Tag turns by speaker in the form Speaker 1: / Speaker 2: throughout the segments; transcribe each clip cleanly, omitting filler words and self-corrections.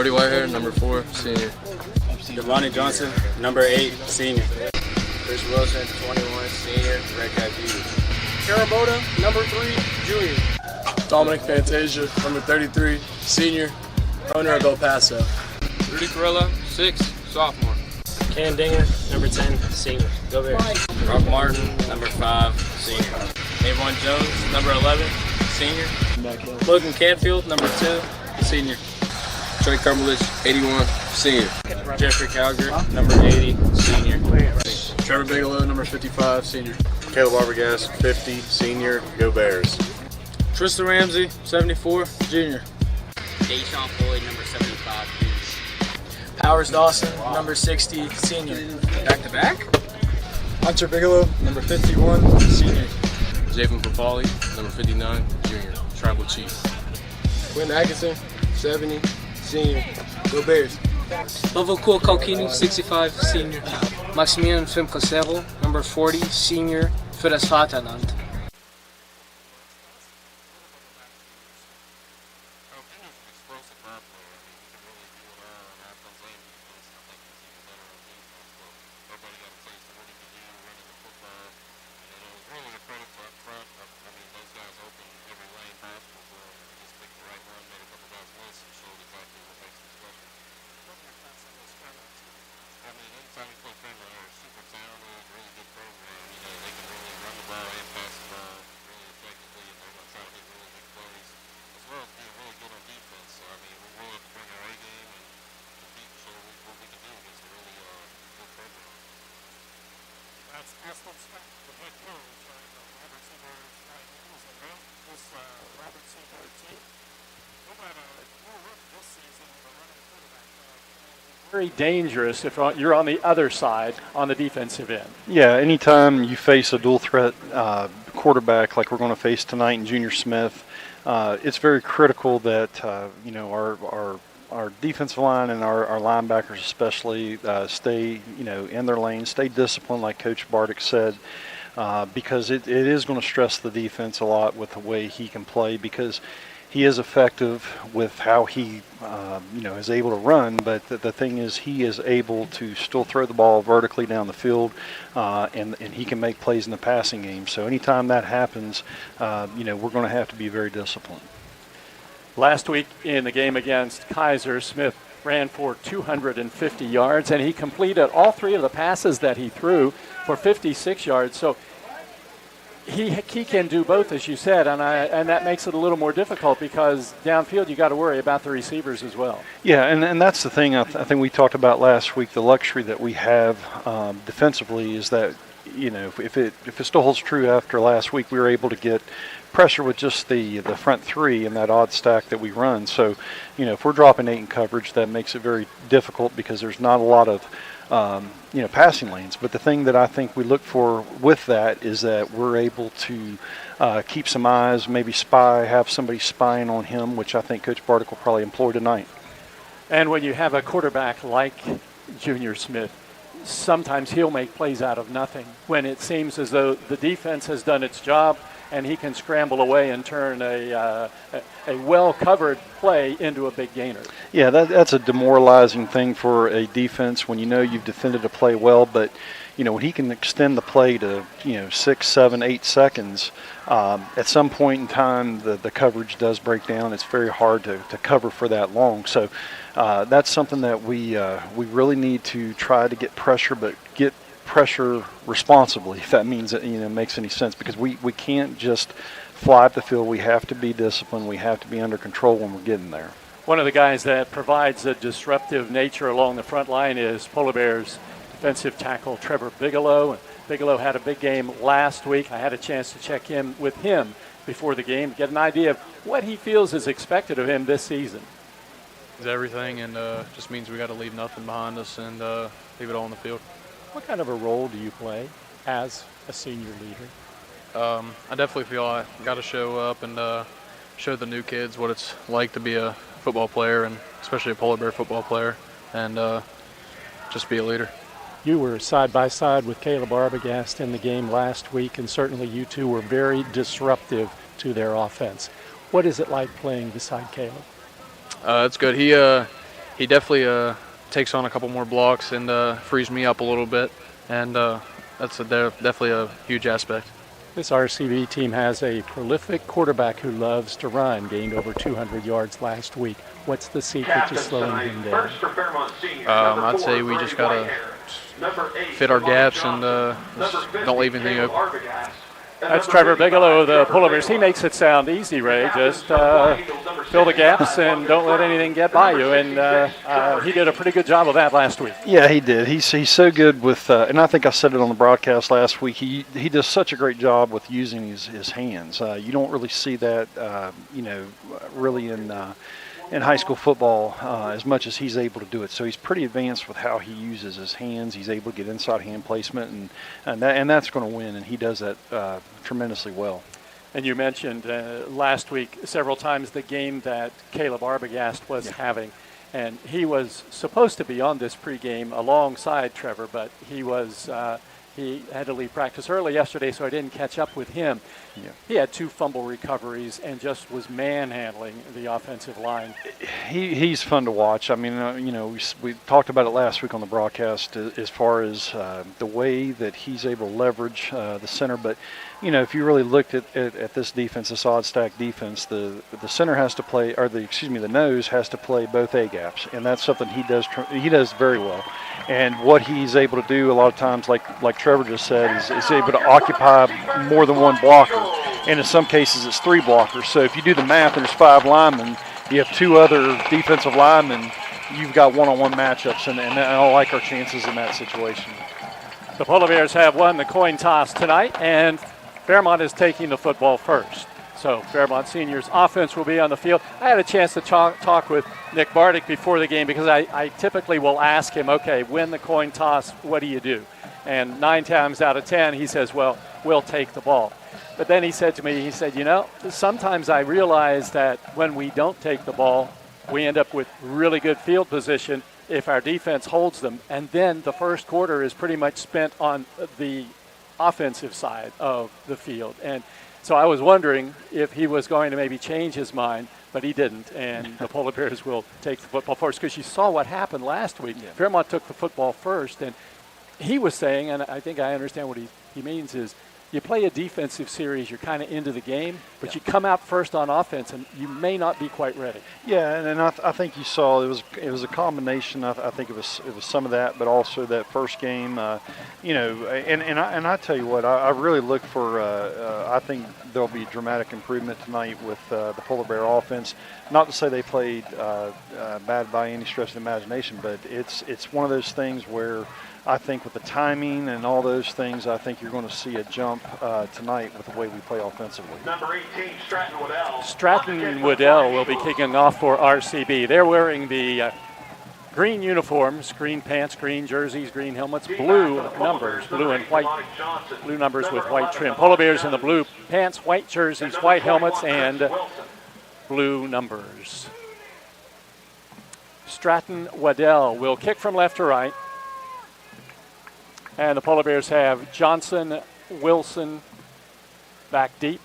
Speaker 1: Brody Whitehair, number 4, senior.
Speaker 2: Devontae Johnson, number 8, senior.
Speaker 1: Chris Wilson, 21, senior, Red Cat Beauty.
Speaker 3: Caraboda, number 3, junior.
Speaker 4: Dominic Fantasia, number 33, senior, owner of El Paso.
Speaker 5: Rudy Corella, 6, sophomore.
Speaker 3: Cam Dinger, number 10, senior. Go Bears.
Speaker 1: Rock Martin, number 5, senior. Avon Jones, number 11, senior.
Speaker 3: Logan Canfield, number 2, senior.
Speaker 1: Trey Cumberledge, 81, senior.
Speaker 3: Jeffrey Calger, number 80, senior.
Speaker 4: Trevor Bigelow, number 55, senior.
Speaker 6: Caleb Arbogast, 50, senior. Go Bears.
Speaker 3: Tristan Ramsey, 74, junior.
Speaker 7: Deshaun Floyd, number 75, junior.
Speaker 3: Powers Dawson, number 60, senior.
Speaker 5: Back to back?
Speaker 3: Hunter Bigelow, number 51, senior.
Speaker 1: Javen Papali, number 59, junior. Tribal Chief.
Speaker 3: Quinn Atkinson, 70, senior. Go Bears.
Speaker 8: Lovocool Kalkini, 65, senior. Maximilian Fimcasero, number 40, senior, für das Vaterland.
Speaker 9: Very dangerous if you're on the other side on the defensive end.
Speaker 10: Yeah, anytime you face a dual threat quarterback like we're going to face tonight in Junior Smith, it's very critical that our defensive line and our linebackers especially stay in their lane, stay disciplined like Coach Bardick said, because it is going to stress the defense a lot with the way he can play, because he is effective with how he is able to run, but the thing is he is able to still throw the ball vertically down the field, and he can make plays in the passing game. So anytime that happens, we're going to have to be very disciplined.
Speaker 9: Last week in the game against Kaiser, Smith ran for 250 yards, and he completed all 3 of the passes that he threw for 56 yards. So he can do both, as you said, and that makes it a little more difficult because downfield you got to worry about the receivers as well.
Speaker 10: Yeah, and that's the thing I think we talked about last week. The luxury that we have defensively is that if it still holds true after last week, we were able to get pressure with just the front 3 and that odd stack that we run. So if we're dropping 8 in coverage, that makes it very difficult because there's not a lot of passing lanes. But the thing that I think we look for with that is that we're able to keep some eyes, maybe have somebody spying on him, which I think Coach Bardick will probably employ tonight.
Speaker 9: And when you have a quarterback like Junior Smith, sometimes he'll make plays out of nothing when it seems as though the defense has done its job and he can scramble away and turn a well-covered play into a big gainer. Yeah,
Speaker 10: that's a demoralizing thing for a defense when you've defended a play well, but when he can extend the play to 6, 7, 8 seconds, at some point in time the coverage does break down. It's very hard to cover for that long. So that's something that we really need to try to get pressure, but get pressure responsibly, if that means it makes any sense, because we can't just fly up the field. We have to be disciplined. We have to be under control when we're getting there.
Speaker 9: One of the guys that provides a disruptive nature along the front line is Polar Bears defensive tackle Trevor Bigelow. And Bigelow had a big game last week. I had a chance to check in with him before the game to get an idea of what he feels is expected of him this season.
Speaker 11: It's everything, and just means we got to leave nothing behind us and leave it all on the field.
Speaker 9: What kind of a role do you play as a senior leader?
Speaker 11: I definitely feel I got to show up and show the new kids what it's like to be a football player, and especially a Polar Bear football player, and just be a leader.
Speaker 9: You were side by side with Caleb Arbogast in the game last week, and certainly you two were very disruptive to their offense. What is it like playing beside Caleb?
Speaker 11: It's good. he definitely takes on a couple more blocks and frees me up a little bit, and that's definitely a huge aspect.
Speaker 9: This RCB team has a prolific quarterback who loves to run, gained over 200 yards last week. What's the secret to slowing him down?
Speaker 11: I'd say we just got to fit our gaps and just don't leave anything open.
Speaker 9: That's Trevor Bigelow of the Polar Bears. He makes it sound easy, Ray. Just fill the gaps and don't let anything get by you. And he did a pretty good job of that last week.
Speaker 10: Yeah, he did. He's so good with, and I think I said it on the broadcast last week. He does such a great job with using his hands. You don't really see that, really in high school football as much as he's able to do it. So he's pretty advanced with how he uses his hands. He's able to get inside hand placement, and that's going to win, and he does that tremendously well.
Speaker 9: And you mentioned last week several times the game that Caleb Arbogast was having, and he was supposed to be on this pregame alongside Trevor, but he had to leave practice early yesterday, so I didn't catch up with him. Yeah. He had 2 fumble recoveries and just was manhandling the offensive line.
Speaker 10: He's fun to watch. I mean, we talked about it last week on the broadcast as far as the way that he's able to leverage the center. But, if you really looked at this defense, this odd stack defense, the center has to play, or the nose has to play both A gaps, and that's something he does very well. And what he's able to do a lot of times, like Trevor just said, is able to occupy more than one blocker. And in some cases, it's 3 blockers. So if you do the math and there's 5 linemen, you have 2 other defensive linemen, you've got one-on-one matchups, and I like our chances in that situation.
Speaker 9: The Polar Bears have won the coin toss tonight, and Fairmont is taking the football first. So Fairmont Seniors offense will be on the field. I had a chance to talk with Nick Bardick before the game because I typically will ask him, okay, win the coin toss, what do you do? And 9 times out of 10, he says, well, we'll take the ball. But then he said to me, sometimes I realize that when we don't take the ball, we end up with really good field position if our defense holds them. And then the first quarter is pretty much spent on the offensive side of the field. And so I was wondering if he was going to maybe change his mind, but he didn't. And the Polar Bears will take the football first because you saw what happened last week. Yeah. Fairmont took the football first, and he was saying, and I think I understand what he means is, you play a defensive series, you're kind of into the game, but you come out first on offense, and you may not be quite ready.
Speaker 10: Yeah, and I think you saw it was a combination. I think it was some of that, but also that first game, and I tell you what, I really look for. I think there'll be dramatic improvement tonight with the Polar Bear offense. Not to say they played bad by any stretch of the imagination, but it's one of those things where I think with the timing and all those things, I think you're going to see a jump tonight with the way we play offensively.
Speaker 12: Number 18, Stratton Waddell.
Speaker 9: Stratton Waddell will be kicking off for RCB. They're wearing the green uniforms, green pants, green jerseys, green helmets, blue numbers, blue and white, blue numbers with white trim. Polar Bears in the blue pants, white jerseys, white helmets, and blue numbers. Stratton Waddell will kick from left to right. And the Polar Bears have Johnson, Wilson back deep.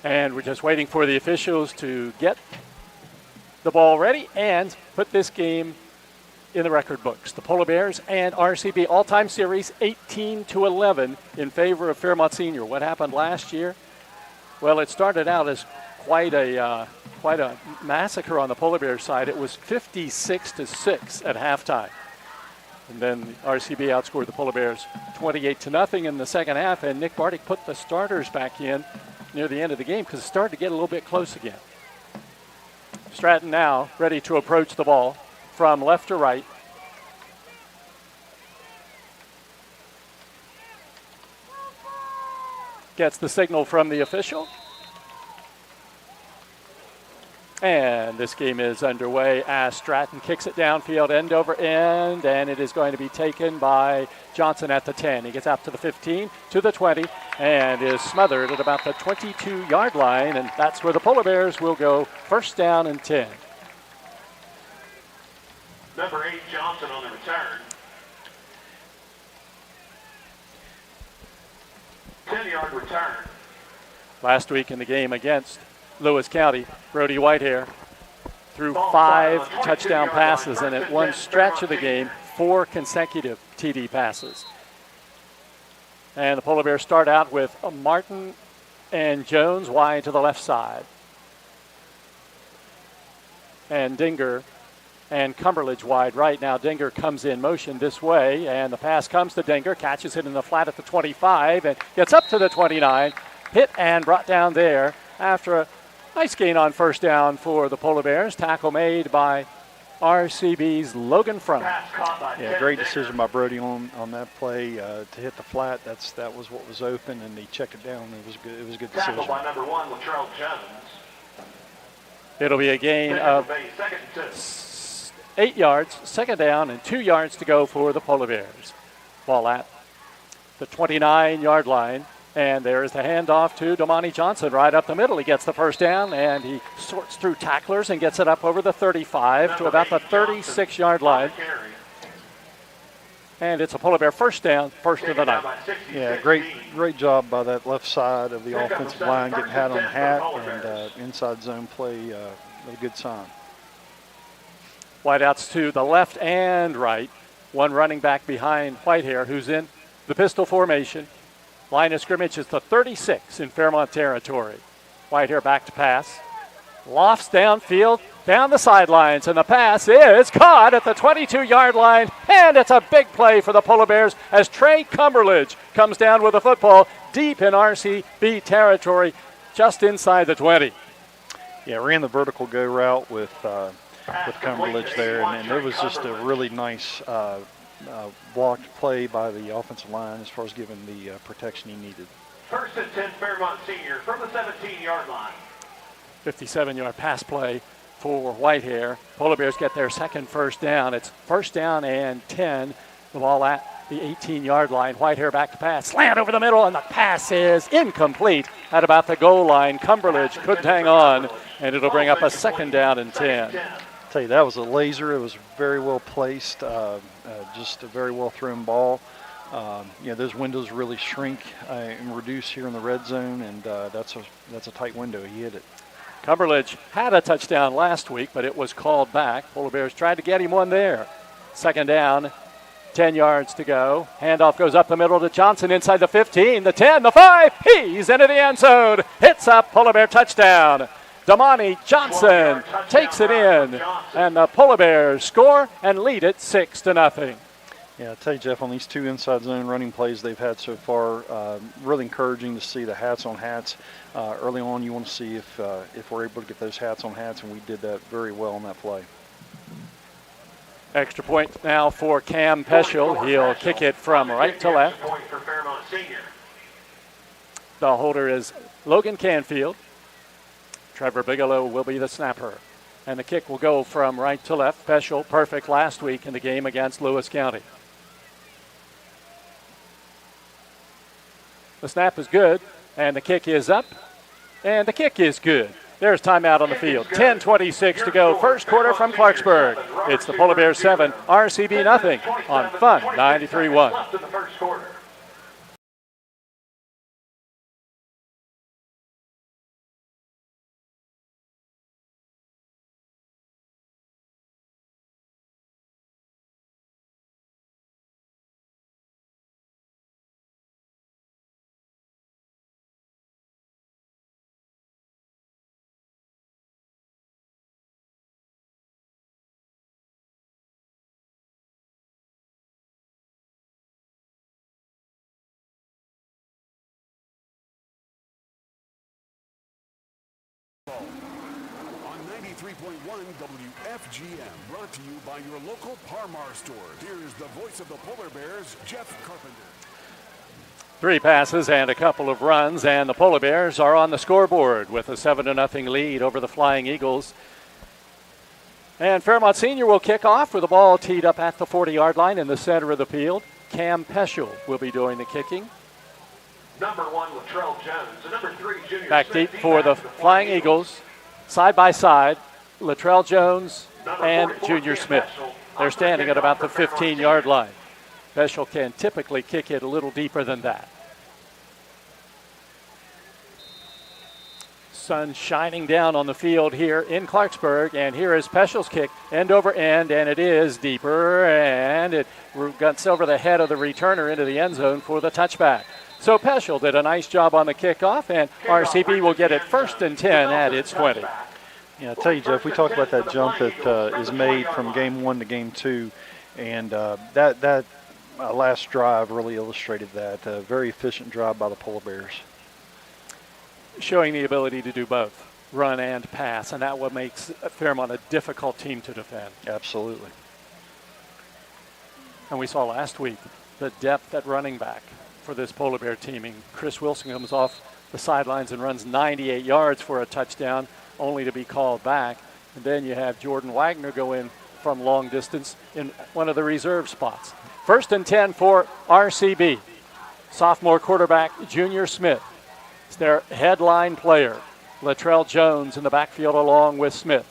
Speaker 9: And we're just waiting for the officials to get the ball ready and put this game in the record books. The Polar Bears and RCB all-time series 18-11 in favor of Fairmont Senior. What happened last year? Well, it started out as quite a massacre on the Polar Bears side. It was 56-6 at halftime. And then RCB outscored the Polar Bears 28-0 in the second half, and Nick Bardick put the starters back in near the end of the game because it started to get a little bit close again. Stratton now ready to approach the ball from left to right. Gets the signal from the official. And this game is underway as Stratton kicks it downfield end over end, and it is going to be taken by Johnson at the 10. He gets out to the 15, to the 20, and is smothered at about the 22-yard line, and that's where the Polar Bears will go first down and 10.
Speaker 12: Number 8, Johnson on the return. 10-yard return.
Speaker 9: Last week in the game against Lewis County, Brody Whitehair threw 5 touchdown passes, and at one stretch of the game, 4 consecutive TD passes. And the Polar Bears start out with Martin and Jones wide to the left side. And Dinger and Cumberledge wide right. Now Dinger comes in motion this way, and the pass comes to Dinger, catches it in the flat at the 25, and gets up to the 29, hit and brought down there after a nice gain on first down for the Polar Bears. Tackle made by RCB's Logan Front.
Speaker 10: Yeah, great decision by Brody on that play to hit the flat. That was what was open, and he checked it down. It was good. It was a good decision.
Speaker 12: By number 1, Latrell Jones.
Speaker 9: It'll be a gain of 8 yards, second down, and 2 yards to go for the Polar Bears. Ball at the 29-yard line. And there's the handoff to Damani Johnson right up the middle. He gets the first down, and he sorts through tacklers and gets it up over the 35 to about the 36-yard line. And it's a Polar Bear first down, first of the night.
Speaker 10: Yeah, great job by that left side of the offensive line, getting hat on hat, and inside zone play, a good sign.
Speaker 9: Wideouts to the left and right. One running back behind Whitehair, who's in the pistol formation. Line of scrimmage is the 36 in Fairmont territory. Whitehair back to pass. Lofts downfield, down the sidelines, and the pass is caught at the 22-yard line, and it's a big play for the Polar Bears as Trey Cumberledge comes down with the football deep in RCB territory, just inside the 20.
Speaker 10: Yeah, ran the vertical go route with Cumberledge there, and it was just a really nice blocked play by the offensive line as far as giving the protection he needed.
Speaker 12: 1st and 10, Fairmont senior from the 17-yard line.
Speaker 9: 57-yard pass play for Whitehair. Polar Bears get their second first down. It's first down and 10. The ball at the 18-yard line. Whitehair back to pass. Slant over the middle, and the pass is incomplete at about the goal line. Cumberledge couldn't hang on, and it'll bring up a second down and 10.
Speaker 10: I tell you, that was a laser. It was very well placed, just a very well thrown ball. Those windows really shrink and reduce here in the red zone, and that's a tight window. He hit it.
Speaker 9: Cumberledge had a touchdown last week, but it was called back. Polar Bears tried to get him one there. Second down, 10 yards to go. Handoff goes up the middle to Johnson inside the 15, the 10, the 5. He's into the end zone. Hits a Polar Bear touchdown. Damani Johnson takes it in, and the Polar Bears score and lead it 6-0.
Speaker 10: Yeah, I tell you, Jeff, on these 2 inside zone running plays they've had so far, really encouraging to see the hats on hats. Early on, you want to see if we're able to get those hats on hats, and we did that very well on that play.
Speaker 9: Extra point now for Cam Peschel. He'll kick it from right to left. The holder is Logan Canfield. Trevor Bigelow will be the snapper. And the kick will go from right to left. Peschel, perfect last week in the game against Lewis County. The snap is good, and the kick is up, and the kick is good. There's timeout on the field. 10:26 to go. First quarter from Clarksburg. It's the Polar Bears 7, RCB nothing on Fun 93.1.
Speaker 13: On 93.1 WFGM, brought to you by your local Parmar store. Here's the voice of the Polar Bears, Jeff Carpenter.
Speaker 9: 3 passes and a couple of runs, and the Polar Bears are on the scoreboard with a 7-0 lead over the Flying Eagles. And Fairmont Senior will kick off with the ball teed up at the 40-yard line in the center of the field. Cam Peschel will be doing the kicking.
Speaker 12: Number 1, Latrell Jones. The number 3, Junior
Speaker 9: Back
Speaker 12: Smith,
Speaker 9: deep for the Flying Eagles. Side by side, Latrell Jones and Junior Smith. They're standing at about the 15-yard line. Peschel can typically kick it a little deeper than that. sun shining down on the field here in Clarksburg, and here is Peschel's kick, end over end, and it is deeper, and it guts over the head of the returner into the end zone for the touchback. So Peschel did a nice job on the kickoff, and RCB will get it 1st and 10 at its 20.
Speaker 10: Yeah, I tell you, Jeff, we talked about that jump that is made from game 1 to game 2, and that last drive really illustrated that. A very efficient drive by the Polar Bears.
Speaker 9: Showing the ability to do both, run and pass, and that what makes Fairmont a difficult team to defend.
Speaker 10: Absolutely.
Speaker 9: And we saw last week the depth at running back for this Polar Bear teaming. Chris Wilson comes off the sidelines and runs 98 yards for a touchdown, only to be called back. And then you have Jordan Wagner go in from long distance in one of the reserve spots. 1st and 10 for RCB. Sophomore quarterback Junior Smith. It's their headline player. Latrell Jones in the backfield along with Smith.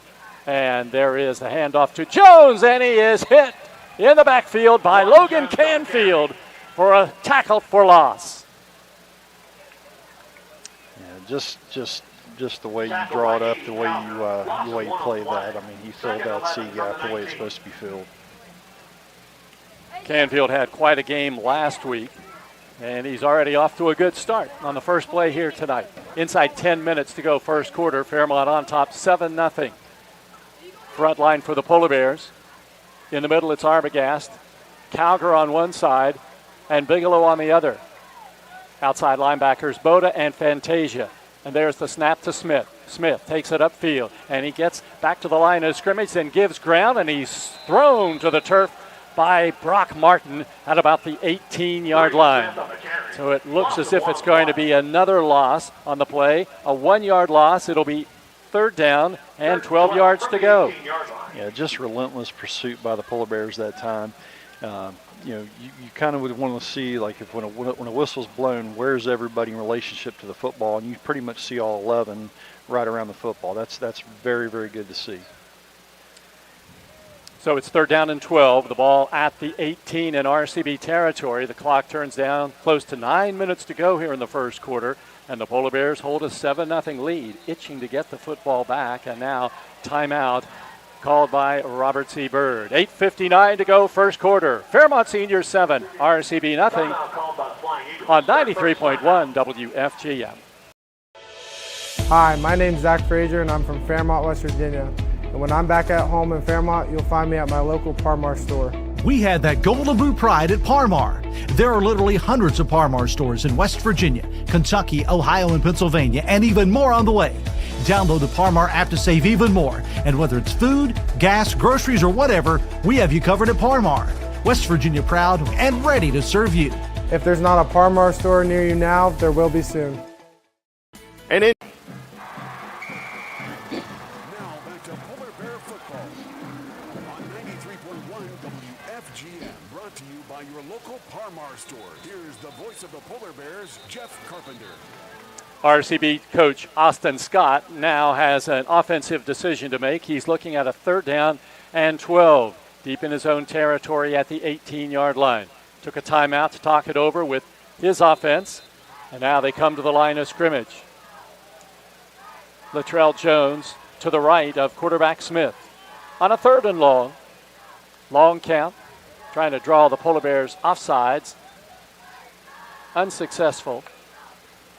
Speaker 9: And there is the handoff to Jones, and he is hit in the backfield by Logan Canfield for a tackle for loss.
Speaker 10: Yeah, just the way you draw it up, the way you play that. I mean, you filled that C gap the way it's supposed to be filled.
Speaker 9: Canfield had quite a game last week, and he's already off to a good start on the first play here tonight. Inside 10 minutes to go first quarter. Fairmont on top 7-0. Front line for the Polar Bears. In the middle, it's Arbogast. Calgar on one side and Bigelow on the other. Outside linebackers, Boda and Fantasia. And there's the snap to Smith. Smith takes it upfield, and he gets back to the line of scrimmage and gives ground, and he's thrown to the turf by Brock Martin at about the 18-yard line. So it looks as if it's going to be another loss on the play. A 1-yard loss. It'll be 3rd down and 12 yards to go.
Speaker 10: Yeah, just relentless pursuit by the Polar Bears that time. You kind of would want to see, like, if when a whistle's blown, where's everybody in relationship to the football, and you pretty much see all 11 right around the football. That's very, very good to see.
Speaker 9: So it's 3rd down and 12. The ball at the 18 in RCB territory. The clock turns down. Close to 9 minutes to go here in the first quarter. And the Polar Bears hold a 7-0 lead, itching to get the football back. And now timeout called by Robert C. Byrd. 8:59 to go first quarter. Fairmont Senior 7, RCB nothing on 93.1 WFGM.
Speaker 14: Hi, my name's Zach Frazier, and I'm from Fairmont, West Virginia. And when I'm back at home in Fairmont, you'll find me at my local Parmar store.
Speaker 15: We had that golden boot pride at Parmar. There are literally hundreds of Parmar stores in West Virginia, Kentucky, Ohio, and Pennsylvania, and even more on the way. Download the Parmar app to save even more. And whether it's food, gas, groceries, or whatever, we have you covered at Parmar. West Virginia proud and ready to serve you.
Speaker 14: If there's not a Parmar store near you now, there will be soon.
Speaker 4: And it
Speaker 13: store. Here's the voice of the Polar Bears, Jeff Carpenter.
Speaker 9: RCB coach Austin Scott now has an offensive decision to make. He's looking at a 3rd down and 12, deep in his own territory at the 18-yard line. Took a timeout to talk it over with his offense, and now they come to the line of scrimmage. Latrell Jones to the right of quarterback Smith. On a 3rd and long. Long count, trying to draw the Polar Bears offsides. Unsuccessful.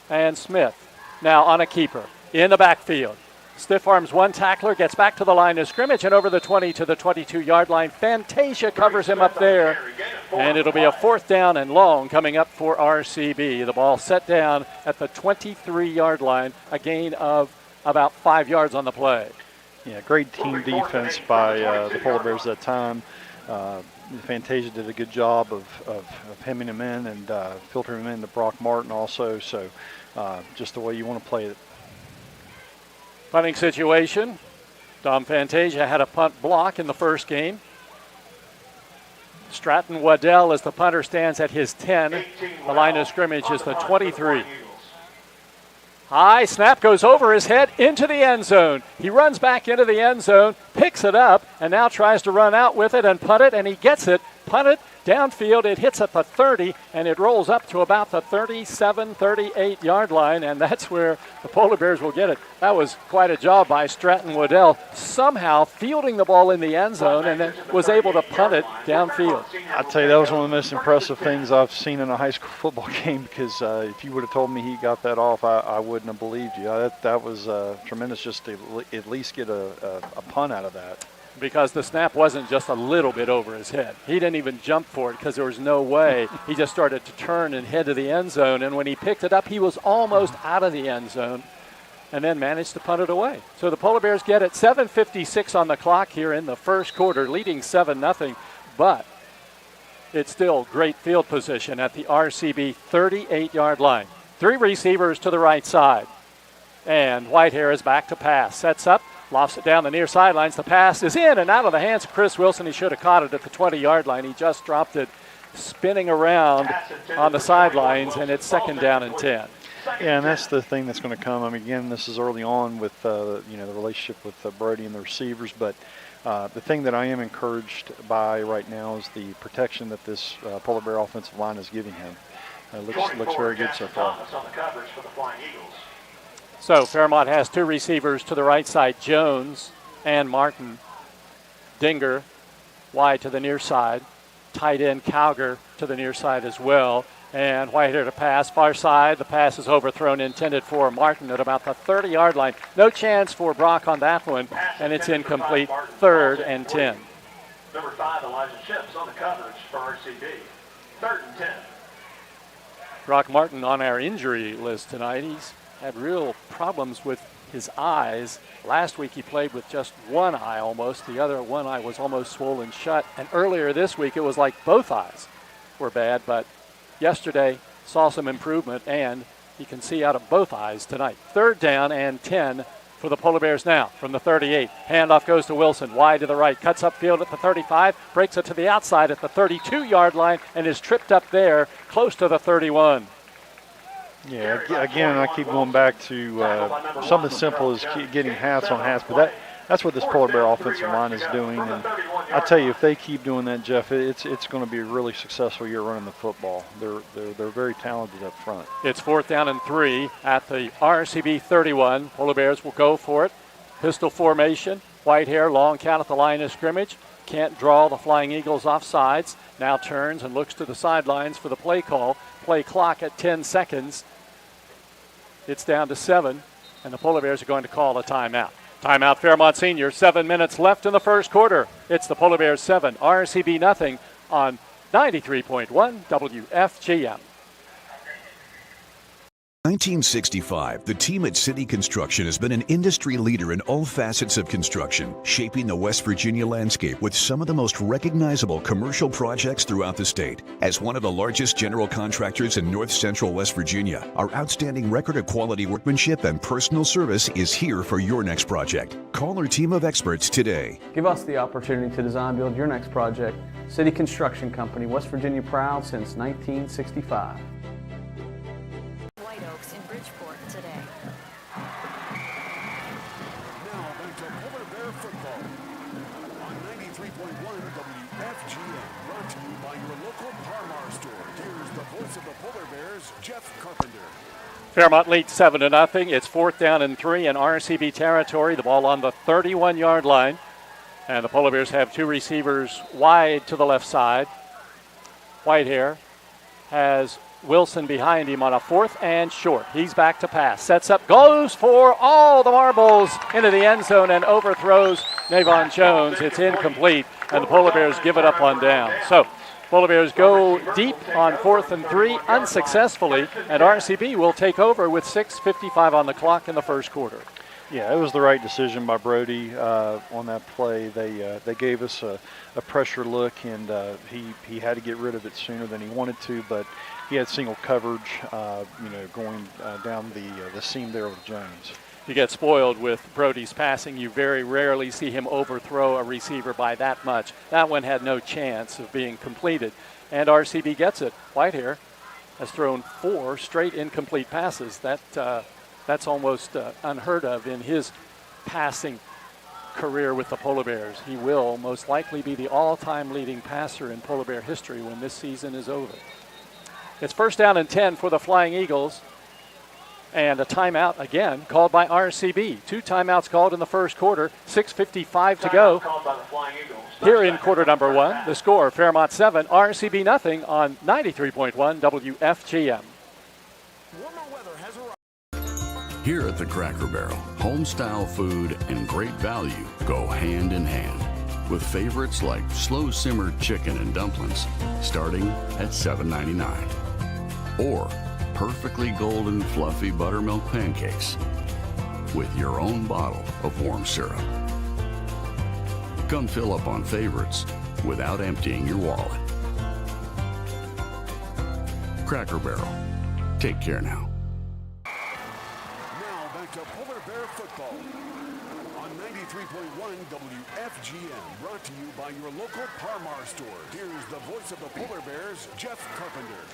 Speaker 9: And Smith now on a keeper in the backfield. Stiff arms one tackler, gets back to the line of scrimmage and over the 20 to the 22-yard line. Fantasia covers him up there, and it'll be a 4th down and long coming up for RCB. The ball set down at the 23-yard line, a gain of about 5 yards on the play.
Speaker 10: Yeah, great team defense by the Polar Bears that time. Fantasia did a good job of hemming him in and filtering him in to Brock Martin also. So just the way you want to play it.
Speaker 9: Punting situation. Dom Fantasia had a punt block in the first game. Stratton Waddell as the punter stands at his 10. The line of scrimmage is the 23. High snap goes over his head into the end zone. He runs back into the end zone, picks it up, and now tries to run out with it and punt it, and he gets it punt it downfield. It hits at the 30, and it rolls up to about the 37, 38-yard line, and that's where the Polar Bears will get it. That was quite a job by Stratton Waddell, somehow fielding the ball in the end zone and then was able to punt it downfield.
Speaker 10: I'd tell you that was one of the most impressive things I've seen in a high school football game, because if you would have told me he got that off, I wouldn't have believed you. That was tremendous just to at least get a punt out of that.
Speaker 9: Because the snap wasn't just a little bit over his head. He didn't even jump for it because there was no way. He just started to turn and head to the end zone, and when he picked it up, he was almost out of the end zone and then managed to punt it away. So the Polar Bears get it. 7:56 on the clock here in the first quarter, leading 7-0, but it's still great field position at the RCB 38-yard line. 3 receivers to the right side, and Whitehair is back to pass. Sets up. Lofts it down the near sidelines. The pass is in and out of the hands of Chris Wilson. He should have caught it at the 20-yard line. He just dropped it spinning around on the sidelines, and it's 2nd down and 10.
Speaker 10: Yeah, and that's the thing that's going to come. I mean, again, this is early on with the relationship with Brody and the receivers, but the thing that I am encouraged by right now is the protection that this Polar Bear offensive line is giving him. Looks very good so far.
Speaker 9: So Fairmont has 2 receivers to the right side, Jones and Martin. Dinger wide to the near side. Tight end Cowger to the near side as well. And Whitehair to pass, far side. The pass is overthrown, intended for Martin at about the 30-yard line. No chance for Brock on that one, and it's incomplete. 3rd and 10.
Speaker 12: Number 5, Elijah Chips on the coverage for RCB. 3rd and 10.
Speaker 9: Brock Martin on our injury list tonight. He's had real problems with his eyes. Last week he played with just one eye almost. The other one eye was almost swollen shut. And earlier this week it was like both eyes were bad, but yesterday saw some improvement, and he can see out of both eyes tonight. 3rd down and 10 for the Polar Bears now from the 38. Handoff goes to Wilson, wide to the right, cuts upfield at the 35, breaks it to the outside at the 32-yard line, and is tripped up there close to the 31.
Speaker 10: Yeah, again, I keep going back to something simple as getting hats on hats, but that's what this Polar Bear offensive line is doing. And I tell you, if they keep doing that, Jeff, it's going to be a really successful year running the football. They're very talented up front.
Speaker 9: It's 4th down and 3 at the RCB 31. Polar Bears will go for it. Pistol formation. Whitehair, long count at the line of scrimmage. Can't draw the Flying Eagles off sides. Now turns and looks to the sidelines for the play call. Play clock at 10 seconds. It's down to 7, and the Polar Bears are going to call a timeout. Timeout, Fairmont Senior. 7 minutes left in the first quarter. It's the Polar Bears 7, RCB nothing on 93.1 WFGM.
Speaker 16: 1965, the team at City Construction has been an industry leader in all facets of construction, shaping the West Virginia landscape with some of the most recognizable commercial projects throughout the state. As one of the largest general contractors in north central West Virginia, our outstanding record of quality workmanship and personal service is here for your next project. Call our team of experts today.
Speaker 17: Give us the opportunity to design build your next project. City Construction Company, West Virginia proud since 1965.
Speaker 18: In Bridgeport today.
Speaker 13: Now back to Polar Bear football on 93.1 WFGM, brought to you by your local Parmar store. Here's the voice of the Polar Bears, Jeff Carpenter.
Speaker 9: Fairmont leads 7-0. It's 4th down and 3 in RCB territory. The ball on the 31-yard line, and the Polar Bears have 2 receivers wide to the left side. Whitehair has Wilson behind him on a 4th and short. He's back to pass. Sets up, goes for all the marbles into the end zone and overthrows Navon Jones. It's incomplete, and the Polar Bears give it up on down. So Polar Bears go deep on 4th and 3 unsuccessfully, and RCB will take over with 6:55 on the clock in the first quarter.
Speaker 10: Yeah, it was the right decision by Brody on that play. They gave us a pressure look, and he had to get rid of it sooner than he wanted to, but he had single coverage, going down the seam there with Jones.
Speaker 9: You get spoiled with Brody's passing. You very rarely see him overthrow a receiver by that much. That one had no chance of being completed, and RCB gets it. Whitehair has thrown 4 straight incomplete passes. That's almost unheard of in his passing career with the Polar Bears. He will most likely be the all-time leading passer in Polar Bear history when this season is over. It's first down and 10 for the Flying Eagles. And a timeout again called by RCB. 2 timeouts called in the first quarter, 6:55 to go. Here in quarter number 1, the score, Fairmont 7, RCB nothing on 93.1 WFGM.
Speaker 18: Here at the Cracker Barrel, home-style food and great value go hand in hand, with favorites like slow-simmered chicken and dumplings starting at $7.99. Or perfectly golden fluffy buttermilk pancakes with your own bottle of warm syrup. Come fill up on favorites without emptying your wallet. Cracker Barrel. Take care now.
Speaker 13: Now back to Polar Bear football on 93.1 WFGM, brought to you by your local Parmar store. Here's the voice of the Polar Bears, Jeff Carpenter.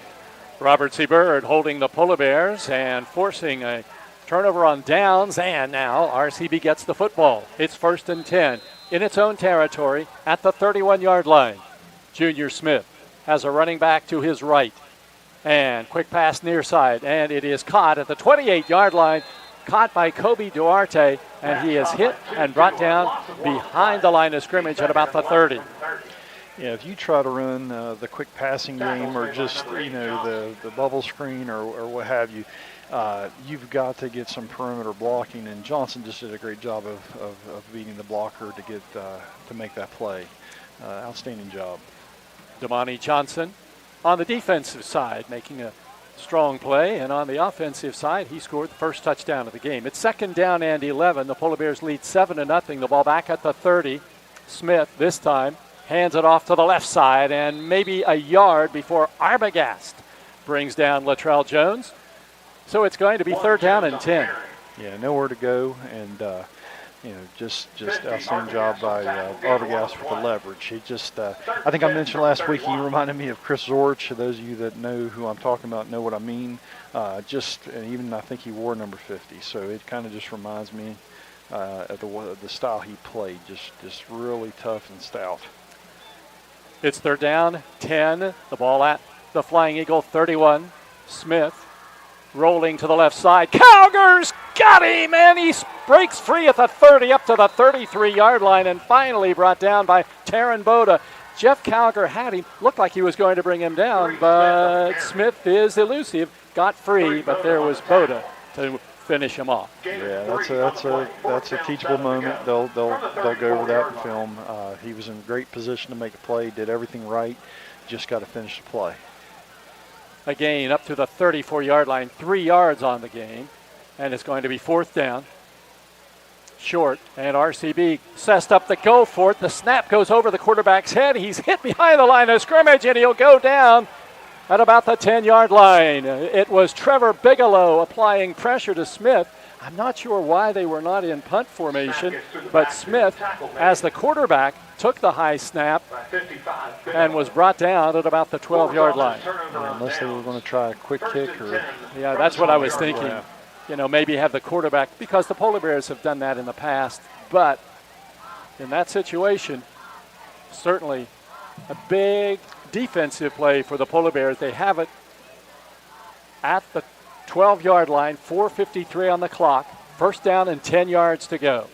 Speaker 9: Robert C. Byrd holding the Polar Bears and forcing a turnover on downs, and now RCB gets the football. It's first and 10 in its own territory at the 31-yard line. Junior Smith has a running back to his right, and quick pass near side, and it is caught at the 28-yard line, caught by Kobe Duarte, and he is hit and brought down behind the line of scrimmage at about the 30.
Speaker 10: Yeah, if you try to run the quick passing game or just, the bubble screen or what have you, you've got to get some perimeter blocking, and Johnson just did a great job of beating the blocker to get to make that play. Outstanding job.
Speaker 9: Damani Johnson on the defensive side making a strong play, and on the offensive side he scored the first touchdown of the game. It's second down and 11. The Polar Bears lead 7-0. The ball back at the 30. Smith this time hands it off to the left side, and maybe a yard before Arbogast brings down Latrell Jones. So it's going to be third down and 10.
Speaker 10: Yeah, nowhere to go, and just outstanding job by Arbogast with the leverage. He just, I think I mentioned last week, he reminded me of Chris Zorich. Those of you that know who I'm talking about know what I mean. And even I think he wore number 50, so it kind of just reminds me of the style he played, just really tough and stout.
Speaker 9: It's third down, 10. The ball at the Flying Eagle 31. Smith rolling to the left side. Calger's got him, and he breaks free at the 30 up to the 33-yard line, and finally brought down by Taryn Boda. Jeff Calger had him, looked like he was going to bring him down, but Smith is elusive, got free, but there was Boda to finish him off.
Speaker 10: Yeah, that's a teachable moment. They'll go over that in film. He was in great position to make a play, did everything right, just got to finish the play.
Speaker 9: Again, up to the 34-yard line, 3 yards on the game, and it's going to be fourth down. Short, and RCB sets up the go for it. The snap goes over the quarterback's head. He's hit behind the line of scrimmage, and he'll go down at about the 10-yard line. It was Trevor Bigelow applying pressure to Smith. I'm not sure why they were not in punt formation, but Smith, as the quarterback, took the high snap and was brought down at about the 12-yard line.
Speaker 10: Yeah, unless they were going to try a quick kick or...
Speaker 9: Yeah, that's what I was thinking. Maybe have the quarterback, because the Polar Bears have done that in the past, but in that situation, certainly a big defensive play for the Polar Bears. They have it at the 12-yard line, 4:53 on the clock, first down and 10 yards to go.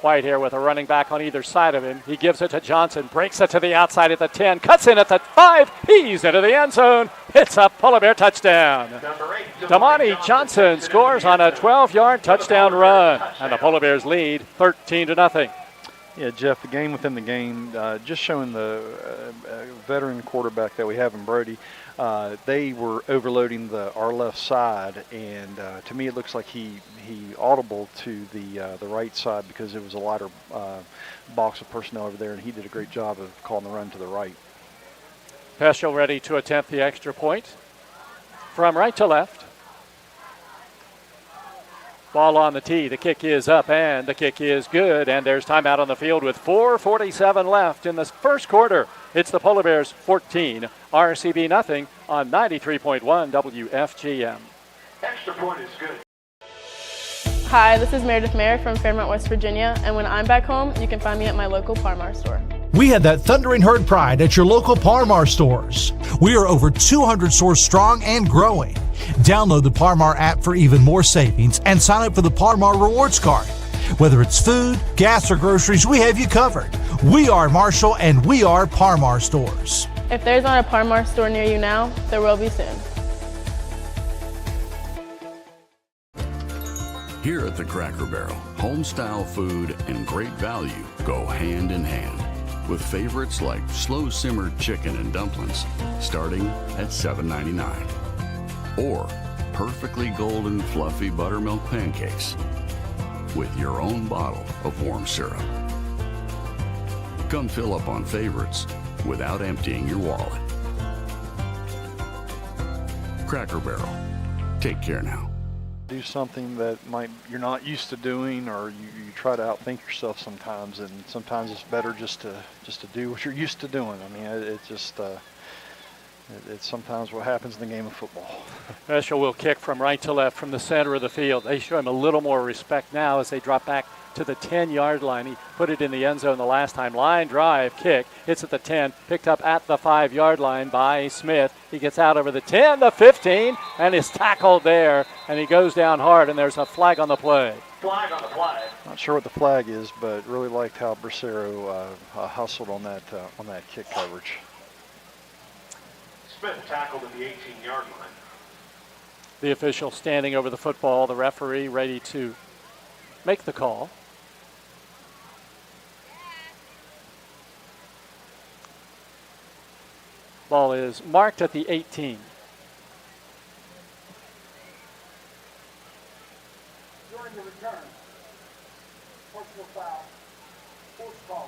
Speaker 9: White here with a running back on either side of him. He gives it to Johnson, breaks it to the outside at the 10, cuts in at the 5, he's into the end zone. It's a Polar Bear touchdown. Damani Johnson scores on a 12-yard touchdown run, and the Polar Bears lead 13-0.
Speaker 10: Yeah, Jeff, the game within the game, just showing the veteran quarterback that we have in Brody. They were overloading our left side, and to me it looks like he audible to the right side because it was a lighter box of personnel over there, and he did a great job of calling the run to the right.
Speaker 9: Peschel ready to attempt the extra point from right to left. Ball on the tee. The kick is up, and the kick is good. And there's timeout on the field with 4:47 left in the first quarter. It's the Polar Bears 14, RCB nothing on 93.1 WFGM.
Speaker 12: Extra point is good.
Speaker 19: Hi, this is Meredith Mayer from Fairmont, West Virginia, and when I'm back home, you can find me at my local Par-Mar store.
Speaker 15: We had that thundering herd pride at your local Par-Mar stores. We are over 200 stores strong and growing. Download the Par-Mar app for even more savings and sign up for the Par-Mar rewards card. Whether it's food, gas, or groceries, we have you covered. We are Marshall and we are Par-Mar stores.
Speaker 19: If there's not a Par-Mar store near you now, there will be soon.
Speaker 18: Here at the Cracker Barrel, home-style food and great value go hand in hand, with favorites like slow-simmered chicken and dumplings starting at $7.99, or perfectly golden fluffy buttermilk pancakes with your own bottle of warm syrup. Come fill up on favorites without emptying your wallet. Cracker Barrel. Take care now.
Speaker 10: Do something that you're not used to doing, or you try to outthink yourself sometimes, and sometimes it's better just to do what you're used to doing. I mean, it's sometimes what happens in the game of football.
Speaker 9: Marshall will kick from right to left from the center of the field. They show him a little more respect now as they drop back to the 10-yard line. He put it in the end zone the last time. Line drive kick. Hits at the 10. Picked up at the 5-yard line by Smith. He gets out over the 10, the 15, and is tackled there. And he goes down hard, and there's a flag on the play.
Speaker 12: Flag on the play.
Speaker 10: Not sure what the flag is, but really liked how Bracero hustled on that kick coverage.
Speaker 12: Smith tackled at the 18-yard line.
Speaker 9: The official standing over the football. The referee ready to make the call. Ball is marked at the 18.
Speaker 13: During the return, personal foul, force caller,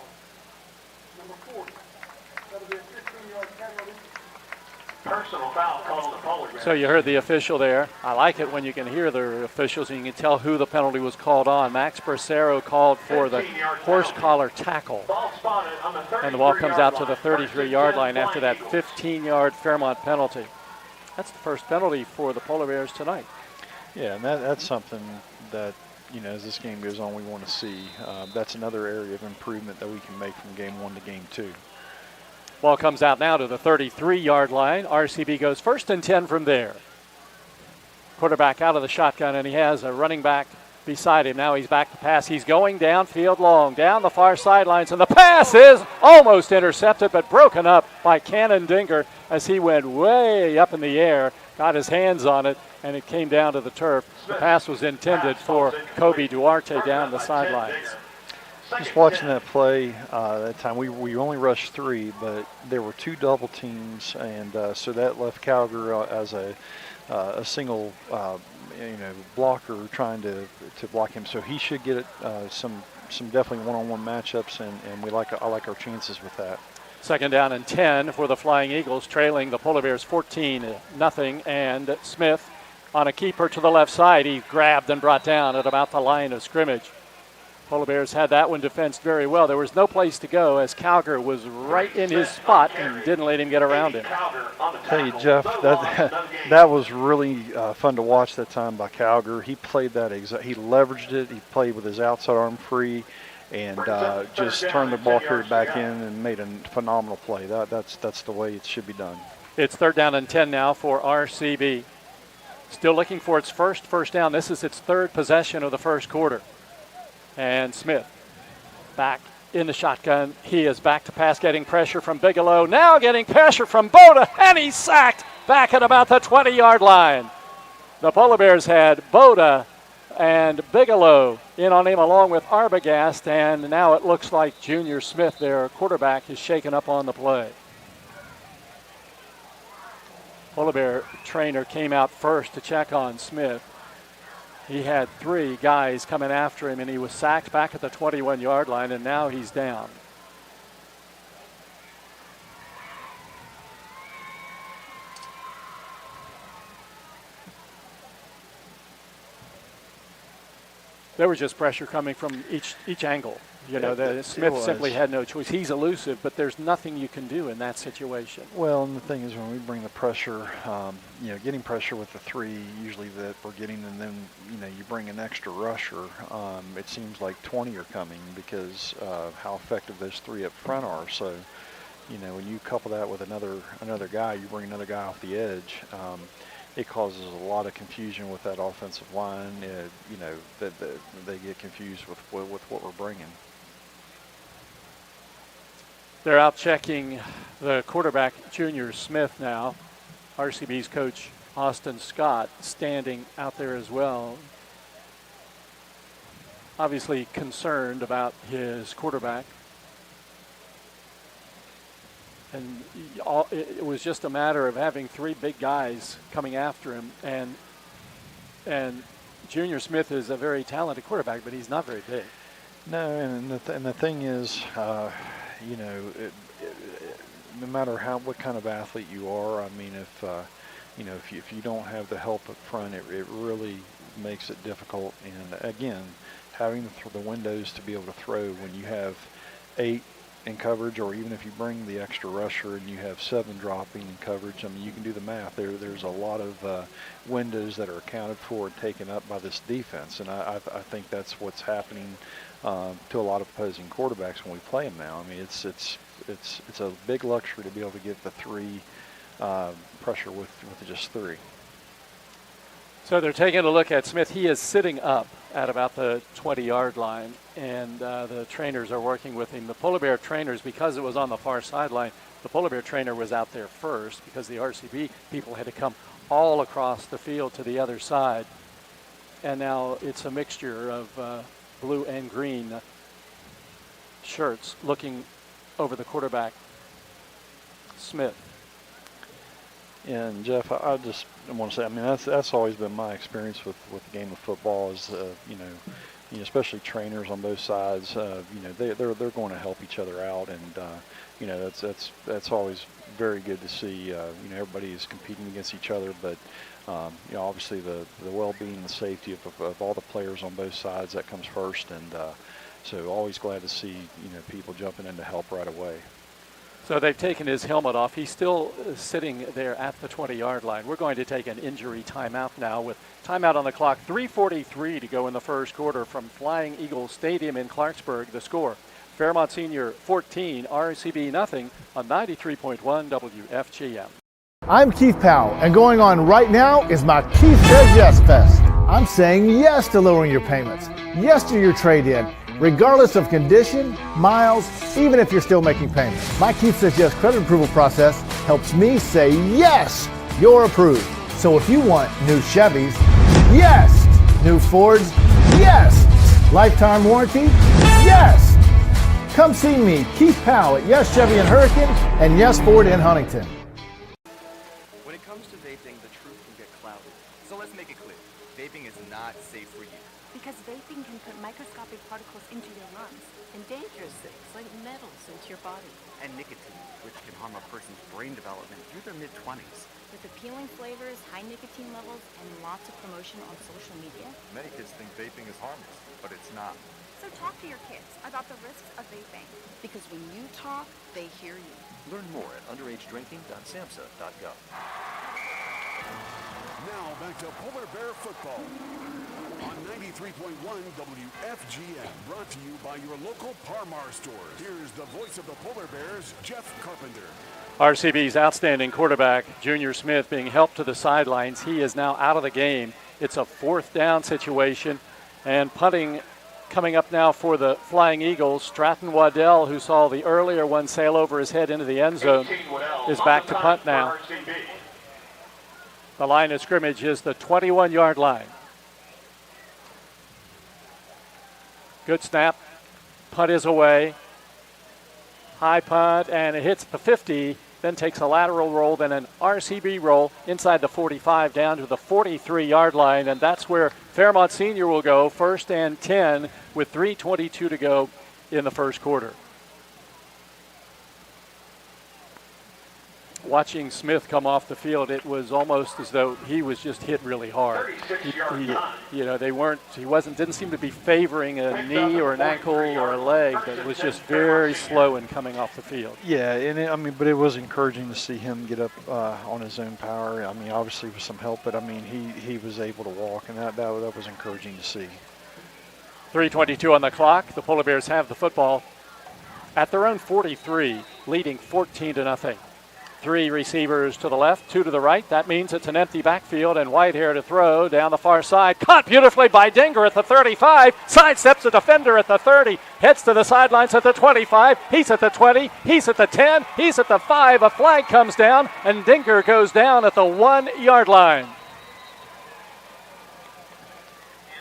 Speaker 13: number 40. That'll be a 15-yard penalty.
Speaker 12: Personal foul called on the Polar Bears.
Speaker 9: So you heard the official there. I like it when you can hear the officials and you can tell who the penalty was called on. Max Bracero called for the horse collar tackle. And the ball comes out to the 33-yard line after that 15-yard Fairmont penalty. That's the first penalty for the Polar Bears tonight.
Speaker 10: Yeah, and that's something that, as this game goes on, we want to see. That's another area of improvement that we can make from game 1 to game 2.
Speaker 9: Ball comes out now to the 33-yard line. RCB goes 1st and 10 from there. Quarterback out of the shotgun, and he has a running back beside him. Now he's back to pass. He's going downfield long, down the far sidelines, and the pass is almost intercepted, but broken up by Cannon Dinger as he went way up in the air, got his hands on it, and it came down to the turf. The pass was intended for Kobe Duarte down the sidelines.
Speaker 10: Just watching that play that time, we only rushed 3, but there were 2 double teams, and so that left Calgary as a single, blocker trying to block him. So he should get some definitely one-on-one matchups, and I like our chances with that.
Speaker 9: 2nd down and 10 for the Flying Eagles, trailing the Polar Bears 14-0, and Smith on a keeper to the left side. He grabbed and brought down at about the line of scrimmage. Polar Bears had that one defensed very well. There was no place to go as Calgary was right in his spot and didn't let him get around him.
Speaker 10: Tell you, Jeff, that was really fun to watch that time by Calgary. He played that he leveraged it. He played with his outside arm free, and just turned the ball carrier back in and made a phenomenal play. That's the way it should be done.
Speaker 9: It's 3rd down and 10 now for RCB. Still looking for its first down. This is its 3rd possession of the first quarter. And Smith back in the shotgun. He is back to pass, getting pressure from Bigelow. Now getting pressure from Boda, and he's sacked back at about the 20-yard line. The Polar Bears had Boda and Bigelow in on him along with Arbogast, and now it looks like Junior Smith, their quarterback, is shaken up on the play. Polar Bear trainer came out first to check on Smith. He had 3 guys coming after him, and he was sacked back at the 21-yard line, and now he's down. There was just pressure coming from each angle. You know, Smith simply had no choice. He's elusive, but there's nothing you can do in that situation.
Speaker 10: Well, and the thing is, when we bring the pressure, getting pressure with the three usually that we're getting, and then, you bring an extra rusher, it seems like 20 are coming because of how effective those three up front are. So, when you couple that with another guy, you bring another guy off the edge, it causes a lot of confusion with that offensive line. That they get confused with what we're bringing.
Speaker 9: They're out checking the quarterback, Junior Smith, now. RCB's coach, Austin Scott, standing out there as well. Obviously concerned about his quarterback. And it was just a matter of having three big guys coming after him. And Junior Smith is a very talented quarterback, but he's not very big.
Speaker 10: No, and the thing is, no matter what kind of athlete you are, I mean, if you don't have the help up front, it really makes it difficult. And again, having the windows to be able to throw when you have 8 in coverage, or even if you bring the extra rusher and you have 7 dropping in coverage, I mean, you can do the math. There's a lot of windows that are accounted for and taken up by this defense, and I think that's what's happening to a lot of opposing quarterbacks when we play them now. I mean, it's a big luxury to be able to get the 3 pressure with just 3.
Speaker 9: So they're taking a look at Smith. He is sitting up at about the 20-yard line, and the trainers are working with him. The Polar Bear trainers, because it was on the far sideline, the Polar Bear trainer was out there first because the RCB people had to come all across the field to the other side. And now it's a mixture of blue and green shirts looking over the quarterback, Smith.
Speaker 10: And Jeff, I just want to say, I mean, that's always been my experience with the game of football is, especially trainers on both sides, they're going to help each other out, and that's always very good to see. Everybody is competing against each other, but obviously the well-being and the safety of all the players on both sides, that comes first, and so always glad to see people jumping in to help right away.
Speaker 9: So they've taken his helmet off. He's still sitting there at the 20-yard line. We're going to take an injury timeout now with timeout on the clock. 3:43 to go in the first quarter from Flying Eagle Stadium in Clarksburg. The score, Fairmont Senior 14, RCB nothing on 93.1 WFGM.
Speaker 20: I'm Keith Powell, and going on right now is my Keith Says Yes Fest. I'm saying yes to lowering your payments, yes to your trade-in, regardless of condition, miles, even if you're still making payments. My Keith Says Yes credit approval process helps me say yes, you're approved. So if you want new Chevys, yes. New Fords, yes. Lifetime warranty, yes. Come see me, Keith Powell at Yes Chevy in Hurricane and Yes Ford in Huntington.
Speaker 21: When it comes to vaping, the truth can get clouded. So let's make it clear. Vaping is not safe for you.
Speaker 22: Because vaping can put microscopic particles into your lungs and dangerous things like metals into your body.
Speaker 21: And nicotine, which can harm a person's brain development through their mid-20s.
Speaker 22: With appealing flavors, high nicotine levels, and lots of promotion on social media.
Speaker 23: Many kids think vaping is harmless, but it's not.
Speaker 22: So talk to your kids about the risks of vaping. Because when you talk, they hear you.
Speaker 23: Learn more at underagedrinking.samhsa.gov.
Speaker 13: Now back to Polar Bear football on 93.1 WFGM, brought to you by your local Parmar stores. Here's the voice of the Polar Bears, Jeff Carpenter.
Speaker 9: RCB's outstanding quarterback, Junior Smith, being helped to the sidelines. He is now out of the game. It's a 4th down situation, and punting coming up now for the Flying Eagles. Stratton Waddell, who saw the earlier one sail over his head into the end zone, is back to punt now. The line of scrimmage is the 21-yard line. Good snap. Punt is away. High punt, and it hits the 50, then takes a lateral roll, then an RCB roll inside the 45 down to the 43-yard line, and that's where Fairmont Senior will go, 1st and 10 with 3:22 to go in the first quarter. watching Smith come off the field, it was almost as though he was just hit really hard. Didn't seem to be favoring a knee or an ankle or a leg, but it was just very slow in coming off the field.
Speaker 10: Yeah, and but it was encouraging to see him get up on his own power. I mean, obviously with some help, but I mean, he was able to walk, and that was encouraging to see.
Speaker 9: 3:22 on the clock. The Polar Bears have the football at their own 43, leading 14-0. 3 receivers to the left, 2 to the right. That means it's an empty backfield, and Whitehair to throw down the far side. Caught beautifully by Dinger at the 35. Sidesteps a defender at the 30. Heads to the sidelines at the 25. He's at the 20. He's at the 10. He's at the 5. A flag comes down, and Dinger goes down at the 1-yard line.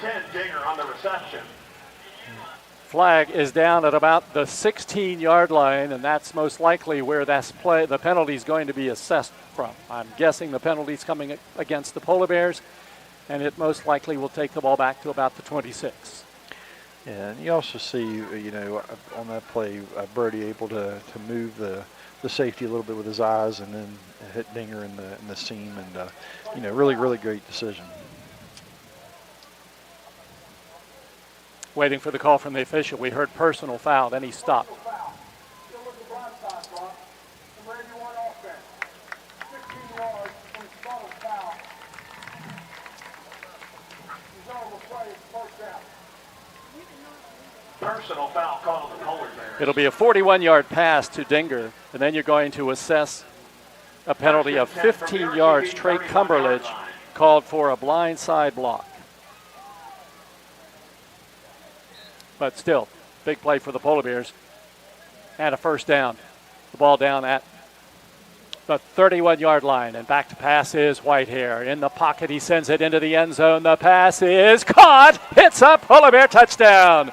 Speaker 12: 10 Dinger on the reception.
Speaker 9: Flag is down at about the 16-yard line, and that's most likely where the penalty is going to be assessed from. I'm guessing the penalty's coming against the Polar Bears, and it most likely will take the ball back to about the 26.
Speaker 10: Yeah, and you also see, on that play, Byrd able to move the safety a little bit with his eyes and then hit Dinger in the seam, and really, really great decision.
Speaker 9: Waiting for the call from the official. We heard personal foul, then he stopped.
Speaker 12: Personal foul call on the Polar Bears.
Speaker 9: It'll be a 41-yard pass to Dinger, and then you're going to assess a penalty of 15 yards. Trey Cumberledge called for a blindside block. But still, big play for the Polar Bears. And a first down. The ball down at the 31-yard line. And back to pass is Whitehair. In the pocket, he sends it into the end zone. The pass is caught. It's a Polar Bear touchdown.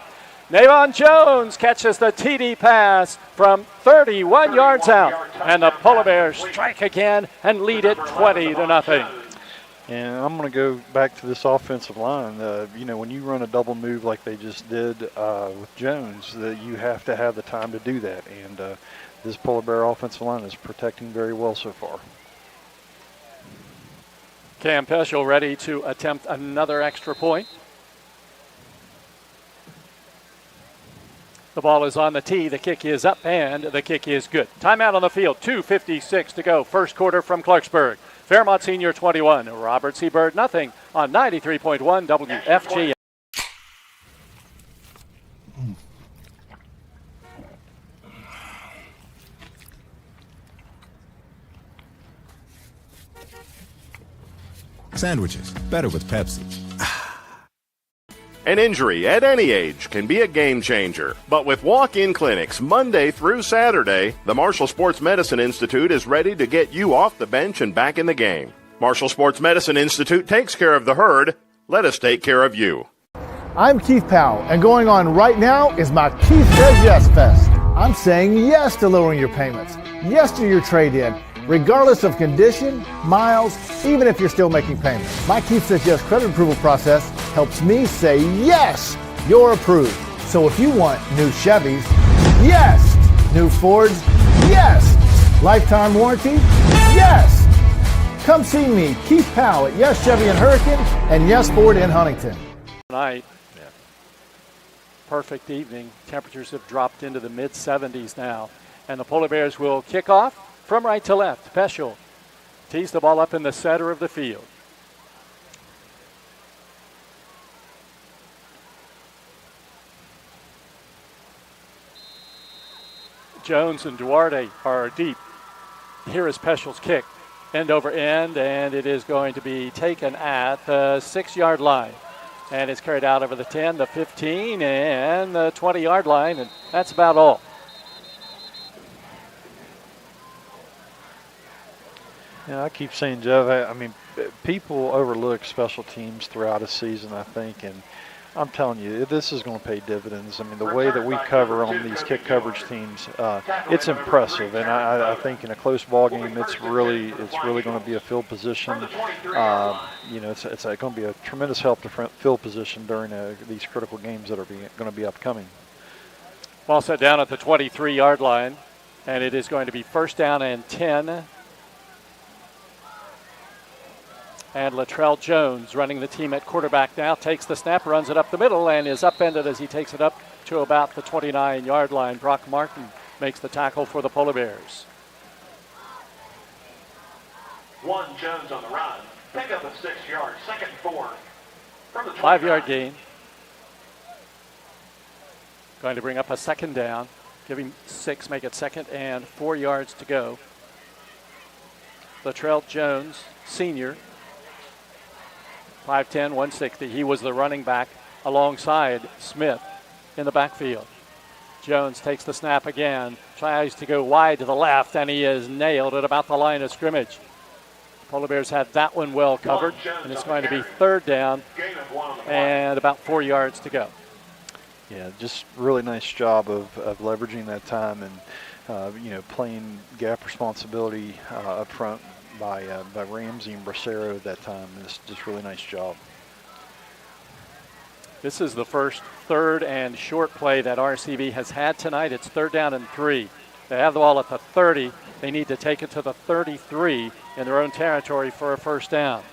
Speaker 9: Navon Jones catches the TD pass from 31 yards out. And the Polar Bears strike again and lead it 20-0.
Speaker 10: And I'm going to go back to this offensive line. When you run a double move like they just did with Jones, you have to have the time to do that. And this Polar Bear offensive line is protecting very well so far.
Speaker 9: Cam Peschel ready to attempt another extra point. The ball is on the tee. The kick is up, and the kick is good. Timeout on the field. 2:56 to go. First quarter from Clarksburg. Fairmont Senior 21, Robert C. Byrd nothing on 93.1 WFGM.
Speaker 2: Sandwiches, better with Pepsi.
Speaker 6: An injury at any age can be a game changer. But with walk-in clinics Monday through Saturday, the Marshall Sports Medicine Institute is ready to get you off the bench and back in the game. Marshall Sports Medicine Institute takes care of the herd. Let us take care of you.
Speaker 20: I'm Keith Powell, and going on right now is my Keith Says Yes Fest. I'm saying yes to lowering your payments, yes to your trade-in, regardless of condition, miles, even if you're still making payments. My Keith Says Yes credit approval process helps me say yes, you're approved. So if you want new Chevys, yes. New Fords, yes. Lifetime warranty, yes. Come see me, Keith Powell at Yes Chevy in Hurricane and Yes Ford in Huntington.
Speaker 9: Tonight, perfect evening. Temperatures have dropped into the mid-70s now. And the Polar Bears will kick off from right to left. Peschel tees the ball up in the center of the field. Jones and Duarte are deep. Here is Peschel's kick. End over end, and it is going to be taken at the 6-yard line. And it's carried out over the 10, the 15, and the 20-yard line, and that's about all.
Speaker 10: Yeah, I keep saying, Jeff, I mean, people overlook special teams throughout a season, I think, and I'm telling you, this is going to pay dividends. I mean, the way that we cover on these kick coverage teams, it's impressive, and I think in a close ball game, it's really going to be a field position. It's going to be a tremendous help to field position during these critical games that are going to be upcoming.
Speaker 9: Ball set down at the 23-yard line, and it is going to be first down and 10 And Latrell Jones running the team at quarterback now, takes the snap, runs it up the middle, and is upended as he takes it up to about the 29-yard line. Brock Martin makes the tackle for the Polar Bears.
Speaker 12: One Jones on the run. Pick up a 6 yards. 2nd and 4. From the
Speaker 9: 5-yard gain. Going to bring up a 2nd down. Give him 6, make it 2nd and 4 yards to go. Latrell Jones, senior, 5'10", 160. He was the running back alongside Smith in the backfield. Jones takes the snap again, tries to go wide to the left, and he is nailed at about the line of scrimmage. Polar Bears had that one well covered, and it's going to be 3rd down and about 4 yards to go.
Speaker 10: Yeah, just really nice job of leveraging that time and, playing gap responsibility up front by Ramsey and Bracero at that time. It's just really nice job.
Speaker 9: This is the first 3rd and short play that RCB has had tonight. It's 3rd down and 3. They have the ball at the 30. They need to take it to the 33 in their own territory for a 1st down.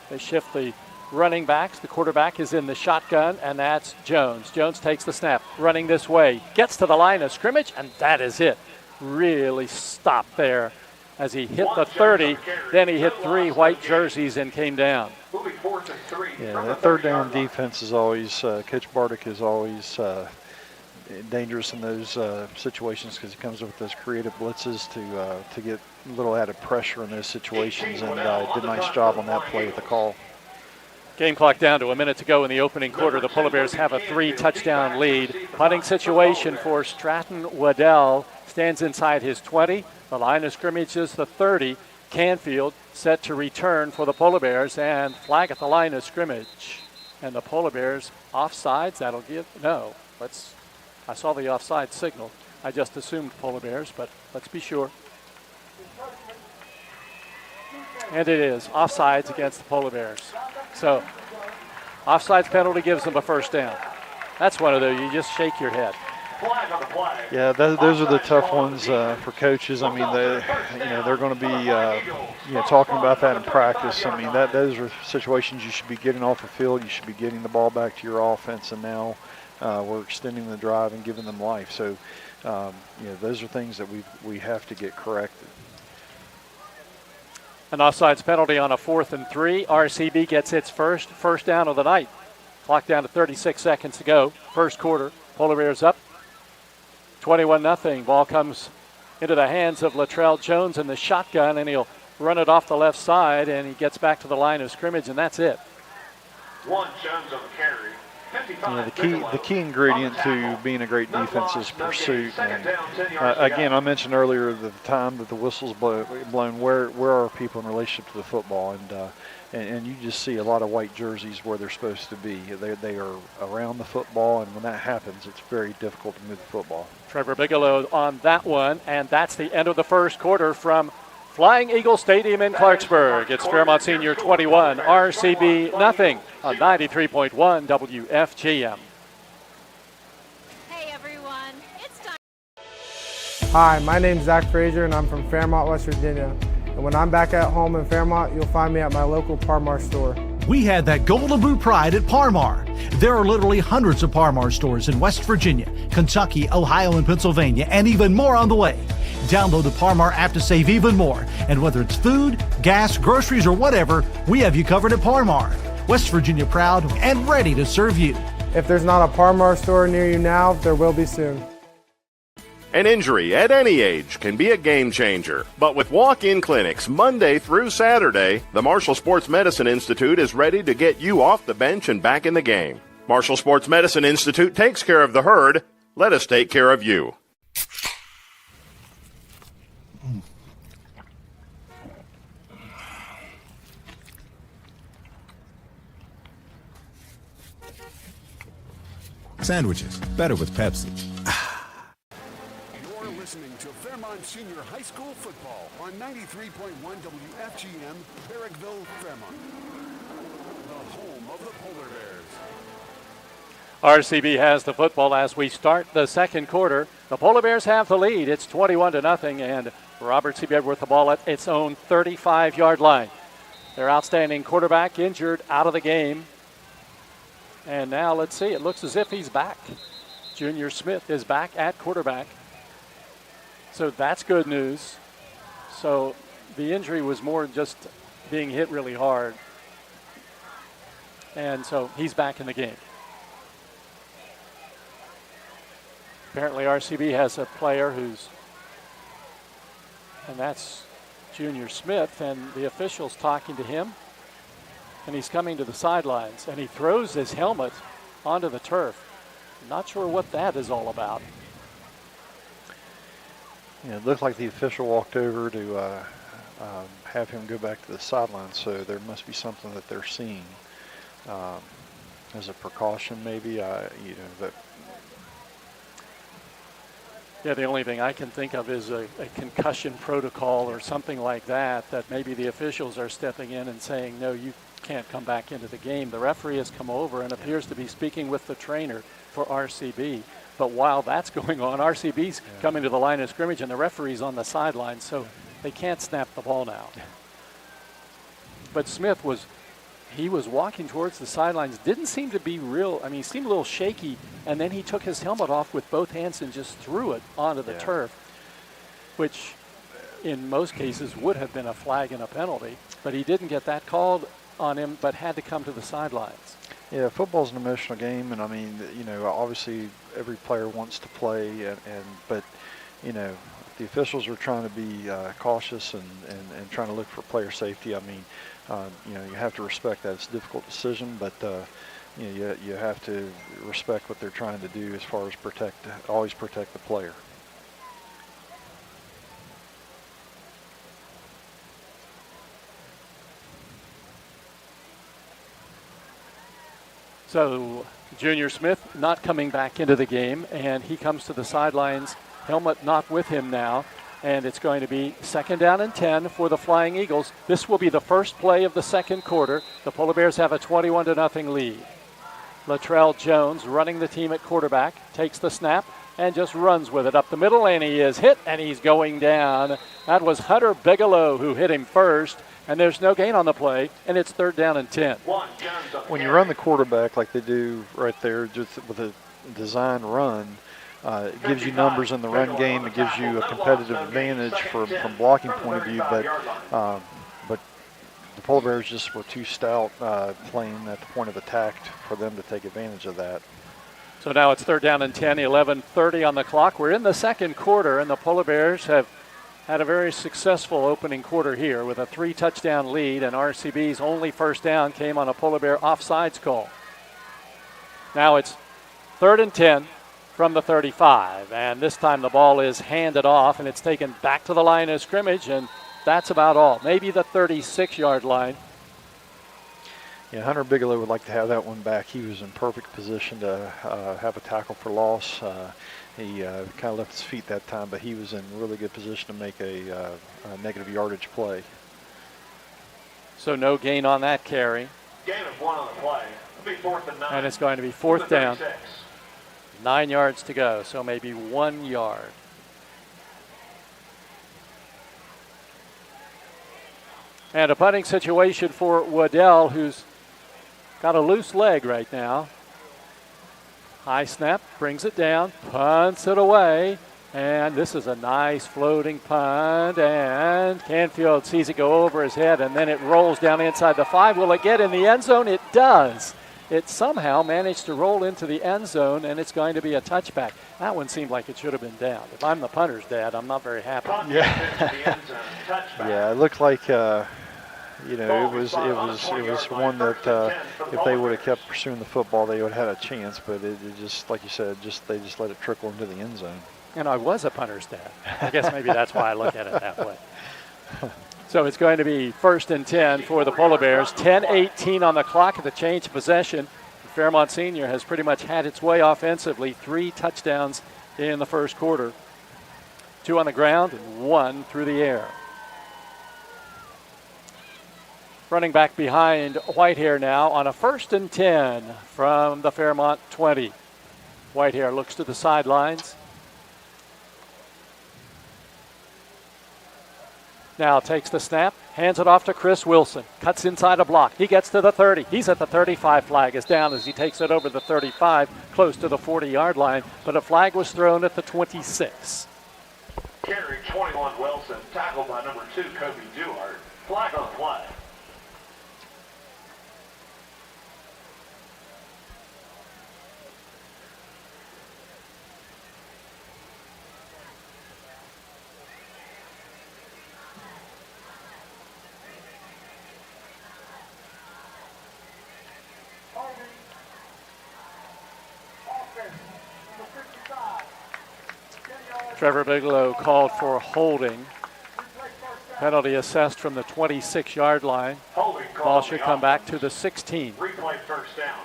Speaker 9: They shift the running backs. The quarterback is in the shotgun, and that's Jones. Jones takes the snap, running this way, gets to the line of scrimmage, and that is it. Really stopped there as he hit the 30. Then he hit 3 white jerseys and came down.
Speaker 10: Yeah, that 3rd down defense is always, Coach Bardick is always dangerous in those situations because he comes up with those creative blitzes to get a little added pressure in those situations, and did a nice job on that play with the call.
Speaker 9: Game clock down to a minute to go in the opening quarter. The Polar Bears have a 3-touchdown lead. Punting situation for Stratton Waddell. Stands inside his 20. The line of scrimmage is the 30. Canfield set to return for the Polar Bears, and flag at the line of scrimmage. And the Polar Bears offsides. That'll give, no. I saw the offside signal. I just assumed Polar Bears, but let's be sure. And it is offsides against the Polar Bears. So, offsides penalty gives them a 1st down. That's one of those, you just shake your head.
Speaker 10: Yeah, those are the tough ones for coaches. I mean, they're going to be talking about that in practice. I mean, those are situations you should be getting off the field. You should be getting the ball back to your offense, and now we're extending the drive and giving them life. So, those are things that we have to get corrected.
Speaker 9: An offsides penalty on a 4th and 3. RCB gets its first down of the night. Clock down to 36 seconds to go. 1st quarter. Polar Bears up 21-0. Ball comes into the hands of Latrell Jones in the shotgun, and he'll run it off the left side, and he gets back to the line of scrimmage, and that's it.
Speaker 12: One Jones on the carry.
Speaker 10: The key ingredient to being a great defense is pursuit. And, again, I mentioned earlier the time that the whistle's blown. Where are people in relationship to the football? And you just see a lot of white jerseys where they're supposed to be. They are around the football, and when that happens, it's very difficult to move the football.
Speaker 9: Trevor Bigelow on that one, and that's the end of the 1st quarter from Flying Eagle Stadium in Clarksburg. It's Fairmont Senior 21, RCB nothing on 93.1 WFGM.
Speaker 22: Hey everyone, it's time.
Speaker 14: Hi, my name's Zach Frazier, and I'm from Fairmont, West Virginia. And when I'm back at home in Fairmont, you'll find me at my local Parmar store.
Speaker 15: We had that Golden Boot pride at Parmar. There are literally hundreds of Parmar stores in West Virginia, Kentucky, Ohio, and Pennsylvania, and even more on the way. Download the Parmar app to save even more. And whether it's food, gas, groceries, or whatever, we have you covered at Parmar. West Virginia proud and ready to serve you.
Speaker 14: If there's not a Parmar store near you now, there will be soon.
Speaker 6: An injury at any age can be a game changer. But with walk-in clinics Monday through Saturday, the Marshall Sports Medicine Institute is ready to get you off the bench and back in the game. Marshall Sports Medicine Institute takes care of the herd. Let us take care of you.
Speaker 2: Sandwiches, better with Pepsi.
Speaker 13: You're listening to Fairmont Senior High School football on 93.1 WFGM, Barrickville, Fairmont. The home of the Polar Bears.
Speaker 9: RCB has the football as we start the 2nd quarter. The Polar Bears have the lead. It's 21-0, and Robert C. Byrd with the ball at its own 35-yard line. Their outstanding quarterback injured, out of the game. And now let's see, it looks as if he's back. Junior Smith is back at quarterback. So that's good news. So the injury was more just being hit really hard. And so he's back in the game. Apparently RCB has a player and that's Junior Smith, and the official's talking to him, and he's coming to the sidelines, and he throws his helmet onto the turf. Not sure what that is all about.
Speaker 10: Yeah, it looked like the official walked over to have him go back to the sideline, so there must be something that they're seeing as a precaution, maybe.
Speaker 9: Yeah, the only thing I can think of is a concussion protocol or something like that maybe the officials are stepping in and saying, no, you can't come back into the game. The referee has come over and appears to be speaking with the trainer for RCB. But while that's going on, RCB's coming to the line of scrimmage and the referee's on the sideline, so they can't snap the ball now. But Smith was walking towards the sidelines, didn't seem to be real. I mean, he seemed a little shaky, and then he took his helmet off with both hands and just threw it onto the turf, which in most cases would have been a flag and a penalty. But he didn't get that called on him, but had to come to the sidelines.
Speaker 10: Yeah, football's an emotional game, and I mean, obviously every player wants to play, but the officials are trying to be cautious and trying to look for player safety. I mean, you have to respect that. It's a difficult decision, but you have to respect what they're trying to do as far as always protect the player.
Speaker 9: So Junior Smith not coming back into the game, and he comes to the sidelines, helmet not with him now, and it's going to be 2nd down and 10 for the Flying Eagles. This will be the first play of the second quarter. The Polar Bears have a 21-0 lead. Latrell Jones running the team at quarterback, takes the snap and just runs with it up the middle, and he is hit and he's going down. That was Hunter Bigelow who hit him first, and there's no gain on the play, and it's 3rd down and 10.
Speaker 10: When you run the quarterback like they do right there, just with a design run, it gives you numbers in the run game. It gives you a competitive advantage from blocking point of view, but the Polar Bears just were too stout playing at the point of attack for them to take advantage of that.
Speaker 9: So now it's 3rd down and 10, 11:30 on the clock. We're in the second quarter, and the Polar Bears have had a very successful opening quarter here with a 3-touchdown lead, and RCB's only first down came on a Polar Bear offsides call. Now it's 3rd and 10 from the 35, and this time the ball is handed off, and it's taken back to the line of scrimmage, and that's about all. Maybe the 36-yard line.
Speaker 10: Yeah, Hunter Bigelow would like to have that one back. He was in perfect position to have a tackle for loss. He kind of left his feet that time, but he was in really good position to make a negative yardage play.
Speaker 9: So no gain on that carry.
Speaker 12: Gain of 1 on the play. It'll be 4th and 9.
Speaker 9: And it's going to be 4th down. 9 yards to go, so maybe 1 yard. And a punting situation for Waddell, who's got a loose leg right now. High snap, brings it down, punts it away, and this is a nice floating punt, and Canfield sees it go over his head, and then it rolls down inside the 5. Will it get in the end zone? It does. It somehow managed to roll into the end zone, and it's going to be a touchback. That one seemed like it should have been down. If I'm the punter's dad, I'm not very happy.
Speaker 10: Yeah, it looked like it was one that if they would have kept pursuing the football, they would have had a chance. But it just, like you said, they just let it trickle into the end zone.
Speaker 9: And I was a punter's dad. I guess maybe that's why I look at it that way. So it's going to be 1st and 10 for the Polar Bears. 10:18 on the clock at the change of possession. Fairmont Senior has pretty much had its way offensively. 3 touchdowns in the first quarter. 2 on the ground and 1 through the air. Running back behind Whitehair now on a 1st and 10 from the Fairmont 20. Whitehair looks to the sidelines. Now takes the snap, hands it off to Chris Wilson. Cuts inside a block. He gets to the 30. He's at the 35. Flag is down as he takes it over the 35, close to the 40-yard line. But a flag was thrown at the 26.
Speaker 12: Carry 21 Wilson, tackled by number 2 Kobe Duhart. Flag on play.
Speaker 9: Trevor Bigelow called for holding. Penalty assessed from the 26-yard line. Ball should come back to the 16.
Speaker 12: Replay first down.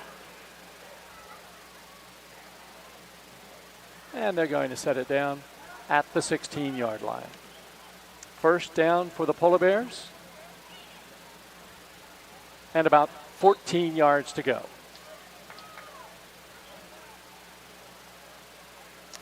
Speaker 9: And they're going to set it down at the 16-yard line. First down for the Polar Bears. And about 14 yards to go.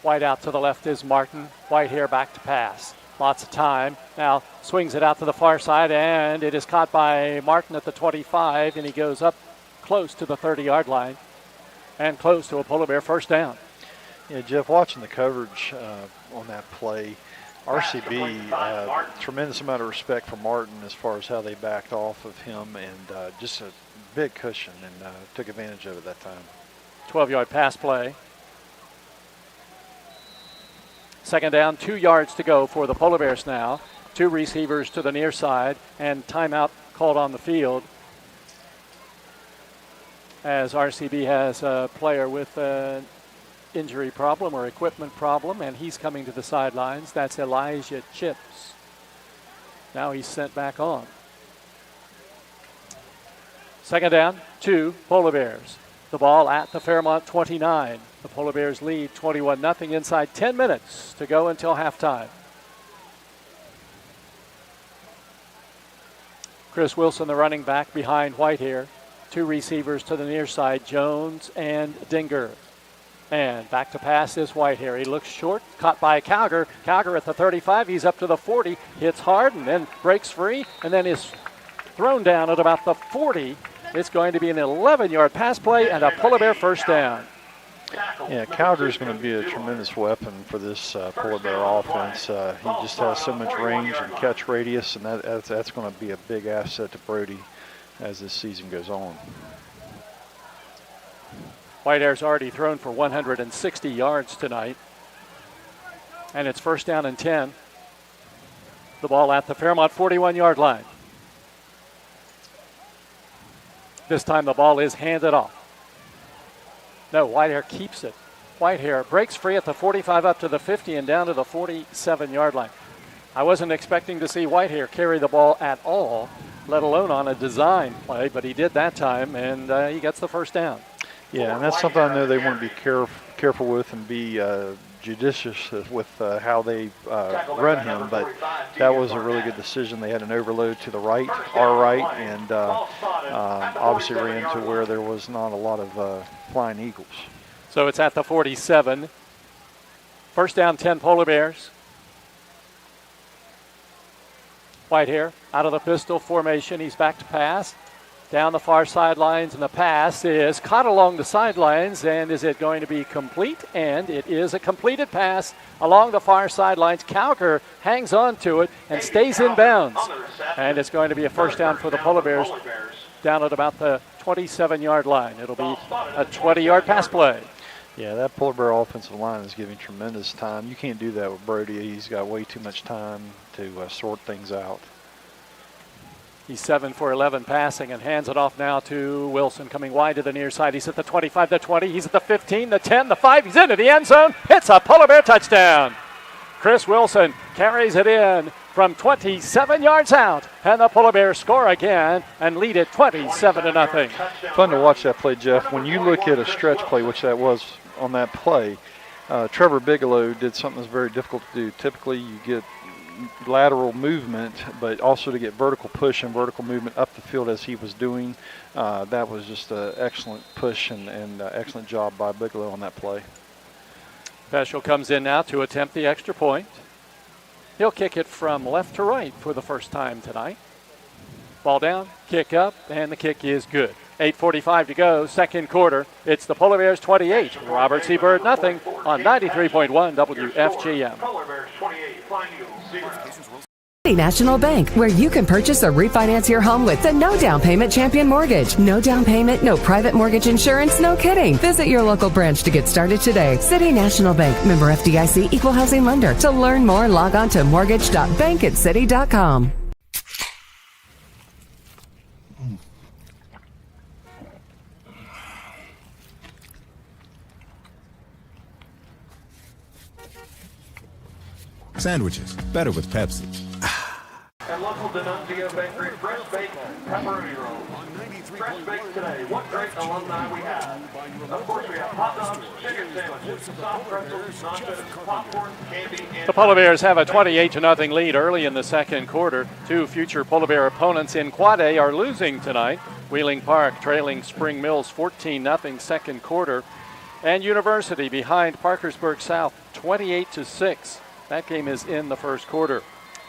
Speaker 9: White out to the left is Martin. White here back to pass. Lots of time. Now swings it out to the far side, and it is caught by Martin at the 25, and he goes up close to the 30-yard line and close to a Polar Bear first down.
Speaker 10: Yeah, Jeff, watching the coverage on that play, RCB, tremendous amount of respect for Martin as far as how they backed off of him, and just a big cushion, and took advantage of it that time.
Speaker 9: 12-yard pass play. Second down, 2 yards to go for the Polar Bears now. 2 receivers to the near side, and timeout called on the field as RCB has a player with an injury problem or equipment problem, and he's coming to the sidelines. That's Elijah Chips. Now he's sent back on. Second down, 2 Polar Bears. The ball at the Fairmont 29. The Polar Bears lead 21-0 inside 10 minutes to go until halftime. Chris Wilson, the running back, behind White here. 2 receivers to the near side, Jones and Dinger. And back to pass is White here. He looks short, caught by Cowger. Cowger at the 35, he's up to the 40, hits hard and then breaks free, and then is thrown down at about the 40. It's going to be an 11-yard pass play and a Polar Bear first down.
Speaker 10: Yeah, Cowder's going to be a tremendous weapon for this Polar Bear offense. He just has so much range and catch radius, and that's going to be a big asset to Brody as this season goes on.
Speaker 9: Whitehair's already thrown for 160 yards tonight. And it's first down and 10. The ball at the Fairmont 41-yard line. This time the ball is handed off. No, Whitehair keeps it. Whitehair breaks free at the 45 up to the 50 and down to the 47-yard line. I wasn't expecting to see Whitehair carry the ball at all, let alone on a design play, but he did that time, and he gets the first down.
Speaker 10: Yeah, and that's something I know they want to be careful with and be judicious with how they run him, but that was a really good decision. They had an overload to the right, our right, and obviously ran to where there was not a lot of flying eagles.
Speaker 9: So it's at the 47. First down, 10 Polar Bears. Whitehair out of the pistol formation. He's back to pass. Down the far sidelines, and the pass is caught along the sidelines, and is it going to be complete? And it is a completed pass along the far sidelines. Cowker hangs on to it and stays in bounds. And it's going to be a first down for the Polar Bears down at about the 27-yard line. It'll be a 20-yard pass play.
Speaker 10: Yeah, that Polar Bear offensive line is giving tremendous time. You can't do that with Brody. He's got way too much time to sort things out.
Speaker 9: He's 7 for 11 passing and hands it off now to Wilson, coming wide to the near side. He's at the 25, the 20. He's at the 15, the 10, the 5. He's into the end zone. It's a Polar Bear touchdown. Chris Wilson carries it in from 27 yards out, and the Polar Bears score again and lead it 27-0.
Speaker 10: Fun to watch that play, Jeff. When you look at a stretch play, which that was on that play, Trevor Bigelow did something that's very difficult to do. Typically, you get lateral movement, but also to get vertical push and vertical movement up the field as he was doing. That was just an excellent push and excellent job by Bigelow on that play.
Speaker 9: Peschel comes in now to attempt the extra point. He'll kick it from left to right for the first time tonight. Ball down, kick up, and the kick is good. 8:45 to go, second quarter. It's the Polar Bears 28, Robert C. Byrd nothing on 93.1 WFGM.
Speaker 12: Polar Bears 28, Flying Eagles 0.
Speaker 1: City National Bank, where you can purchase or refinance your home with the no down payment Champion Mortgage. No down payment, no private mortgage insurance, no kidding. Visit your local branch to get started today. City National Bank, member FDIC, equal housing lender. To learn more, log on to mortgage.bankatcity.com.
Speaker 2: Sandwiches, better with Pepsi.
Speaker 12: And local D'Annunzio Bakery fresh baked pepperoni rolls. Fresh baked today. What great alumni we have. Of course, we have hot dogs, chicken sandwiches, soft pretzels, nachos, popcorn, candy, and...
Speaker 9: The Polar Bears have a 28-0 lead early in the second quarter. Two future Polar Bear opponents in Quad A are losing tonight. Wheeling Park trailing Spring Mills 14-0 second quarter. And University behind Parkersburg South 28-6. That game is in the first quarter.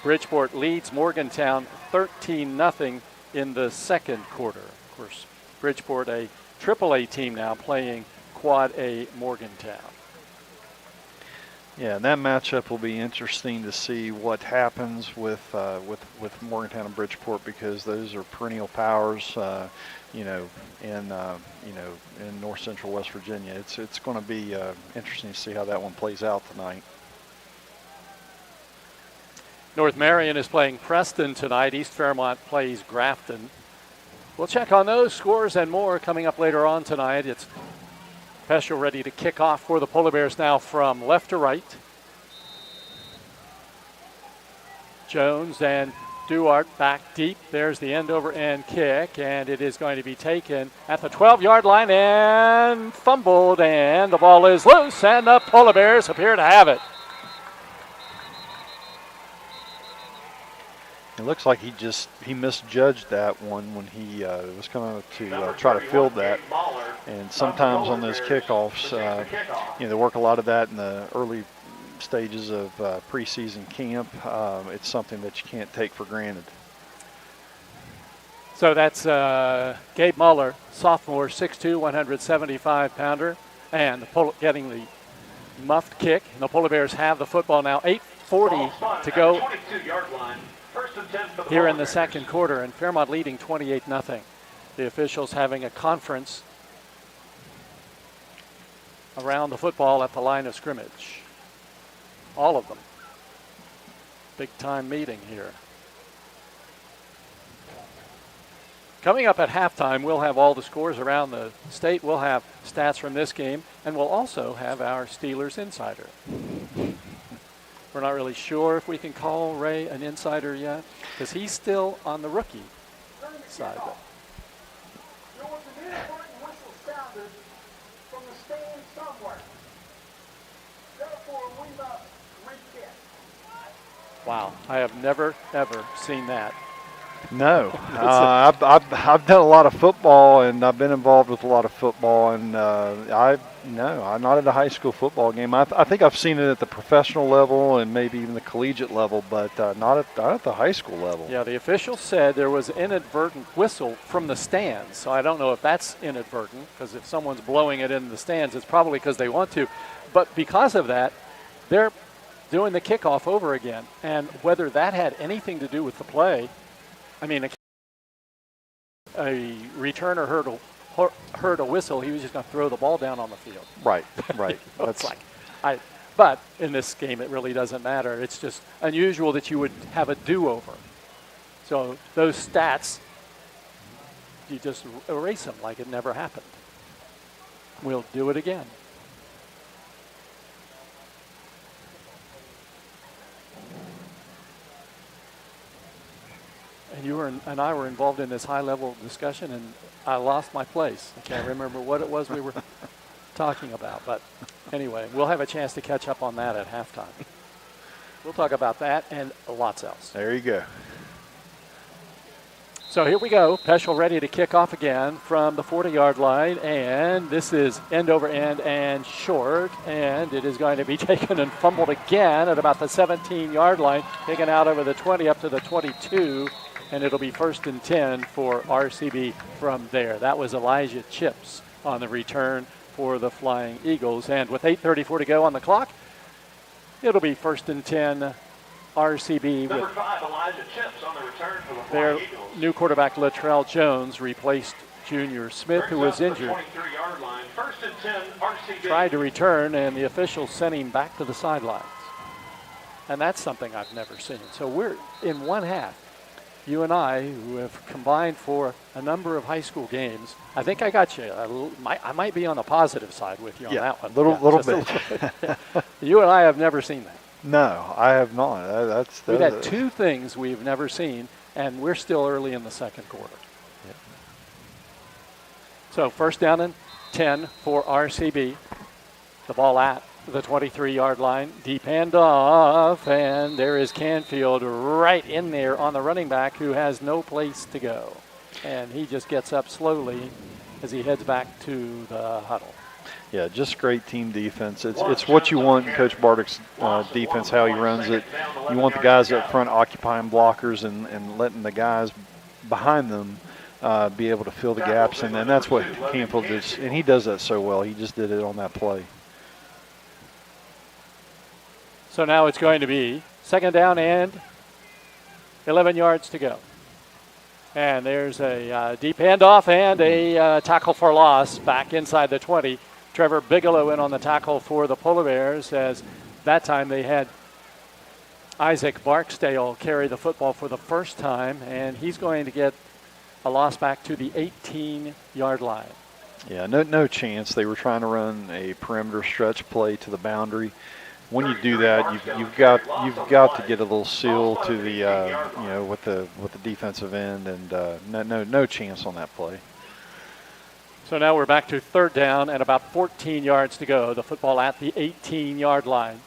Speaker 9: Bridgeport leads Morgantown 13-0 in the second quarter. Of course, Bridgeport, a AAA team now, playing Quad A Morgantown.
Speaker 10: Yeah, and that matchup will be interesting to see what happens with Morgantown and Bridgeport, because those are perennial powers, in North Central West Virginia. It's going to be interesting to see how that one plays out tonight.
Speaker 9: North Marion is playing Preston tonight. East Fairmont plays Grafton. We'll check on those scores and more coming up later on tonight. It's Peschel ready to kick off for the Polar Bears now from left to right. Jones and Duarte back deep. There's the end over end kick, and it is going to be taken at the 12-yard line and fumbled, and the ball is loose, and the Polar Bears appear to have it.
Speaker 10: It looks like he misjudged that one when he was coming to try to field that. And sometimes on those kickoffs, they work a lot of that in the early stages of preseason camp. It's something that you can't take for granted.
Speaker 9: So that's Gabe Muller, sophomore, 6'2", 175-pounder, and getting the muffed kick. And the Polar Bears have the football now. 8:40 to go here in the second quarter, and Fairmont leading 28-0. The officials having a conference around the football at the line of scrimmage. All of them. Big time meeting here. Coming up at halftime, we'll have all the scores around the state. We'll have stats from this game, and we'll also have our Steelers insider. We're not really sure if we can call Ray an insider yet, because he's still on the rookie side.
Speaker 5: There was an inadvertent whistle sounded from the stand somewhere. Therefore, we must re-kick.
Speaker 9: Wow, I have never, ever seen that.
Speaker 10: No, I've done a lot of football, and I've been involved with a lot of football, and I'm not at a high school football game. I think I've seen it at the professional level and maybe even the collegiate level, but not at the high school level.
Speaker 9: Yeah, the official said there was an inadvertent whistle from the stands, so I don't know if that's inadvertent, because if someone's blowing it in the stands, it's probably because they want to. But because of that, they're doing the kickoff over again, and whether that had anything to do with the play, I mean, a returner heard a whistle. He was just going to throw the ball down on the field.
Speaker 10: Right.
Speaker 9: That's but in this game, it really doesn't matter. It's just unusual that you would have a do-over. So those stats, you just erase them like it never happened. We'll do it again. And you and I were involved in this high-level discussion, and I lost my place. I can't remember what it was we were talking about. But anyway, we'll have a chance to catch up on that at halftime. We'll talk about that and lots else.
Speaker 10: There you go.
Speaker 9: So here we go. Peschel ready to kick off again from the 40-yard line, and this is end over end and short, and it is going to be taken and fumbled again at about the 17-yard line, taken out over the 20 up to the 22, and it'll be 1st and 10 for RCB from there. That was Elijah Chips on the return for the Flying Eagles, and with 8:34 to go on the clock, it'll be 1st and 10 RCB.
Speaker 12: Number 5, Elijah Chips on the return for the
Speaker 9: Their
Speaker 12: Flying Eagles.
Speaker 9: new quarterback Latrell Jones replaced Junior Smith, who was injured.
Speaker 12: 23-yard line. 1st and 10, RCB.
Speaker 9: Tried to return, and the officials sent him back to the sidelines. And that's something I've never seen. So we're in one half. You and I, who have combined for a number of high school games, I think I got you. I might be on the positive side with you on that one.
Speaker 10: Little bit.
Speaker 9: You and I have never seen that.
Speaker 10: No, I have not.
Speaker 9: We've had two things we've never seen, and we're still early in the second quarter.
Speaker 10: Yep.
Speaker 9: So 1st down and 10 for RCB. The ball at the 23-yard line. Deep handoff, and there is Canfield right in there on the running back who has no place to go. And he just gets up slowly as he heads back to the huddle.
Speaker 10: Yeah, just great team defense. It's what you want in Coach Bardick's defense, how he runs it. You want the guys up front occupying blockers and letting the guys behind them be able to fill the gaps, and that's what Canfield does, and he does that so well. He just did it on that play.
Speaker 9: So now it's going to be 2nd down and 11 yards to go. And there's a deep handoff and a tackle for loss back inside the 20. Trevor Bigelow in on the tackle for the Polar Bears, as that time they had Isaac Barksdale carry the football for the first time, and he's going to get a loss back to the 18-yard line.
Speaker 10: Yeah, no chance. They were trying to run a perimeter stretch play to the boundary. When you do that, you've got to get a little seal to the with the defensive end, and no chance on that play.
Speaker 9: So now we're back to 3rd down and about 14 yards to go. The football at the 18-yard line.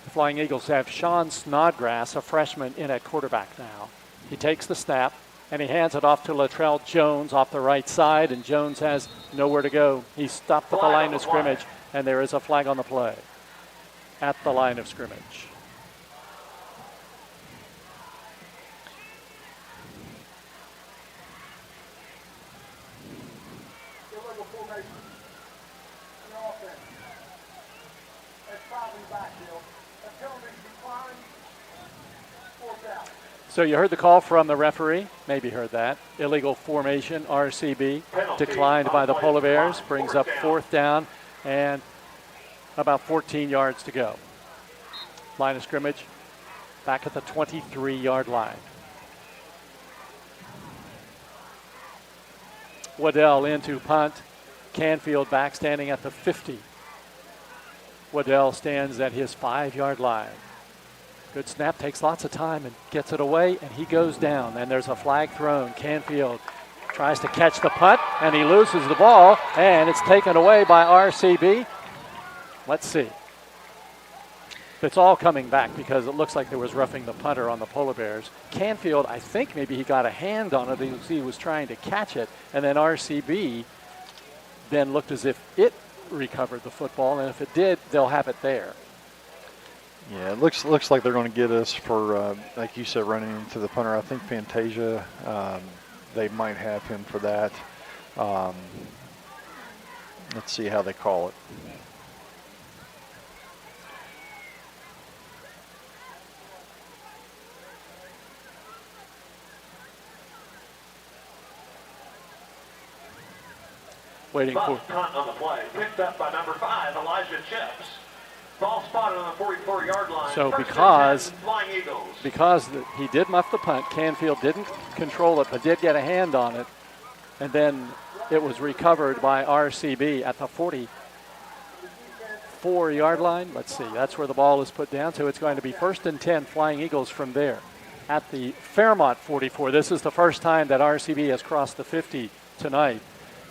Speaker 9: The Flying Eagles have Sean Snodgrass, a freshman, in at quarterback now. He takes the snap, and he hands it off to Latrell Jones off the right side, and Jones has nowhere to go. He's stopped at the line of scrimmage, and there is a flag on the play at the line of scrimmage. So you heard the call from the referee, maybe heard that. Illegal formation, RCB, declined by the Polar Bears, brings up 4th down and about 14 yards to go. Line of scrimmage, back at the 23-yard line. Waddell into punt, Canfield back standing at the 50. Waddell stands at his 5-yard line. Good snap, takes lots of time and gets it away, and he goes down. And there's a flag thrown. Canfield tries to catch the punt, and he loses the ball, and it's taken away by RCB. Let's see. It's all coming back because it looks like there was roughing the punter on the Polar Bears. Canfield, I think maybe he got a hand on it as he was trying to catch it, and then RCB then looked as if it recovered the football, and if it did, they'll have it there.
Speaker 10: Yeah, it looks like they're going to get us for, like you said, running into the punter. I think Fantasia, they might have him for that. Let's see how they call it.
Speaker 9: Waiting for
Speaker 12: punt on the play, picked up by number 5, Elijah Chips. Ball spotted on the 44-yard line.
Speaker 9: So because he did muff the punt, Canfield didn't control it but did get a hand on it, and then it was recovered by RCB at the 44-yard line. Let's see, that's where the ball is put down, so it's going to be 1st and 10 Flying Eagles from there. At the Fairmont 44, this is the first time that RCB has crossed the 50 tonight.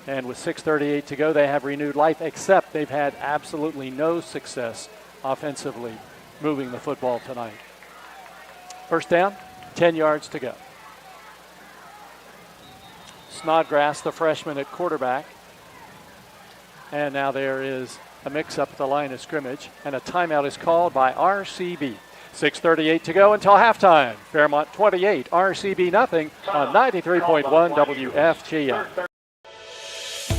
Speaker 9: And with 6:38 to go, they have renewed life, except they've had absolutely no success offensively moving the football tonight. First down, 10 yards to go. Snodgrass, the freshman at quarterback. And now there is a mix-up at the line of scrimmage, and a timeout is called by RCB. 6:38 to go until halftime. Fairmont 28, RCB nothing on 93.1 WFGM.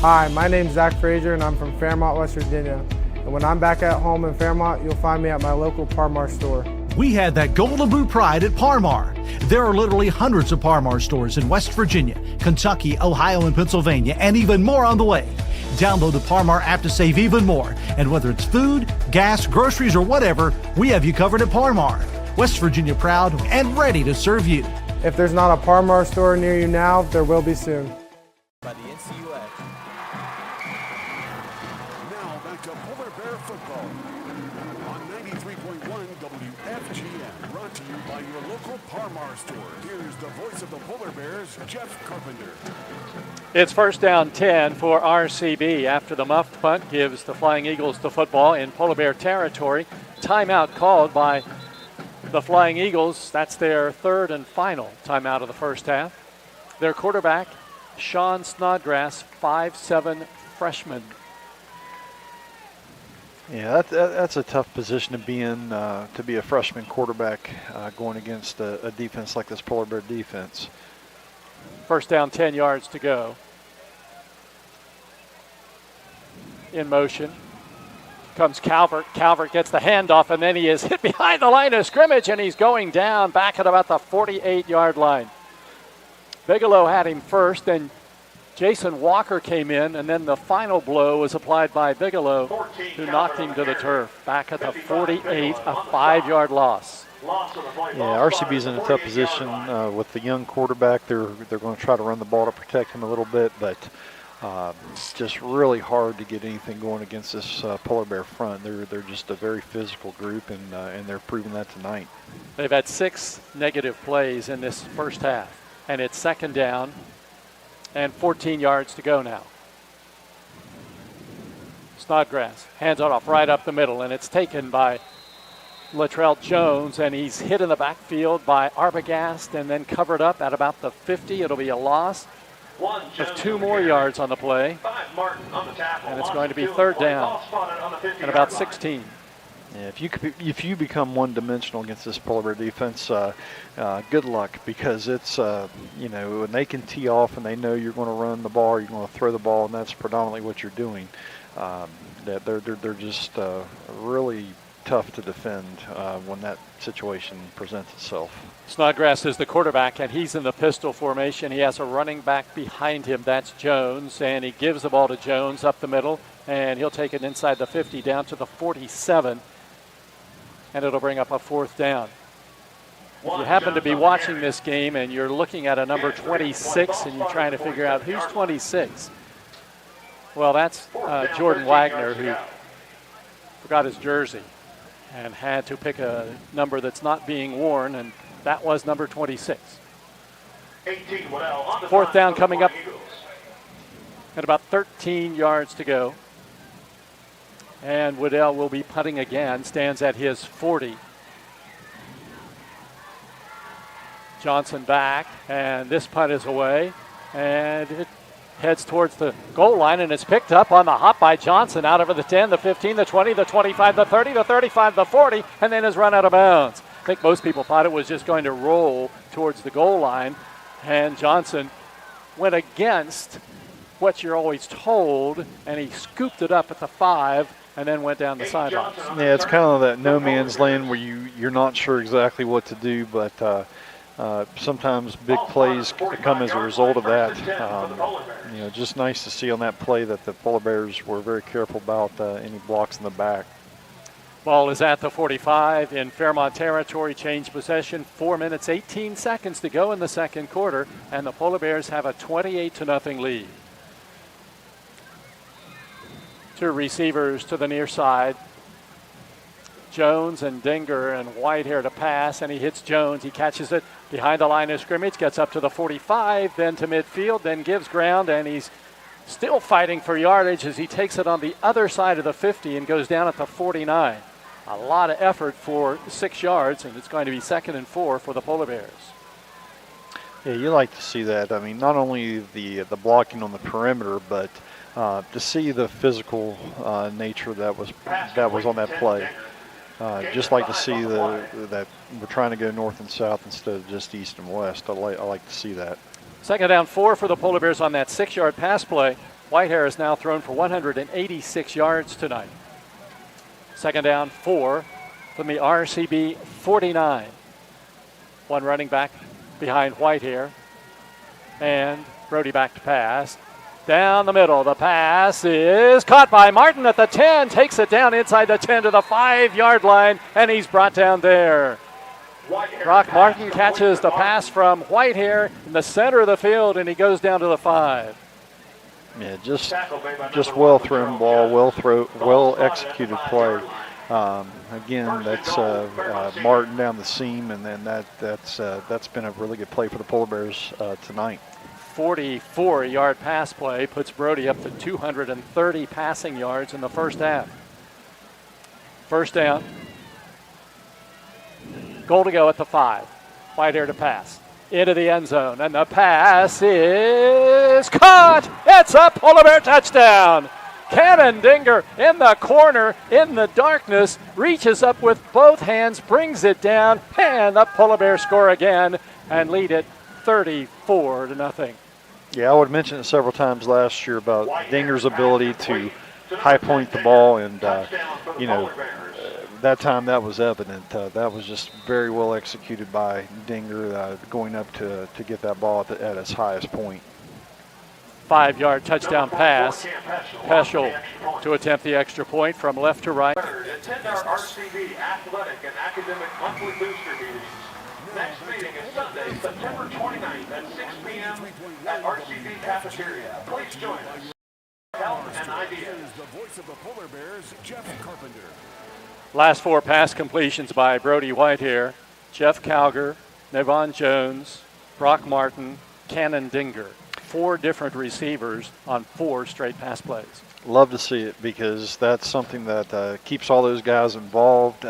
Speaker 14: Hi, my name's Zach Frazier, and I'm from Fairmont, West Virginia. And when I'm back at home in Fairmont, you'll find me at my local Parmar store.
Speaker 15: We had that Golden Boot pride at Parmar. There are literally hundreds of Parmar stores in West Virginia, Kentucky, Ohio, and Pennsylvania, and even more on the way. Download the Parmar app to save even more. And whether it's food, gas, groceries, or whatever, we have you covered at Parmar. West Virginia proud and ready to serve you.
Speaker 14: If there's not a Parmar store near you now, there will be soon.
Speaker 13: By the NCUA. Now back to Polar Bear football on 93.1 WFGM. Brought to you by your local Parmar store. Here's the voice of the Polar Bears, Jeff Carpenter.
Speaker 9: It's first down 10 for RCB after the muffed punt gives the Flying Eagles the football in Polar Bear territory. Timeout called by the Flying Eagles. That's their third and final timeout of the first half. Their quarterback, Sean Snodgrass, 5'7" freshman.
Speaker 10: Yeah, that's a tough position to be in, to be a freshman quarterback going against a defense like this Polar Bear defense.
Speaker 9: First down, 10 yards to go. In motion comes Calvert. Calvert gets the handoff, and then he is hit behind the line of scrimmage, and he's going down back at about the 48-yard line. Bigelow had him first, then Jason Walker came in, and then the final blow was applied by Bigelow, who knocked him to the turf. Back at the 48, a 5-yard loss.
Speaker 10: Yeah, RCB's in a tough position with the young quarterback. They're going to try to run the ball to protect him a little bit, but it's just really hard to get anything going against this Polar Bear front. They're just a very physical group, and they're proving that tonight.
Speaker 9: They've had 6 negative plays in this first half, and it's second down and 14 yards to go now. Snodgrass hands it off right up the middle, and it's taken by Latrell Jones, and he's hit in the backfield by Arbogast and then covered up at about the 50. It'll be a loss of 2 more yards on the play, and it's going to be third down and about 16.
Speaker 10: Yeah, if you become one-dimensional against this Polar Bear defense, good luck, because it's when they can tee off and they know you're going to run the ball, you're going to throw the ball, and that's predominantly what you're doing. That they're just really tough to defend when that situation presents itself.
Speaker 9: Snodgrass is the quarterback, and he's in the pistol formation. He has a running back behind him. That's Jones, and he gives the ball to Jones up the middle, and he'll take it inside the 50 down to the 47, and it'll bring up a fourth down. If you happen to be watching this game and you're looking at a number 26 and you're trying to figure out who's 26, well, that's Jordan Wagner, who forgot his jersey and had to pick a number that's not being worn, and that was number 26. Fourth down coming up at about 13 yards to go. And Waddell will be punting again, stands at his 40. Johnson back, and this punt is away, and it heads towards the goal line, and it's picked up on the hop by Johnson out over the 10, the 15, the 20, the 25, the 30, the 35, the 40, and then is run out of bounds. I think most people thought it was just going to roll towards the goal line, and Johnson went against what you're always told, and he scooped it up at the 5 and then went down the sidelines.
Speaker 10: Yeah, it's kind of that no man's land where you're not sure exactly what to do, but sometimes big plays come as a result of that. Just nice to see on that play that the Polar Bears were very careful about any blocks in the back.
Speaker 9: Ball is at the 45 in Fairmont territory. Change possession. 4 minutes, 18 seconds to go in the second quarter, and the Polar Bears have a 28-0 lead. 2 receivers to the near side. Jones and Dinger and Whitehair to pass, and he hits Jones. He catches it behind the line of scrimmage, gets up to the 45, then to midfield, then gives ground, and he's still fighting for yardage as he takes it on the other side of the 50 and goes down at the 49. A lot of effort for 6 yards, and it's going to be 2nd and 4 for the Polar Bears.
Speaker 10: Yeah, you like to see that. I mean, not only the blocking on the perimeter, but to see the physical nature that was on that play. Just like to see that we're trying to go north and south instead of just east and west. I like to see that.
Speaker 9: 2nd down 4 for the Polar Bears on that 6-yard pass play. Whitehair has now thrown for 186 yards tonight. 2nd down 4 from the RCB 49. One running back behind Whitehair. And Brody back to pass. Down the middle, the pass is caught by Martin at the 10, takes it down inside the 10 to the 5-yard line, and he's brought down there. Brock Martin catches the pass from Whitehair in the center of the field, and he goes down to the 5.
Speaker 10: Yeah, just well thrown ball, well executed play. Again, that's Martin down the seam, and then that's been a really good play for the Polar Bears tonight.
Speaker 9: 44-yard pass play puts Brody up to 230 passing yards in the first half. 1st down. Goal to go at the 5. Whitehair to pass. Into the end zone, and the pass is caught. It's a Polar Bear touchdown. Cannon Dinger in the corner, in the darkness, reaches up with both hands, brings it down, and the Polar Bears score again and lead it 34-0.
Speaker 10: Yeah, I would mention it several times last year about Dinger's ability to high point the ball, and that time that was evident. That was just very well executed by Dinger, going up to get that ball at its highest point.
Speaker 9: 5-yard touchdown pass. Peschel to attempt the extra point from left to right.
Speaker 12: Attend our RCB Athletic and Academic Monthly Booster Meetings. Next meeting is Sunday, September 29th at 6 p.m. at RCB Cafeteria. Please join us. Health and ideas.
Speaker 13: The voice of the Polar Bears, Jeff Carpenter.
Speaker 9: Last 4 pass completions by Brody Whitehair, Jeff Calger, Nevon Jones, Brock Martin, Cannon Dinger. 4 different receivers on 4 straight pass plays.
Speaker 10: Love to see it, because that's something that keeps all those guys involved,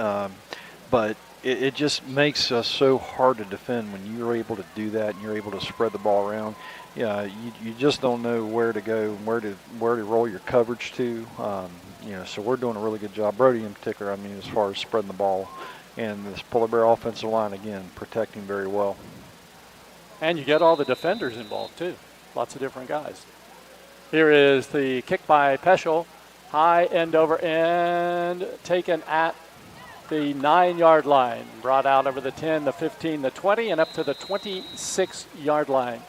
Speaker 10: but it just makes us so hard to defend when you're able to do that and you're able to spread the ball around. Yeah, you just don't know where to go, where to roll your coverage to. So we're doing a really good job. Brody in particular, I mean, as far as spreading the ball, and this Polar Bear offensive line, again, protecting very well.
Speaker 9: And you get all the defenders involved too. Lots of different guys. Here is the kick by Peschel. High end over end, taken at the 9-yard line. Brought out over the 10, the 15, the 20, and up to the 26-yard line.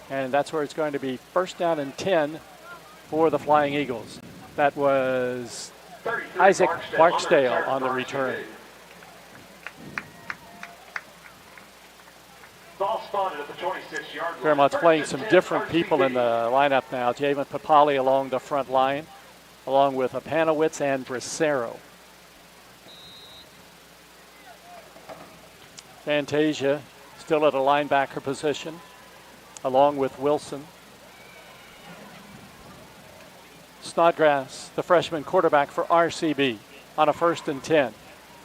Speaker 9: And that's where it's going to be 1st down and 10 for the Flying Eagles. That was Isaac Barksdale on the return. Fairmont's playing some different people in the lineup now. Javen Papali along the front line, along with Apanowitz and Bracero. Fantasia still at a linebacker position, along with Wilson. Snodgrass, the freshman quarterback for RCB, on a 1st and 10.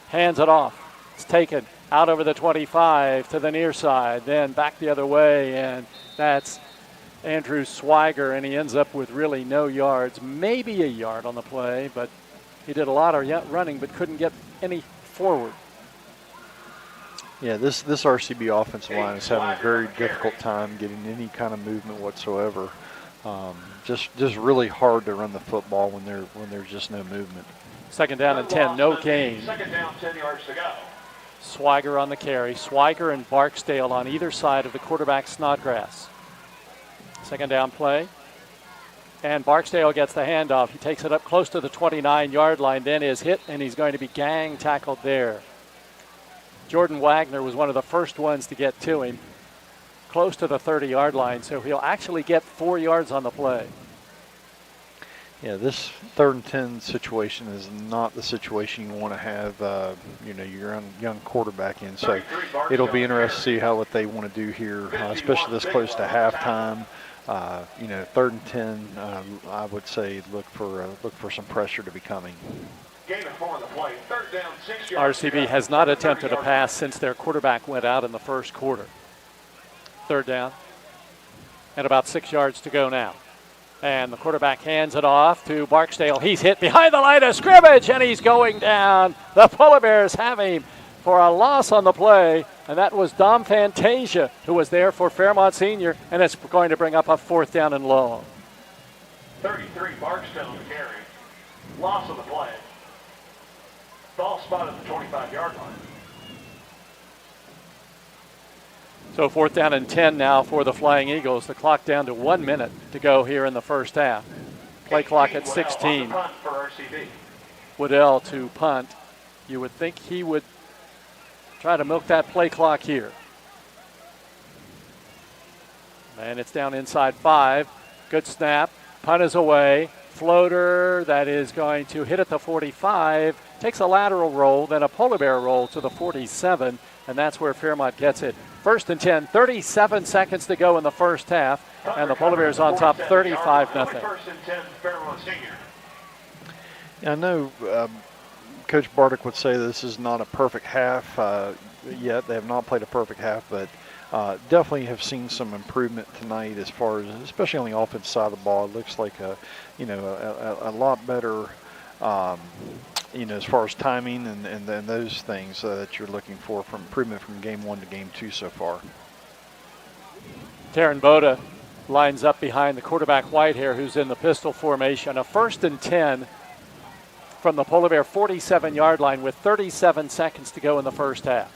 Speaker 9: Hands it off. It's taken out over the 25 to the near side, then back the other way, and that's Andrew Swiger, and he ends up with really no yards, maybe a yard on the play, but he did a lot of running but couldn't get any forward.
Speaker 10: Yeah, this RCB offensive line is having a very difficult time getting any kind of movement whatsoever. Just really hard to run the football when there's just no movement.
Speaker 9: 2nd down and 10, no gain.
Speaker 12: 2nd down, 10 yards to go.
Speaker 9: Swiger on the carry. Swiger and Barksdale on either side of the quarterback Snodgrass. 2nd down play. And Barksdale gets the handoff. He takes it up close to the 29-yard line, then is hit, and he's going to be gang tackled there. Jordan Wagner was one of the first ones to get to him, close to the 30-yard line, so he'll actually get 4 yards on the play.
Speaker 10: Yeah, this 3rd and 10 situation is not the situation you want to have, your young quarterback in. So it'll be interesting to see what they want to do here, especially this close to halftime. 3rd and 10, I would say look for some pressure to be coming.
Speaker 12: Gain of 4 on the play. Third down, 6 yards.
Speaker 9: RCB has not attempted a pass since their quarterback went out in the first quarter. Third down. And about 6 yards to go now. And the quarterback hands it off to Barksdale. He's hit behind the line of scrimmage, and he's going down. The Polar Bears have him for a loss on the play, and that was Dom Fantasia, who was there for Fairmont Senior, and it's going to bring up a 4th down and long.
Speaker 12: 33, Barksdale to carry. Loss of the play. Ball spot at the 25-yard line.
Speaker 9: So 4th down and 10 now for the Flying Eagles. The clock down to 1 minute to go here in the first half. Play clock at 16. Waddell to punt. You would think he would try to milk that play clock here. And it's down inside 5. Good snap. Punt is away. Floater that is going to hit at the 45. Takes a lateral roll, then a Polar Bear roll to the 47, and that's where Fairmont gets it. 1st and 10, 37 seconds to go in the first half, and the Polar Bears on top 35-0.
Speaker 12: 1st and 10, Fairmont Senior.
Speaker 10: Yeah, I know Coach Bardick would say this is not a perfect half yet. They have not played a perfect half, but definitely have seen some improvement tonight as far as, especially on the offense side of the ball. It looks like a lot better, as far as timing and those things that you're looking for from improvement from game 1 to game 2 so far.
Speaker 9: Taryn Boda lines up behind the quarterback Whitehair, who's in the pistol formation. A 1st and 10 from the Polar Bear 47-yard line with 37 seconds to go in the first half.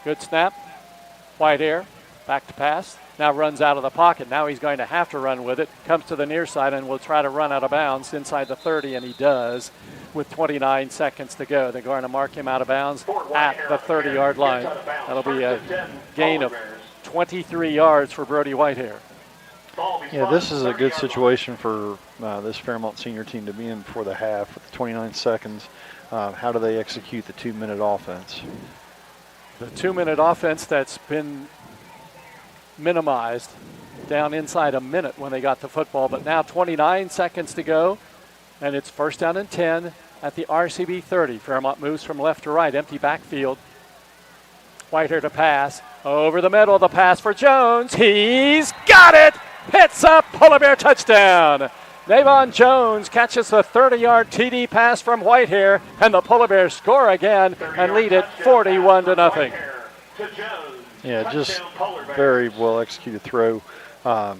Speaker 9: Good snap. Whitehair back to pass. Now runs out of the pocket. Now he's going to have to run with it. Comes to the near side and will try to run out of bounds inside the 30, and he does with 29 seconds to go. They're going to mark him out of bounds at the 30-yard line. That'll be a gain of 23 yards for Brody Whitehair.
Speaker 10: Yeah, this is a good situation for this Fairmont Senior team to be in before the half with 29 seconds. How do they execute the 2-minute offense?
Speaker 9: The 2-minute offense that's been minimized down inside a minute when they got the football, but now 29 seconds to go, and it's 1st down and 10 at the RCB 30. Fairmont moves from left to right, empty backfield. Whitehair to pass, over the middle, the pass for Jones. He's got it! Hits a Polar Bear touchdown. Navon Jones catches a 30-yard TD pass from Whitehair, and the Polar Bears score again and lead it 41-0.
Speaker 10: Yeah, just very well executed throw. Want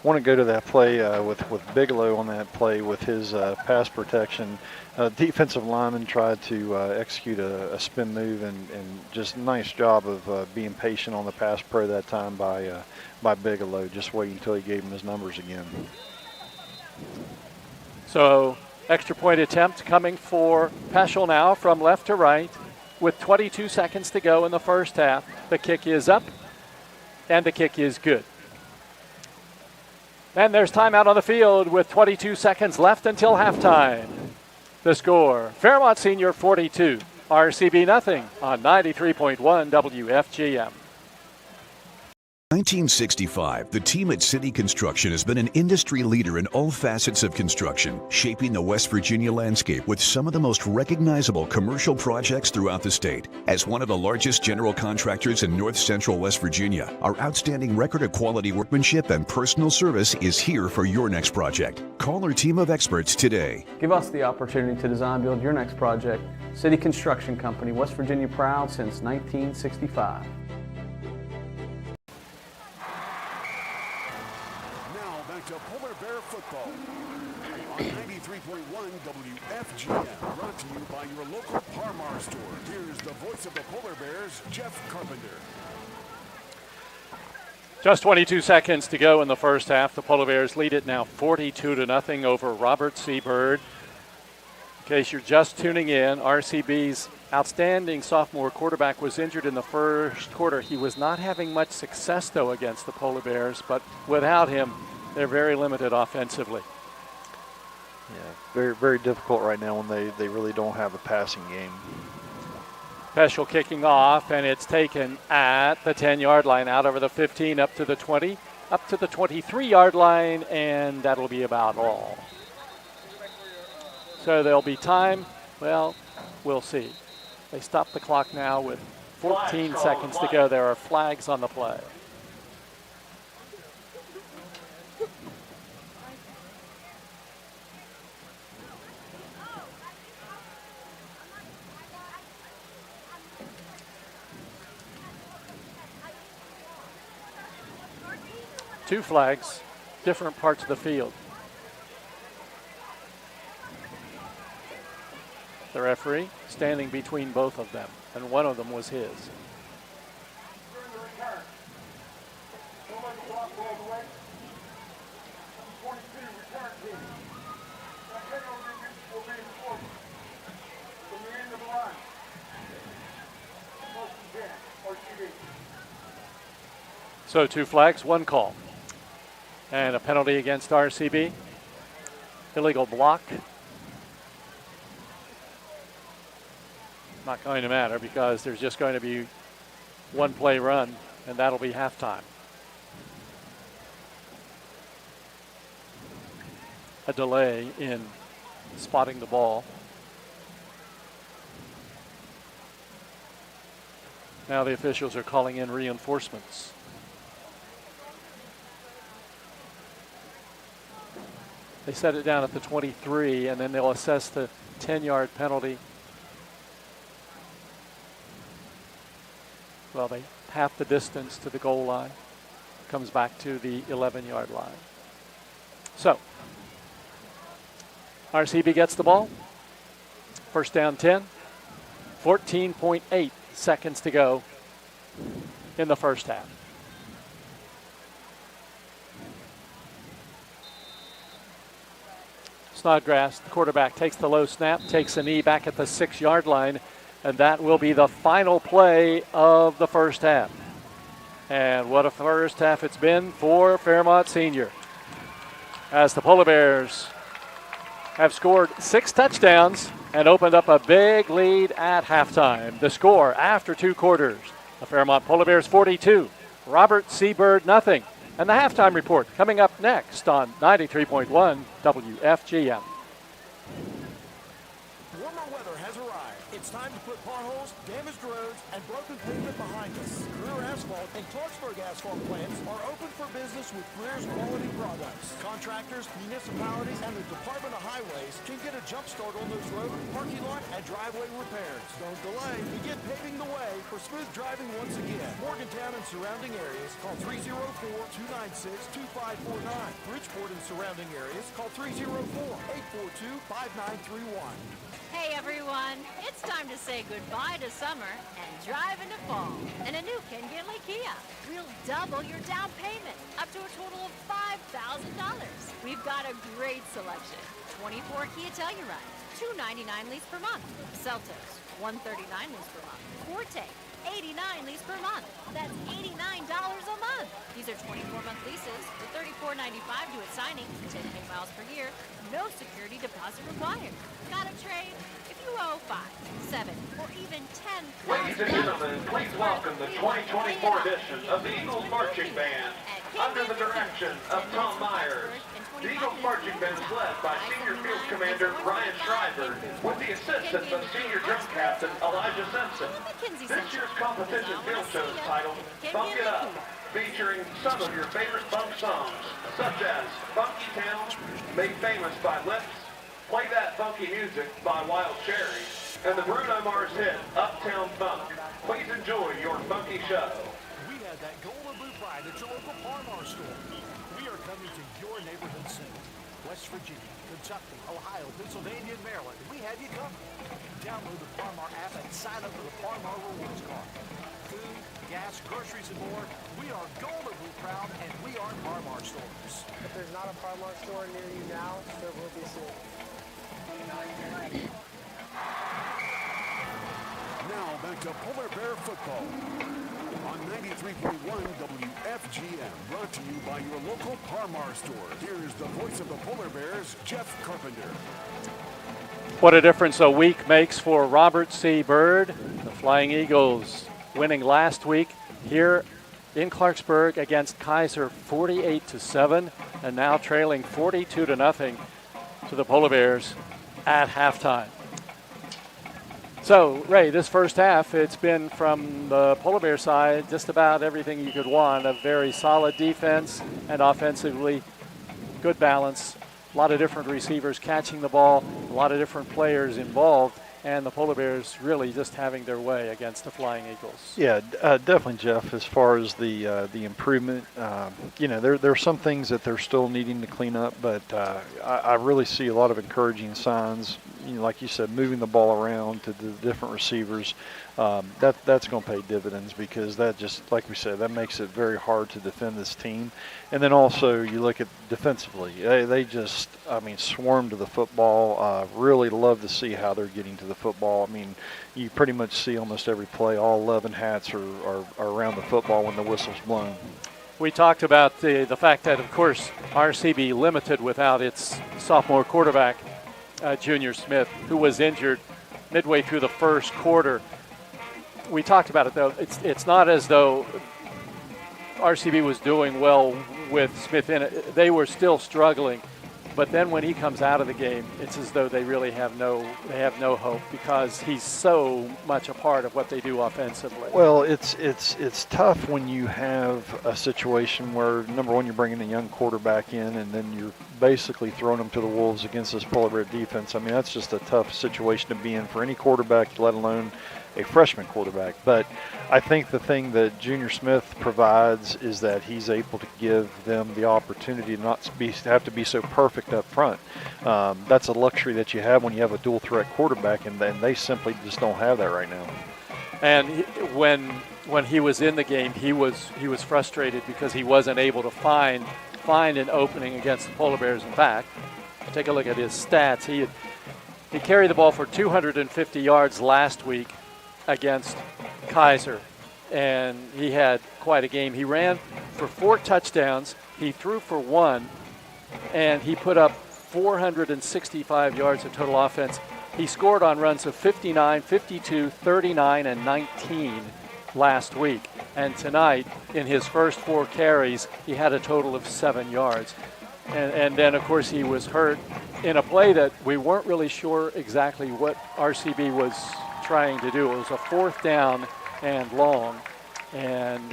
Speaker 10: to go to that play with Bigelow on that play with his pass protection. Defensive lineman tried to execute a spin move, and just nice job of being patient on the pass pro that time by Bigelow, just waiting until he gave him his numbers again.
Speaker 9: So extra point attempt coming for Peschel now from left to right with 22 seconds to go in the first half. The kick is up, and the kick is good. And there's timeout on the field with 22 seconds left until halftime. The score, Fairmont Senior 42, RCB nothing on 93.1 WFGM.
Speaker 16: 1965, the team at City Construction has been an industry leader in all facets of construction, shaping the West Virginia landscape with some of the most recognizable commercial projects throughout the state. As one of the largest general contractors in north central West Virginia, our outstanding record of quality workmanship and personal service is here for your next project. Call our team of experts today.
Speaker 17: Give us the opportunity to design build your next project. City Construction Company, West Virginia proud since 1965.
Speaker 13: To Polar Bear football on 93.1 WFGM, brought to you by your local Parmar store. Here's the voice of the Polar Bears, Jeff Carpenter.
Speaker 9: Just 22 seconds to go in the first half. The Polar Bears lead it now 42-0 over Robert C. Byrd. In case you're just tuning in, RCB's outstanding sophomore quarterback was injured in the first quarter. He was not having much success, though, against the Polar Bears, but without him, they're very limited offensively.
Speaker 10: Yeah, very, very difficult right now when they really don't have a passing game.
Speaker 9: Peschel kicking off, and it's taken at the 10-yard line, out over the 15 up to the 20. up to the 23-yard line, and that'll be about all. So there'll be time. Well, we'll see. They stop the clock now with 14 seconds to go. There are flags on the play. Two flags, different parts of the field. The referee standing between both of them, and one of them was his. So 2 flags, 1 call. And a penalty against RCB. Illegal block. Not going to matter because there's just going to be 1 play run, and that'll be halftime. A delay in spotting the ball. Now the officials are calling in reinforcements. They set it down at the 23, and then they'll assess the 10-yard penalty. Well, they half the distance to the goal line. Comes back to the 11-yard line. So, RCB gets the ball. First down 10. 14.8 seconds to go in the first half. Snodgrass, the quarterback, takes the low snap, takes a knee back at the 6-yard line, and that will be the final play of the first half. And what a first half it's been for Fairmont Senior, as the Polar Bears have scored 6 touchdowns and opened up a big lead at halftime. The score after 2 quarters, the Fairmont Polar Bears 42, Robert C. Byrd nothing. And the halftime report coming up next on 93.1 WFGM.
Speaker 3: Warmer weather has arrived. It's time to put potholes, damaged roads, and broken pavement behind us. Greer Asphalt and Clarksburg Asphalt plants are open for business with Greer's quality products. Contractors, municipalities, and the Department of Highways can get a jump start on those road, parking lot, and driveway repairs. Don't delay. Begin paving the way for smooth driving once again. Morgantown and surrounding areas, call 304-296-2549. Bridgeport and surrounding areas, call 304-842-5931.
Speaker 7: Hey everyone, it's time to say goodbye to summer and drive into fall. And a new Kinley Kia will double your down payment up to a total of $5,000. We've got a great selection. 24 Kia Telluride, $299 lease per month. Seltos, $139 lease per month. Forte, $89 lease per month. That's $89 a month. These are 24-month leases with $34.95 due at signing, 10K miles per year, no security deposit required. Got a trade? If you owe 5, 7, or even $10,000.
Speaker 12: Ladies and gentlemen, please welcome the 2024 edition of the Eagles Marching Band under the direction of Tom Myers. The Eagles Marching Band is led by Senior Field Commander Ryan Schreiber with the assistance of Senior Drum Captain Elijah Simpson. This year's competition field show is titled Funk It Up, featuring some of your favorite funk songs, such as Funky Town, made famous by Lips, Play That Funky Music by Wild Cherry, and the Bruno Mars hit Uptown Funk. Please enjoy your funky show.
Speaker 3: We had that Golden Blue Pride at your local Parmar store. We are coming to your neighborhood soon. West Virginia, Kentucky, Ohio, Pennsylvania, and Maryland. We have you covered. Download the Parmar app and sign up for the Parmar Rewards Card. Food, gas, groceries, and more. We are Golden Blue Proud, and we are Parmar stores.
Speaker 14: If there's not a Parmar store near you now, there will be soon.
Speaker 13: Now back to Polar Bear football on 93.1 WFGM, brought to you by your local Parmar store. Here's the voice of the Polar Bears, Jeff Carpenter.
Speaker 9: What a difference a week makes for Robert C. Byrd. The Flying Eagles winning last week here in Clarksburg against Kaiser 48-7, and now trailing 42-0 to the Polar Bears at halftime. So, Ray, this first half, it's been from the Polar Bear side just about everything you could want. A very solid defense and offensively good balance. A lot of different receivers catching the ball, a lot of different players involved, and the Polar Bears really just having their way against the Flying Eagles.
Speaker 10: Yeah, definitely, Jeff. As far as the improvement, there are some things that they're still needing to clean up, but I really see a lot of encouraging signs. Like you said, moving the ball around to the different receivers, that's going to pay dividends, because that just, like we said, that makes it very hard to defend this team. And then also you look at defensively, they just, swarm to the football. Really love to see how they're getting to the football. You pretty much see almost every play, all 11 hats are around the football when the whistle's blown.
Speaker 9: We talked about the fact that, of course, RCB limited without its sophomore quarterback, Junior Smith, who was injured midway through the first quarter. We talked about it, though. It's not as though RCB was doing well with Smith in it. They were still struggling. But then when he comes out of the game, it's as though they really have no hope, because he's so much a part of what they do offensively.
Speaker 10: Well, it's tough when you have a situation where, number one, you're bringing a young quarterback in, and then you're basically throwing them to the wolves against this Polar Bear defense. That's just a tough situation to be in for any quarterback, let alone a freshman quarterback. But I think the thing that Junior Smith provides is that he's able to give them the opportunity to not have to be so perfect up front. That's a luxury that you have when you have a dual threat quarterback, and they simply just don't have that right now.
Speaker 9: And when he was in the game, he was frustrated because he wasn't able to find an opening against the Polar Bears. In fact, take a look at his stats. He carried the ball for 250 yards last week against Kaiser, and he had quite a game. He ran for 4 touchdowns, he threw for 1, and he put up 465 yards of total offense. He scored on runs of 59, 52, 39, and 19 last week. And tonight, in his first 4 carries, he had a total of 7 yards. And then, of course, he was hurt in a play that we weren't really sure exactly what RCB was trying to do. It was a 4th down and long, and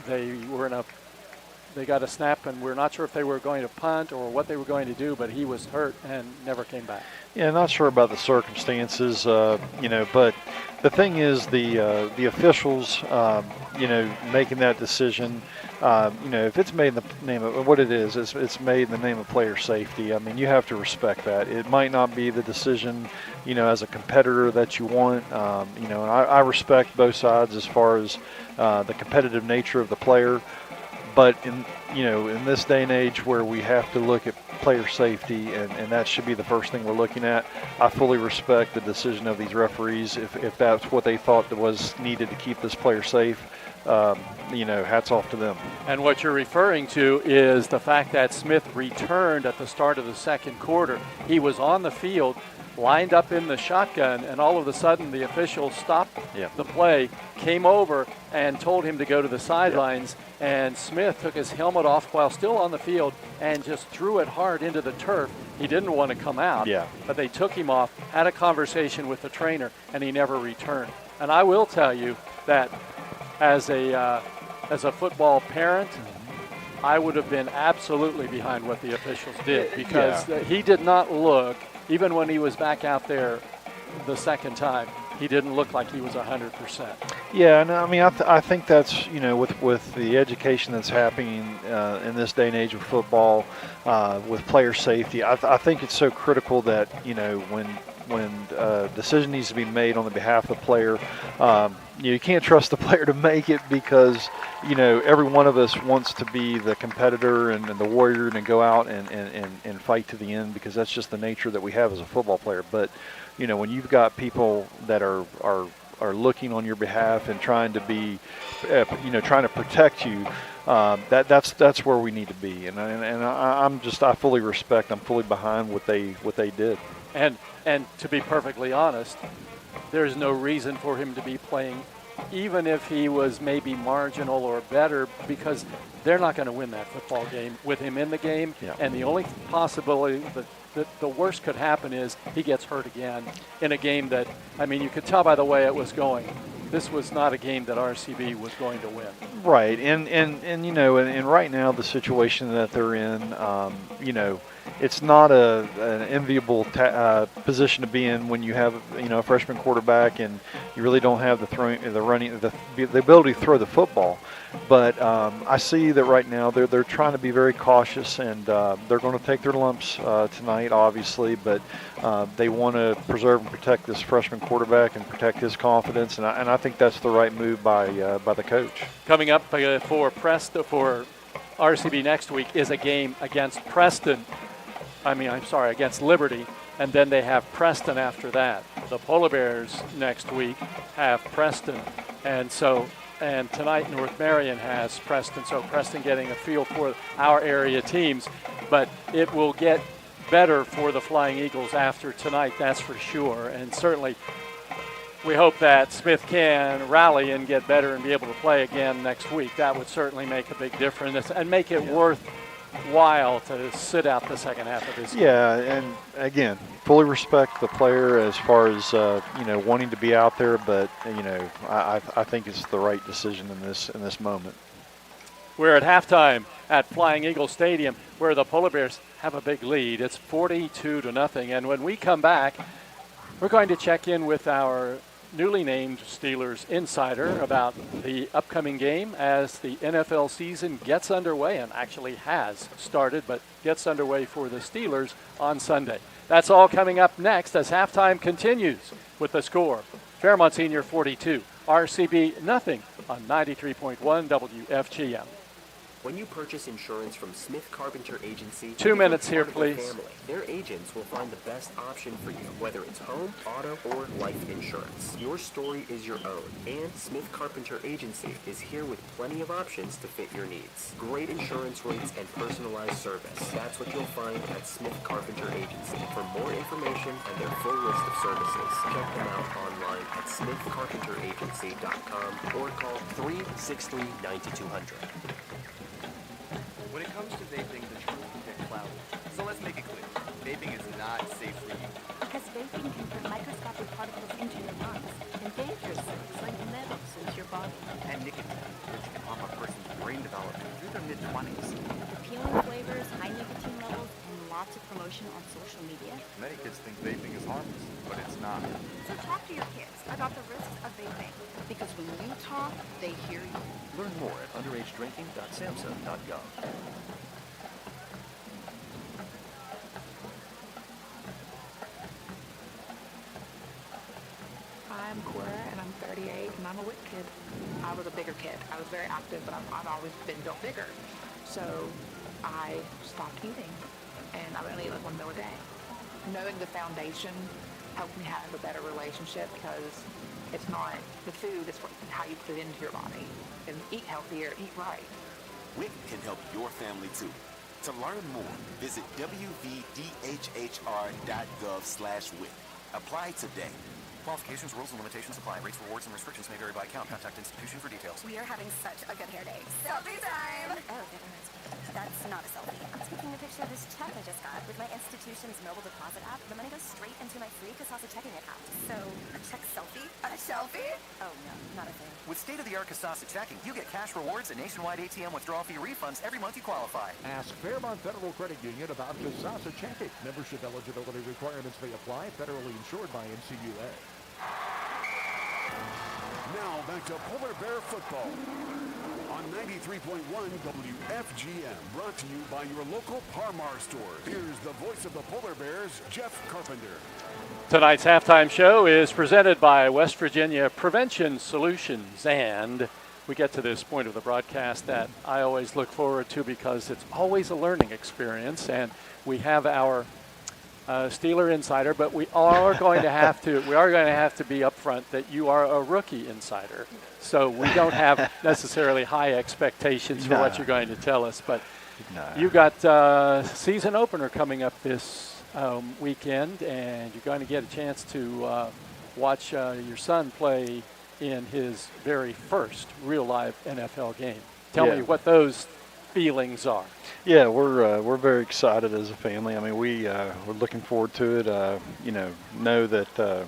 Speaker 9: they got a snap, and we're not sure if they were going to punt or what they were going to do, but he was hurt and never came back.
Speaker 10: Yeah, not sure about the circumstances, but the thing is the officials, making that decision, if it's made in the name of what it is, it's made in the name of player safety. You have to respect that. It might not be the decision, as a competitor that you want, and I respect both sides as far as the competitive nature of the player. But in this day and age where we have to look at player safety, and that should be the first thing we're looking at, I fully respect the decision of these referees. If that's what they thought that was needed to keep this player safe, hats off to them.
Speaker 9: And what you're referring to is the fact that Smith returned at the start of the second quarter. He was on the field, lined up in the shotgun, and all of a sudden the official stopped the play, came over, and told him to go to the sidelines. And Smith took his helmet off while still on the field and just threw it hard into the turf. He didn't want to come out, but they took him off, had a conversation with the trainer, and he never returned. And I will tell you that as a football parent, I would have been absolutely behind what the officials did, because he did not look, even when he was back out there the second time, he didn't look like he was 100%.
Speaker 10: Yeah, and I think that's, with the education that's happening in this day and age of football, with player safety, I think it's so critical that, when a decision needs to be made on the behalf of the player, you can't trust the player to make it, because, every one of us wants to be the competitor and the warrior and go out and fight to the end, because that's just the nature that we have as a football player. But, when you've got people that are looking on your behalf and trying to be, trying to protect you, that's where we need to be. And I fully respect, I'm fully behind what they did.
Speaker 9: And to be perfectly honest, there's no reason for him to be playing even if he was maybe marginal or better, because they're not going to win that football game with him in the game.
Speaker 10: Yeah.
Speaker 9: And the only possibility that the worst could happen is he gets hurt again in a game that, I mean, you could tell by the way it was going. This was not a game that RCB was going to win.
Speaker 10: Right, and you know, and right now the situation that they're in, you know, it's not an enviable position to be in when you have, you know, a freshman quarterback and you really don't have the ability to throw the football. But I see that right now they're trying to be very cautious, and they're going to take their lumps tonight, obviously. But they want to preserve and protect this freshman quarterback and protect his confidence, and I think that's the right move by the coach.
Speaker 9: Coming up for RCB next week is a game against Preston. Against Liberty, and then they have Preston after that. The Polar Bears next week have Preston, and tonight North Marion has Preston, so Preston getting a feel for our area teams, but it will get better for the Flying Eagles after tonight, that's for sure, and certainly we hope that Smith can rally and get better and be able to play again next week. That would certainly make a big difference and make it worthwhile to sit out the second half of this game.
Speaker 10: Yeah, and again, fully respect the player as far as you know, wanting to be out there, but you know, I think it's the right decision in this moment.
Speaker 9: We're at halftime at Flying Eagle Stadium, where the Polar Bears have a big lead. It's 42-0, and when we come back, we're going to check in with our newly named Steelers insider about the upcoming game as the NFL season gets underway, and actually has started, but gets underway for the Steelers on Sunday. That's all coming up next as halftime continues with the score. Fairmont Senior 42, RCB nothing on 93.1 WFGM.
Speaker 4: When you purchase insurance from Smith Carpenter Agency,
Speaker 9: 2 minutes here, please.
Speaker 4: Their agents will find the best option for you, whether it's home, auto, or life insurance. Your story is your own, and Smith Carpenter Agency is here with plenty of options to fit your needs. Great insurance rates and personalized service. That's what you'll find at Smith Carpenter Agency. For more information and their full list of services, check them out online at smithcarpenteragency.com or call 363-9200.
Speaker 21: When it comes to vaping, the truth can get cloudy. So let's make it clear. Vaping is not safe for you.
Speaker 22: Because vaping can put microscopic particles into your lungs and dangerous things like metals into your body.
Speaker 23: And nicotine, which can harm a person's brain development through their mid-20s.
Speaker 22: Appealing flavors, high nicotine levels, and lots of promotion on social media.
Speaker 23: Many kids think vaping is harmless, but it's not.
Speaker 22: So talk to your kids about the risks of vaping. Because when you talk, they hear you.
Speaker 23: Learn more at underagedrinking.samhsa.gov.
Speaker 8: I'm Cora, and I'm 38, and I'm a WIC kid. I was a bigger kid. I was very active, but I've always been built bigger. So I stopped eating, and I only eat like 1 meal a day. Knowing the foundation helped me have a better relationship, because it's not the food, it's how you put it into your body. And eat healthier, eat right.
Speaker 11: WIC can help your family too. To learn more, visit wvdhr.gov/WIC. Apply today.
Speaker 23: Qualifications, rules, and limitations apply. Rates, rewards, and restrictions may vary by account. Contact institution for details.
Speaker 24: We are having such a good hair day. Selfie time! Oh, that reminds me. That's not a selfie. I'm taking a picture of this check I just got. With my institution's mobile deposit app, the money goes straight into my free Casasa checking account. So, a check selfie? A selfie? Oh, no, not a thing.
Speaker 23: With state-of-the-art Casasa checking, you get cash rewards and nationwide ATM withdrawal fee refunds every month you qualify.
Speaker 3: Ask Fairmont Federal Credit Union about Casasa checking. Membership eligibility requirements may apply. Federally insured by NCUA.
Speaker 13: Now back to Polar Bear football on 93.1 WFGM, brought to you by your local Parmar stores. Here's the voice of the Polar Bears, Jeff Carpenter.
Speaker 9: Tonight's halftime show is presented by West Virginia Prevention Solutions, and we get to this point of the broadcast that I always look forward to because it's always a learning experience, and we have our Steeler insider, but we are going to have to be upfront that you are a rookie insider. So we don't have necessarily high expectations for what you're going to tell us, but you got season opener coming up this weekend, and you're going to get a chance to watch your son play in his very first real live NFL game. Tell
Speaker 10: Yeah.
Speaker 9: me what those feelings are.
Speaker 10: Yeah, we're very excited as a family. I mean, we're looking forward to it. Know that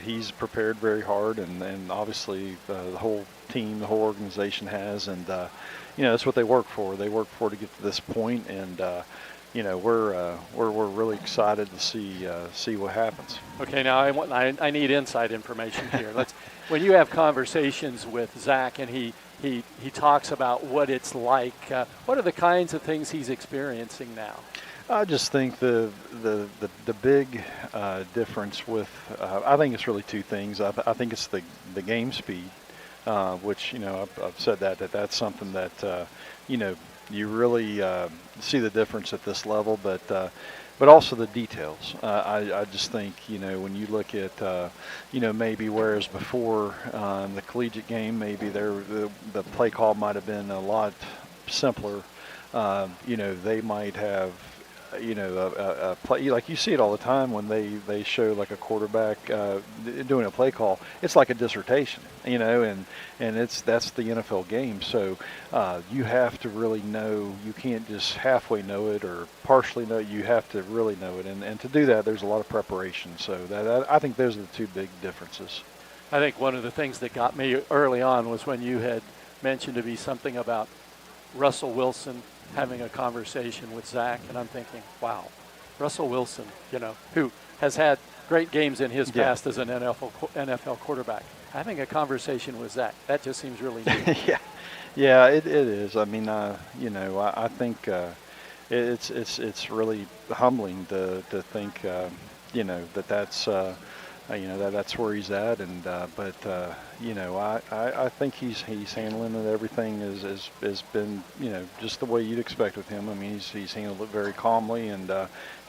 Speaker 10: he's prepared very hard, and obviously the whole team, the whole organization has, and that's what they work for. They work for to get to this point, and we're really excited to see what happens.
Speaker 9: Okay, now I need inside information here. When you have conversations with Zach and he talks about what it's like, what are the kinds of things he's experiencing now?
Speaker 10: I just think the big difference with I think it's really two things. I think it's the game speed, which I've said that's something that you really see the difference at this level, but also the details. I just think when you look at maybe whereas before the collegiate game, maybe the play call might have been a lot simpler. They might have a play, like you see it all the time when they show like a quarterback doing a play call. It's like a dissertation, and that's the NFL game. So you have to really know. You can't just halfway know it or partially know it. You have to really know it, and to do that, there's a lot of preparation. So I think those are the two big differences.
Speaker 9: I think one of the things that got me early on was when you had mentioned to me something about Russell Wilson having a conversation with Zach, and I'm thinking, wow, Russell Wilson, who has had great games in his past as an NFL quarterback, having a conversation with Zach, that just seems really neat.
Speaker 10: Yeah, it is. I mean, I think it's really humbling to think, that's where he's at, and I think he's handling it. Everything has been just the way you'd expect with him. I mean, he's handled it very calmly, and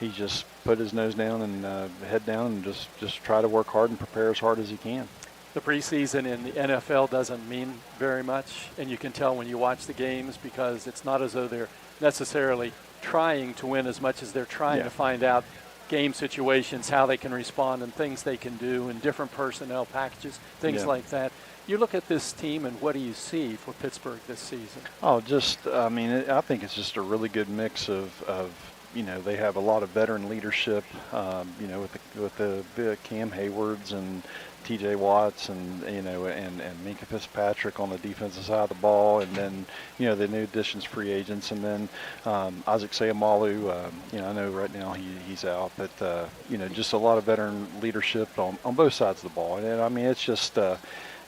Speaker 10: he just put his nose down and head down and just try to work hard and prepare as hard as he can.
Speaker 9: The preseason in the NFL doesn't mean very much, and you can tell when you watch the games because it's not as though they're necessarily trying to win as much as they're trying to find out game situations, how they can respond, and things they can do, and different personnel packages, things like that. You look at this team, and what do you see for Pittsburgh this season?
Speaker 10: I think it's just a really good mix of they have a lot of veteran leadership, with the Cam Haywards and T.J. Watts and Minka Fitzpatrick on the defensive side of the ball, and then the new additions, free agents, and then Isaac Seumalo. I know right now he's out, but just a lot of veteran leadership on both sides of the ball, and I mean it's just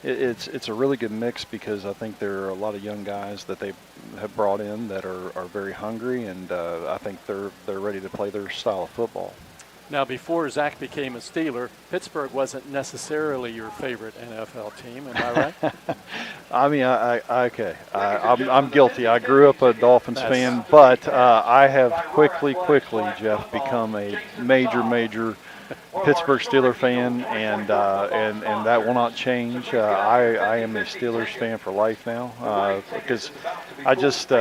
Speaker 10: it's a really good mix because I think there are a lot of young guys that they have brought in that are very hungry, and I think they're ready to play their style of football.
Speaker 9: Now, before Zach became a Steeler, Pittsburgh wasn't necessarily your favorite NFL team. Am I right?
Speaker 10: I mean, I'm guilty. I grew up a Dolphins fan, but I have quickly, Jeff, become a major Pittsburgh Steeler fan, and that will not change. I am a Steelers fan for life now because I just.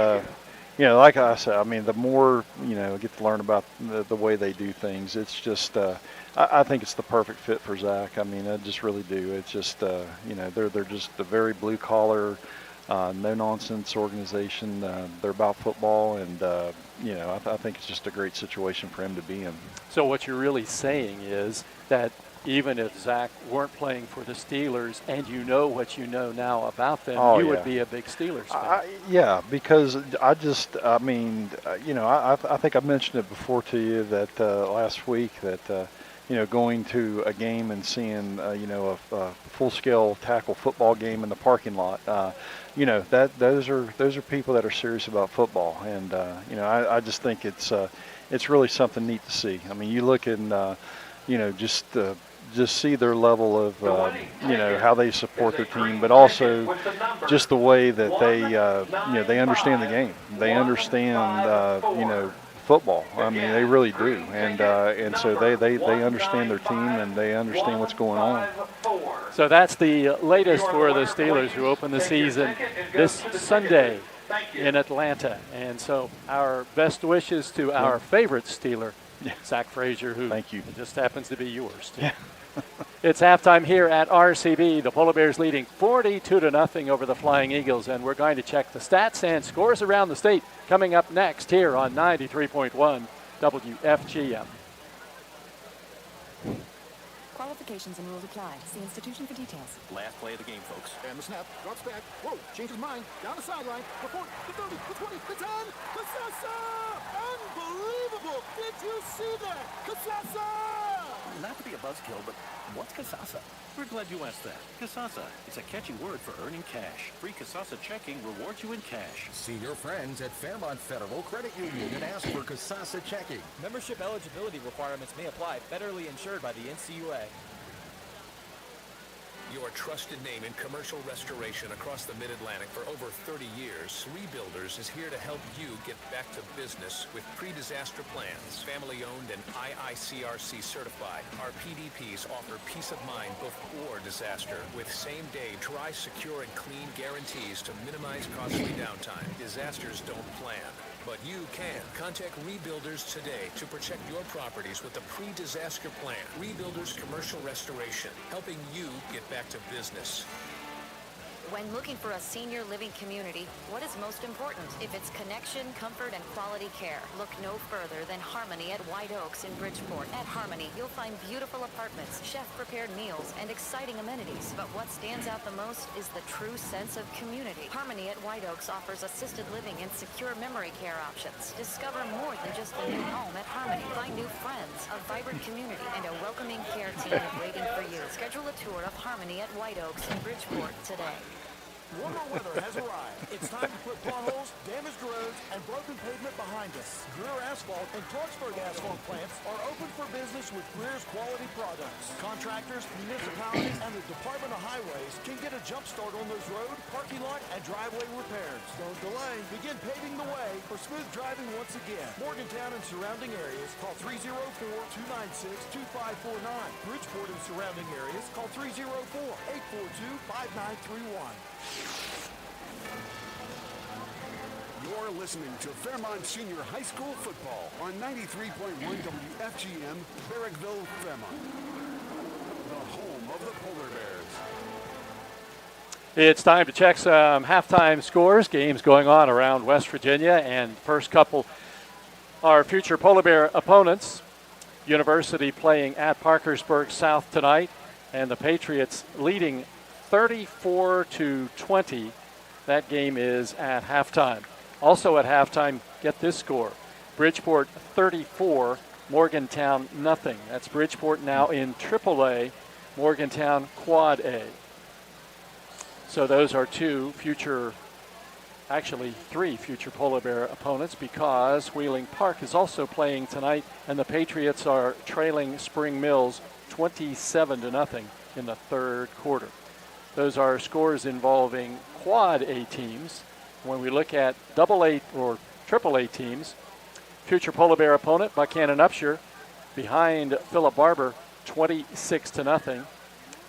Speaker 10: Like I said, I mean, the more, get to learn about the way they do things, it's just, I think it's the perfect fit for Zach. I mean, I just really do. It's just, they're just a very blue-collar, no-nonsense organization. They're about football, and, I think it's just a great situation for him to be in.
Speaker 9: So what you're really saying is that even if Zach weren't playing for the Steelers and you know what you know now about them, would be a big Steelers fan.
Speaker 10: Because I think I mentioned it before to you that last week that, going to a game and seeing, a full-scale tackle football game in the parking lot, those are people that are serious about football. And, I just think it's really something neat to see. I mean, you look in, just see their level of, how they support their team, but also just the way that they understand the game. They understand, football. I mean, they really do, and so they understand their team and they understand what's going on.
Speaker 9: So that's the latest for the Steelers, who open the season this Sunday in Atlanta. And so our best wishes to our favorite Steeler, Zach Frazier, who
Speaker 10: Thank you.
Speaker 9: just happens to be yours too.
Speaker 10: Yeah.
Speaker 9: It's halftime here at RCB. The Polar Bears leading 42-0 over the Flying Eagles, and we're going to check the stats and scores around the state coming up next here on 93.1 WFGM.
Speaker 6: Qualifications and rules apply. See institution for details.
Speaker 3: Last play of the game, folks. And the snap. Drops back. Whoa. Changes mind. Down the sideline. The 40, the 30, the 20, the 10. Kasasa! Unbelievable! Did you see that? Kasasa!
Speaker 18: Not to be a buzzkill, but what's Kasasa?
Speaker 19: We're glad you asked that. Kasasa. It's a catchy word for earning cash. Free Kasasa checking rewards you in cash.
Speaker 20: See your friends at Fairmont Federal Credit Union and ask for Kasasa checking.
Speaker 25: Membership eligibility requirements may apply. Federally insured by the NCUA.
Speaker 26: Your trusted name in commercial restoration across the Mid-Atlantic for over 30 years, Rebuilders is here to help you get back to business with pre-disaster plans. Family-owned and IICRC certified, our PDPs offer peace of mind before disaster with same-day dry, secure, and clean guarantees to minimize costly downtime. Disasters don't plan, but you can. Contact Rebuilders today to protect your properties with a pre-disaster plan. Rebuilders Commercial Restoration, helping you get back to business.
Speaker 27: When looking for a senior living community, what is most important? If it's connection, comfort, and quality care, look no further than Harmony at White Oaks in Bridgeport. At Harmony, you'll find beautiful apartments, chef-prepared meals, and exciting amenities. But what stands out the most is the true sense of community. Harmony at White Oaks offers assisted living and secure memory care options. Discover more than just a new home at Harmony. Find new friends, a vibrant community, and a welcoming care team waiting for you. Schedule a tour of Harmony at White Oaks in Bridgeport today.
Speaker 3: Warmer weather has arrived. It's time to put potholes, damaged roads, and broken pavement behind us. Greer Asphalt and Clarksburg Asphalt plants are open for business with Greer's quality products. Contractors, municipalities, and the Department of Highways can get a jump start on those road, parking lot, and driveway repairs. Don't delay. Begin paving the way for smooth driving once again. Morgantown and surrounding areas, call 304-296-2549. Bridgeport and surrounding areas, call 304-842-5931.
Speaker 13: You're listening to Fairmont Senior High School football on 93.1 WFGM, Barrackville, Fairmont. The home of the Polar Bears.
Speaker 9: It's time to check some halftime scores. Games going on around West Virginia, and first couple are future Polar Bear opponents. University playing at Parkersburg South tonight, and the Patriots leading 34-20. That game is at halftime. Also at halftime, get this score. Bridgeport 34, Morgantown nothing. That's Bridgeport now in AAA, Morgantown Quad A. So those are three future Polar Bear opponents, because Wheeling Park is also playing tonight, and the Patriots are trailing Spring Mills 27-0 in the third quarter. Those are scores involving Quad A teams. When we look at AA or AAA teams, future Polar Bear opponent Buchanan Upshur behind Philip Barber 26-0.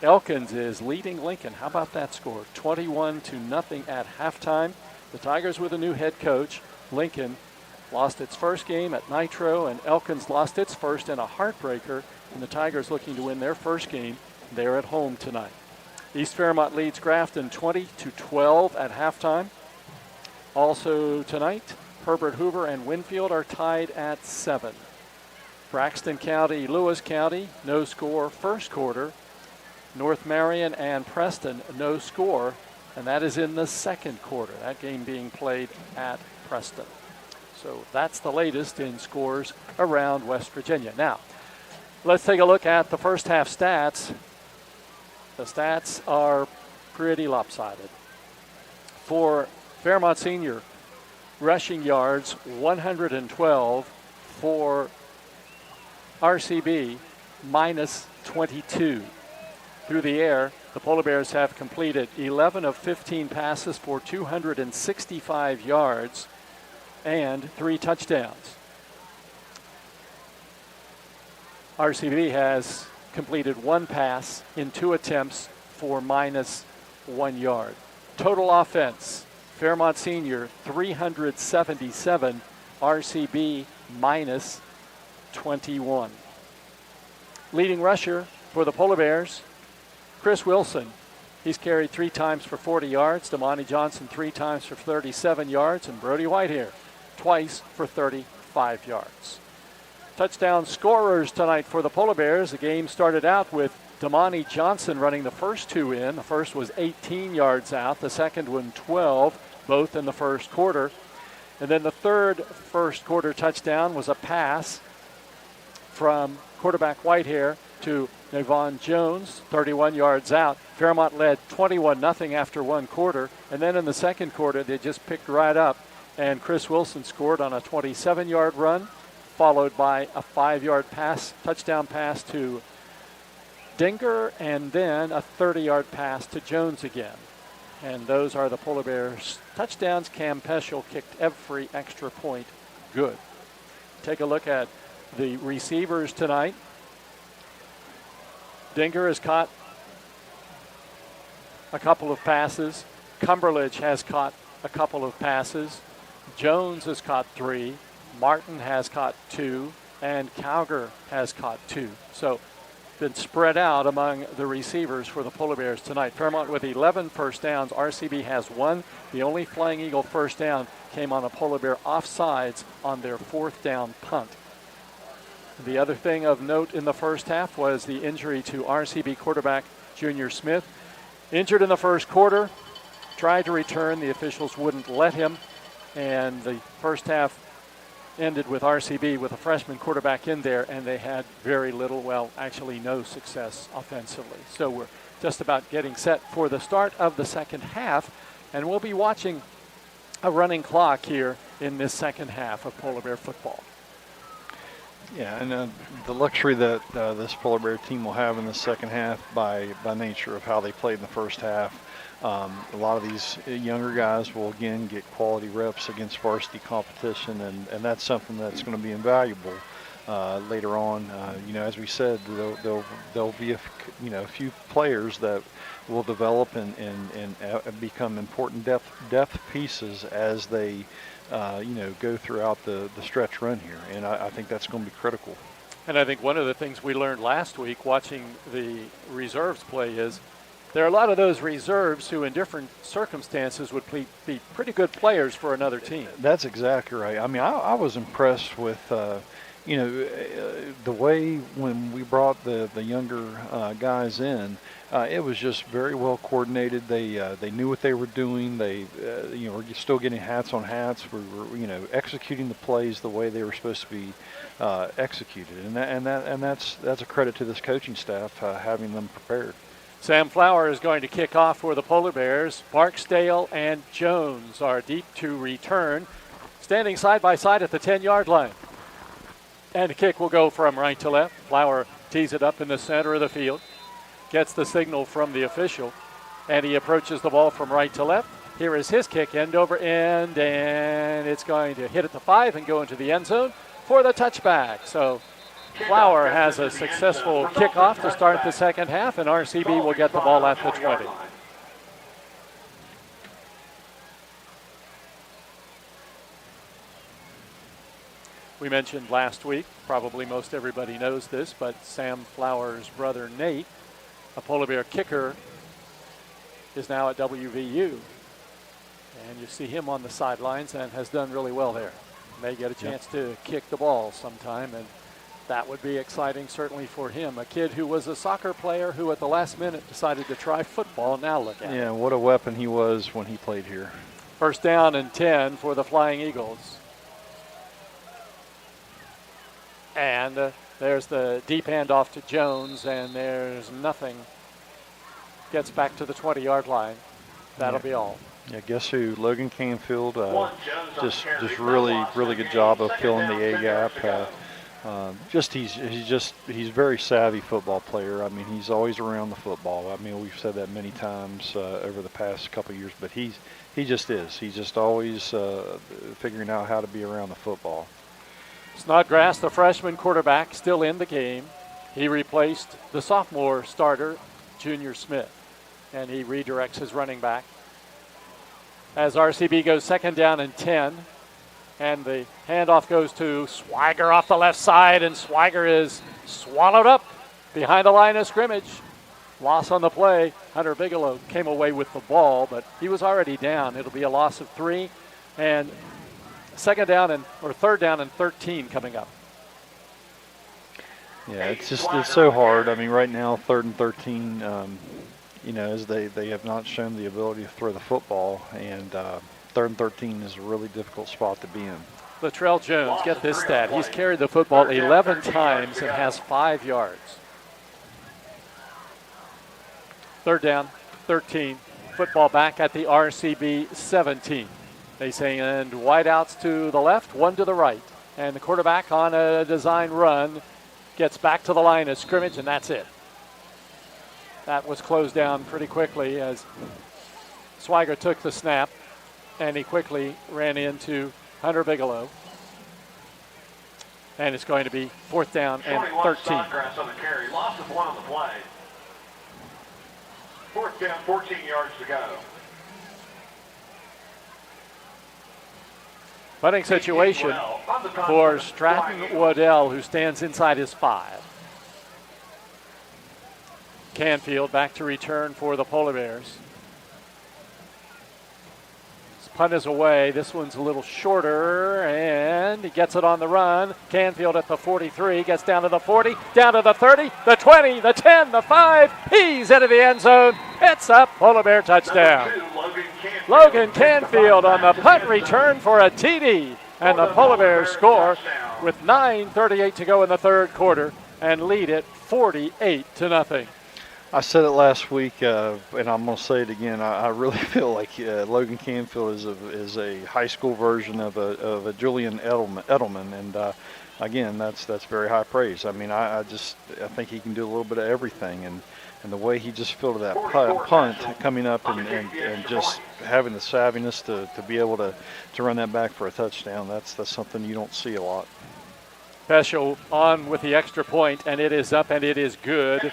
Speaker 9: Elkins is leading Lincoln. How about that score? 21-0 at halftime. The Tigers with a new head coach. Lincoln lost its first game at Nitro, and Elkins lost its first in a heartbreaker, and the Tigers looking to win their first game. They're at home tonight. East Fairmont leads Grafton 20-12 at halftime. Also tonight, Herbert Hoover and Winfield are tied at 7. Braxton County, Lewis County, no score first quarter. North Marion and Preston, no score, and that is in the second quarter. That game being played at Preston. So that's the latest in scores around West Virginia. Now, let's take a look at the first half stats. The stats are pretty lopsided. For Fairmont Senior, rushing yards 112. For RCB, minus 22. Through the air, the Polar Bears have completed 11 of 15 passes for 265 yards and 3 touchdowns. RCB has completed 1 pass in 2 attempts for minus 1 yard. Total offense, Fairmont Senior 377, RCB minus 21. Leading rusher for the Polar Bears, Chris Wilson, he's carried 3 times for 40 yards. Damani Johnson 3 times for 37 yards. And Brody Whitehair twice for 35 yards. Touchdown scorers tonight for the Polar Bears. The game started out with Damani Johnson running the first 2 in. The first was 18 yards out. The second one 12, both in the first quarter. And then the third first quarter touchdown was a pass from quarterback Whitehair to Navon Jones, 31 yards out. Fairmont led 21-0 after 1 quarter. And then in the second quarter, they just picked right up. And Chris Wilson scored on a 27-yard run, followed by a 5-yard touchdown pass to Dinger, and then a 30-yard pass to Jones again. And those are the Polar Bears touchdowns. Cam Peschel kicked every extra point good. Take a look at the receivers tonight. Dinger has caught a couple of passes. Cumberledge has caught a couple of passes. Jones has caught 3. Martin has caught 2. And Cowger has caught 2. So been spread out among the receivers for the Polar Bears tonight. Fairmont with 11 first downs. RCB has 1. The only Flying Eagle first down came on a Polar Bear offsides on their 4th down punt. The other thing of note in the first half was the injury to RCB quarterback Junior Smith. Injured in the first quarter, tried to return. The officials wouldn't let him. And the first half ended with RCB with a freshman quarterback in there, and they had very little, well, actually no success offensively. So we're just about getting set for the start of the second half, and we'll be watching a running clock here in this second half of Polar Bear football.
Speaker 10: Yeah, and the luxury that this Polar Bear team will have in the second half by nature of how they played in the first half. A lot of these younger guys will, again, get quality reps against varsity competition, and that's something that's going to be invaluable later on. As we said, there'll be a few players that will develop and become important depth pieces as they go throughout the stretch run here, and I think that's going to be critical.
Speaker 9: And I think one of the things we learned last week watching the reserves play is there are a lot of those reserves who in different circumstances would be pretty good players for another team.
Speaker 10: That's exactly right. I mean, I was impressed with, the way when we brought the younger guys in, it was just very well coordinated. They knew what they were doing. They, were still getting hats on hats. We were, executing the plays the way they were supposed to be executed. And that's a credit to this coaching staff having them prepared.
Speaker 9: Sam Flower is going to kick off for the Polar Bears. Barksdale and Jones are deep to return, standing side by side at the 10-yard line. And the kick will go from right to left. Flower tees it up in the center of the field, gets the signal from the official, and he approaches the ball from right to left. Here is his kick, end over end, and it's going to hit at the 5 and go into the end zone for the touchback. So Flower has a successful kickoff to start the second half, and RCB will get the ball at the 20. We mentioned last week, probably most everybody knows this, but Sam Flower's brother Nate, a Polar Bear kicker, is now at WVU. And you see him on the sidelines and has done really well there. May get a chance to kick the ball sometime, and that would be exciting certainly for him. A kid who was a soccer player who at the last minute decided to try football. Now look at him.
Speaker 10: Yeah, what a weapon he was when he played here.
Speaker 9: First down and 10 for the Flying Eagles. And there's the deep handoff to Jones, and there's nothing. Gets back to the 20-yard line. That'll be all.
Speaker 10: Yeah, guess who? Logan Canfield. Just really good job of filling the A gap. He's very savvy football player. I mean, he's always around the football. I mean, we've said that many times over the past couple of years, but he just is. He's just always figuring out how to be around the football.
Speaker 9: Snodgrass, the freshman quarterback, still in the game. He replaced the sophomore starter, Junior Smith, and he redirects his running back. As RCB goes second down and 10, and the handoff goes to Swiger off the left side, and Swiger is swallowed up behind the line of scrimmage. Loss on the play. Hunter Bigelow came away with the ball, but he was already down. It'll be a loss of 3, and third down and 13 coming up.
Speaker 10: Yeah, it's so hard. I mean, right now, 3rd and 13, as they have not shown the ability to throw the football, and 3rd and 13 is a really difficult spot to be in.
Speaker 9: Latrell Jones, get this stat. He's carried the football 11 times and has 5 yards. 3rd down, 13. Football back at the RCB 17. They send wideouts to the left, 1 to the right. And the quarterback on a design run gets back to the line of scrimmage, and that's it. That was closed down pretty quickly as Swiger took the snap, and he quickly ran into Hunter Bigelow. And it's going to be 4th down and 13.
Speaker 12: Snodgrass on the carry. Loss of 1 on the play. 4th down, 14 yards to go.
Speaker 9: Punting situation for Stratton Waddell, who stands inside his 5. Canfield back to return for the Polar Bears. Punt is away. This one's a little shorter, and he gets it on the run. Canfield at the 43, gets down to the 40, down to the 30, the 20, the 10, the 5. He's into the end zone. It's a Polar Bear touchdown. Logan Canfield on the punt return for a TD, and the Polar Bears score with 9:38 to go in the 3rd quarter and lead it 48-0.
Speaker 10: I said it last week, and I'm going to say it again. I really feel like Logan Canfield is a high school version of a Julian Edelman, and again, that's very high praise. I mean, I think he can do a little bit of everything, and the way he just fielded that punt coming up and just having the savviness to be able to run that back for a touchdown, that's something you don't see a lot.
Speaker 9: Peschel on with the extra point, and it is up and it is good.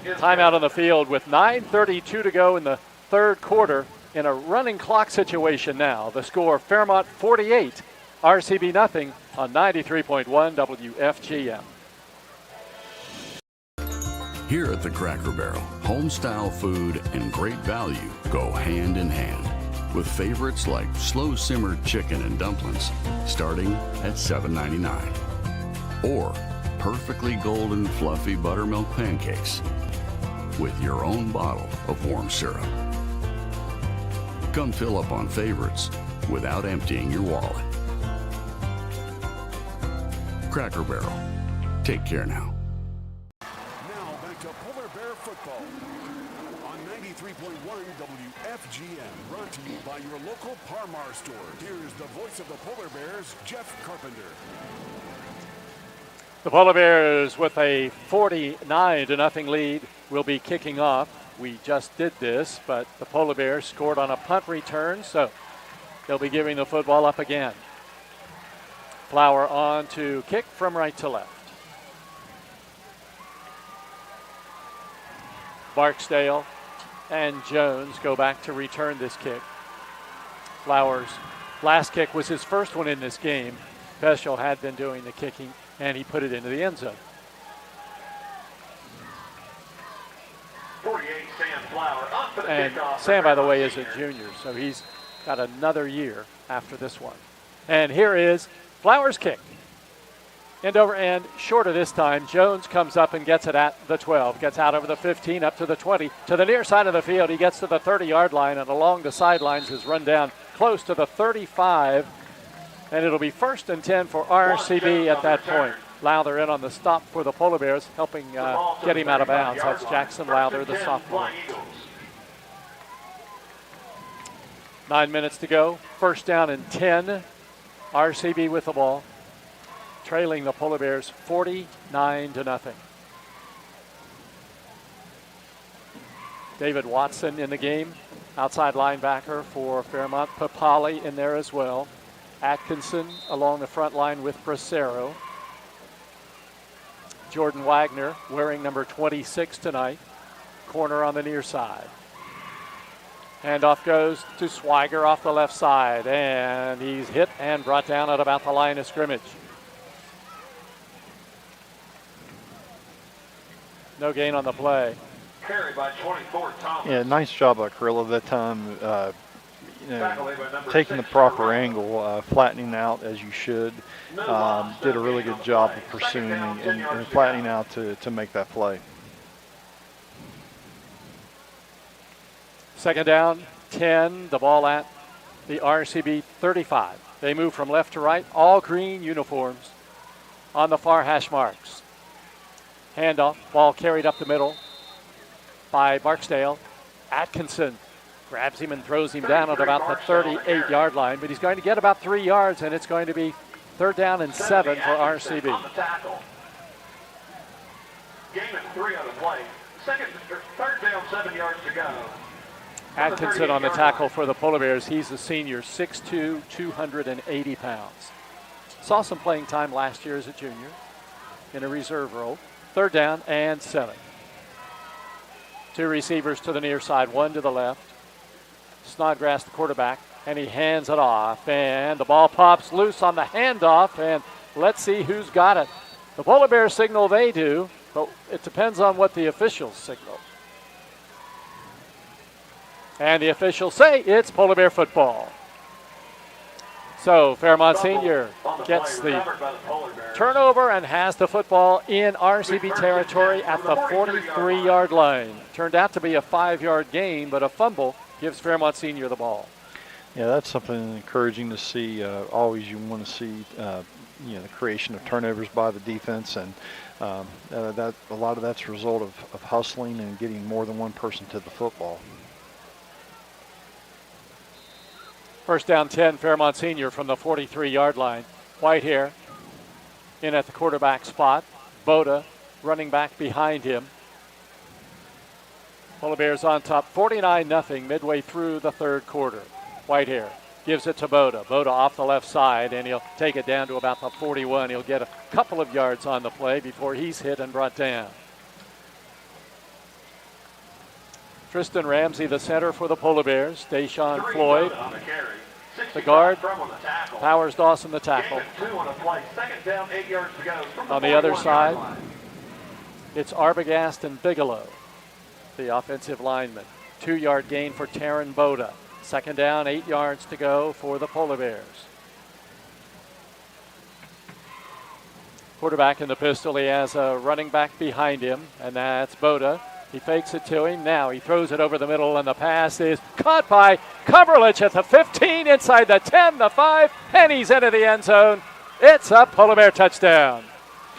Speaker 9: Timeout on the field with 9:32 to go in the 3rd quarter in a running clock situation now. The score, Fairmont 48, RCB nothing on 93.1 WFGM.
Speaker 1: Here at the Cracker Barrel, home-style food and great value go hand in hand, with favorites like slow-simmered chicken and dumplings starting at $7.99. Or perfectly golden fluffy buttermilk pancakes with your own bottle of warm syrup. Come fill up on favorites without emptying your wallet. Cracker Barrel. Take care now.
Speaker 13: Now back to Polar Bear football on 93.1 WFGM, brought to you by your local Parmar store. Here's the voice of the Polar Bears, Jeff Carpenter.
Speaker 9: The Polar Bears with a 49-0 lead will be kicking off. We just did this, but the Polar Bears scored on a punt return, so they'll be giving the football up again. Flower on to kick from right to left. Barksdale and Jones go back to return this kick. Flower's last kick was his first one in this game. Peschel had been doing the kicking, and he put it into the end zone.
Speaker 12: 48, Sam Flower, up for the
Speaker 9: And
Speaker 12: kickoff.
Speaker 9: Sam, by the way, is a junior, so he's got another year after this one. And here is Flower's kick. End over end, shorter this time. Jones comes up and gets it at the 12. Gets out over the 15, up to the 20. To the near side of the field, he gets to the 30-yard line, and along the sidelines is run down close to the 35. And it'll be 1st and 10 for RCB at that point. Lowther in on the stop for the Polar Bears, helping get him out of bounds. That's Jackson Lowther, the sophomore. 9 minutes to go. 1st down and 10. RCB with the ball, trailing the Polar Bears 49-0. David Watson in the game, outside linebacker for Fairmont. Papali in there as well. Atkinson along the front line with Bracero. Jordan Wagner wearing number 26 tonight, corner on the near side. Handoff goes to Swiger off the left side, and he's hit and brought down at about the line of scrimmage. No gain on the play.
Speaker 12: Carry by 24, Thomas.
Speaker 10: Yeah, nice job by Carrillo that time.
Speaker 12: Tackled by number
Speaker 10: Taking the
Speaker 12: 6,
Speaker 10: proper angle, flattening out as you should. Did a really good job of pursuing and flattening out to make that play.
Speaker 9: Second down, 10, the ball at the RCB 35. They move from left to right, all green uniforms on the far hash marks. Handoff, ball carried up the middle by Barksdale. Atkinson grabs him and throws him down at about the 38-yard line, but he's going to get about 3 yards, and it's going to be 3rd down and 7 for RCB.
Speaker 12: Game at 3 on the play. 3rd down, 7 yards to go.
Speaker 9: Atkinson on the tackle for the Polar Bears. He's a senior, 6'2", 280 pounds. Saw some playing time last year as a junior in a reserve role. 3rd down and 7. 2 receivers to the near side, 1 to the left. Snodgrass, the quarterback, and he hands it off, and the ball pops loose on the handoff, and let's see who's got it. The Polar Bears signal they do, but it depends on what the officials signal. And the officials say it's Polar Bear football. So Fairmont Senior gets the turnover and has the football in RCB territory at the 43-yard line. Turned out to be a 5-yard gain, but a fumble gives Fairmont Senior the ball.
Speaker 10: Yeah, that's something encouraging to see. Always you want to see, the creation of turnovers by the defense, and that a lot of that's a result of hustling and getting more than one person to the football.
Speaker 9: 1st down 10, Fairmont Senior from the 43-yard line. Whitehair in at the quarterback spot. Boda running back behind him. Polar Bears on top, 49-0 midway through the 3rd quarter. Whitehair gives it to Boda. Boda off the left side, and he'll take it down to about the 41. He'll get a couple of yards on the play before he's hit and brought down. Tristan Ramsey, the center for the Polar Bears. Deshaun Floyd, the guard. Powers Dawson, the tackle. On the other side, it's Arbogast and Bigelow, the offensive lineman. 2-yard gain for Taryn Boda. 2nd down, 8 yards to go for the Polar Bears. Quarterback in the pistol, he has a running back behind him, and that's Boda. He fakes it to him. Now he throws it over the middle, and the pass is caught by Cumberledge at the 15, inside the 10, the 5, and he's into the end zone. It's a Polar Bear touchdown.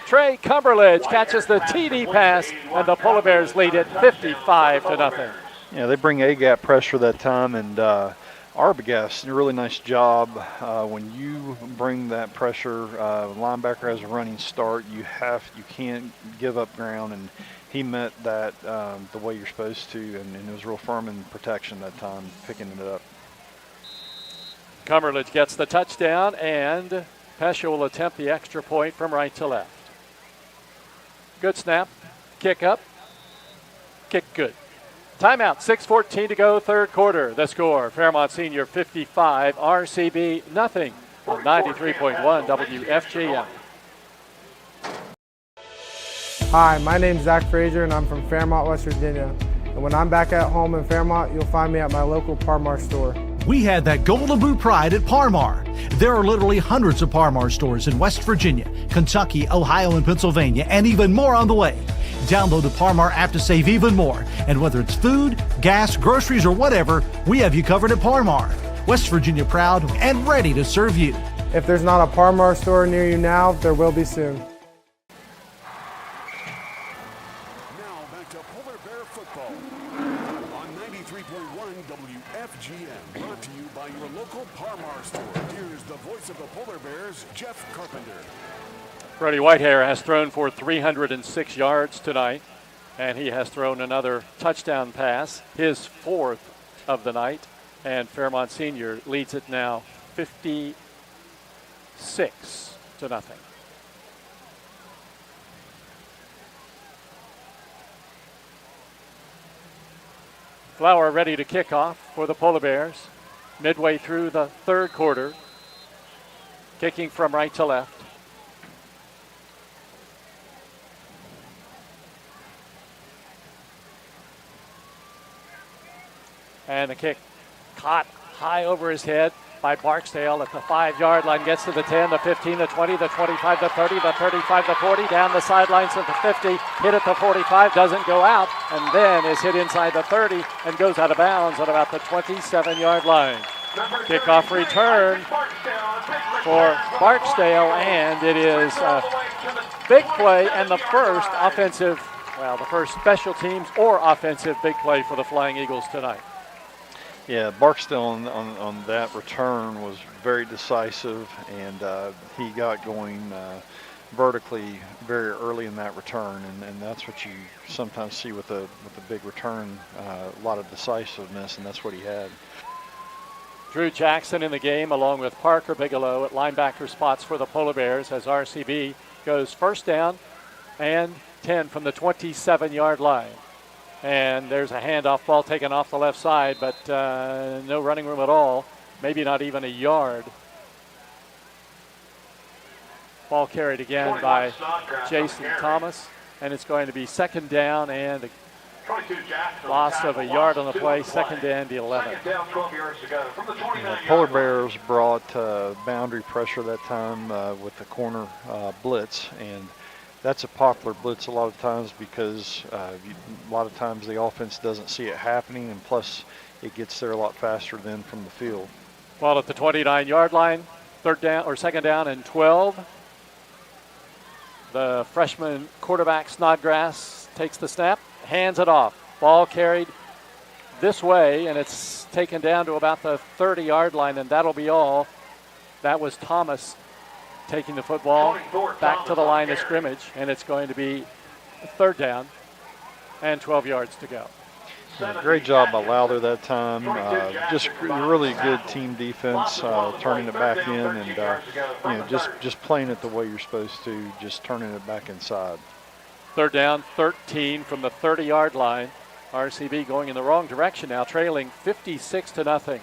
Speaker 9: Trey Cumberledge catches the TD pass, and the Polar Bears lead it 55-0.
Speaker 10: Yeah, they bring A-gap pressure that time, and Arbogast, a really nice job. When you bring that pressure, linebacker has a running start. You can't give up ground, and he met that the way you're supposed to, and it was real firm in protection that time, picking it up.
Speaker 9: Cumberledge gets the touchdown, and Pescia will attempt the extra point from right to left. Good snap, kick up, kick good. Timeout, 6:14 to go, 3rd quarter. The score, Fairmont Senior 55, RCB nothing on 93.1 WFGM.
Speaker 2: Hi, my name's Zach Frazier, and I'm from Fairmont, West Virginia. And when I'm back at home in Fairmont, you'll find me at my local Parmar store.
Speaker 5: We had that Golden Boot pride at Parmar. There are literally hundreds of Parmar stores in West Virginia, Kentucky, Ohio, and Pennsylvania, and even more on the way. Download the Parmar app to save even more. And whether it's food, gas, groceries, or whatever, we have you covered at Parmar. West Virginia proud and ready to serve you.
Speaker 2: If there's not a Parmar store near you now, there will be soon.
Speaker 13: Now back to Polar Bear football on 93.1 WFGM. Brought to you by your local Parmar store. Here's the voice of the Polar Bears, Jeff Carpenter.
Speaker 9: Brody Whitehair has thrown for 306 yards tonight, and he has thrown another touchdown pass, his 4th of the night, and Fairmont Senior leads it now 56-0. Flower ready to kick off for the Polar Bears midway through the 3rd quarter, kicking from right to left. And the kick caught high over his head by Barksdale at the 5-yard line, gets to the 10, the 15, the 20, the 25, the 30, the 35, the 40, down the sidelines of the 50, hit at the 45, doesn't go out, and then is hit inside the 30 and goes out of bounds at about the 27-yard line. Kickoff return for Barksdale, and it is a big play and the first the first special teams or offensive big play for the Flying Eagles tonight.
Speaker 10: Yeah, Barksdale on that return was very decisive, and he got going vertically very early in that return, and that's what you sometimes see with a big return, a lot of decisiveness, and that's what he had.
Speaker 9: Drew Jackson in the game along with Parker Bigelow at linebacker spots for the Polar Bears as RCB goes first down and 10 from the 27-yard line. And there's a handoff ball taken off the left side, but no running room at all, maybe not even a yard. Ball carried again by Jason Thomas, and it's going to be second down and a loss of a yard on the play, second and 11.
Speaker 10: The Polar Bears brought boundary pressure that time with the corner blitz, and that's a popular blitz a lot of times because a lot of times the offense doesn't see it happening, and plus it gets there a lot faster than from the field.
Speaker 9: Ball at the 29-yard line, second down and 12. The freshman quarterback Snodgrass takes the snap, hands it off. Ball carried this way, and it's taken down to about the 30-yard line, and that'll be all. That was Thomas taking the football back to the line of scrimmage, and it's going to be third down and 12 yards to go.
Speaker 10: Yeah, great job by Lowther that time. Just really good team defense, turning it back in, and just playing it the way you're supposed to, just turning it back inside.
Speaker 9: Third down, 13 from the 30-yard line. RCB going in the wrong direction now, trailing 56-0.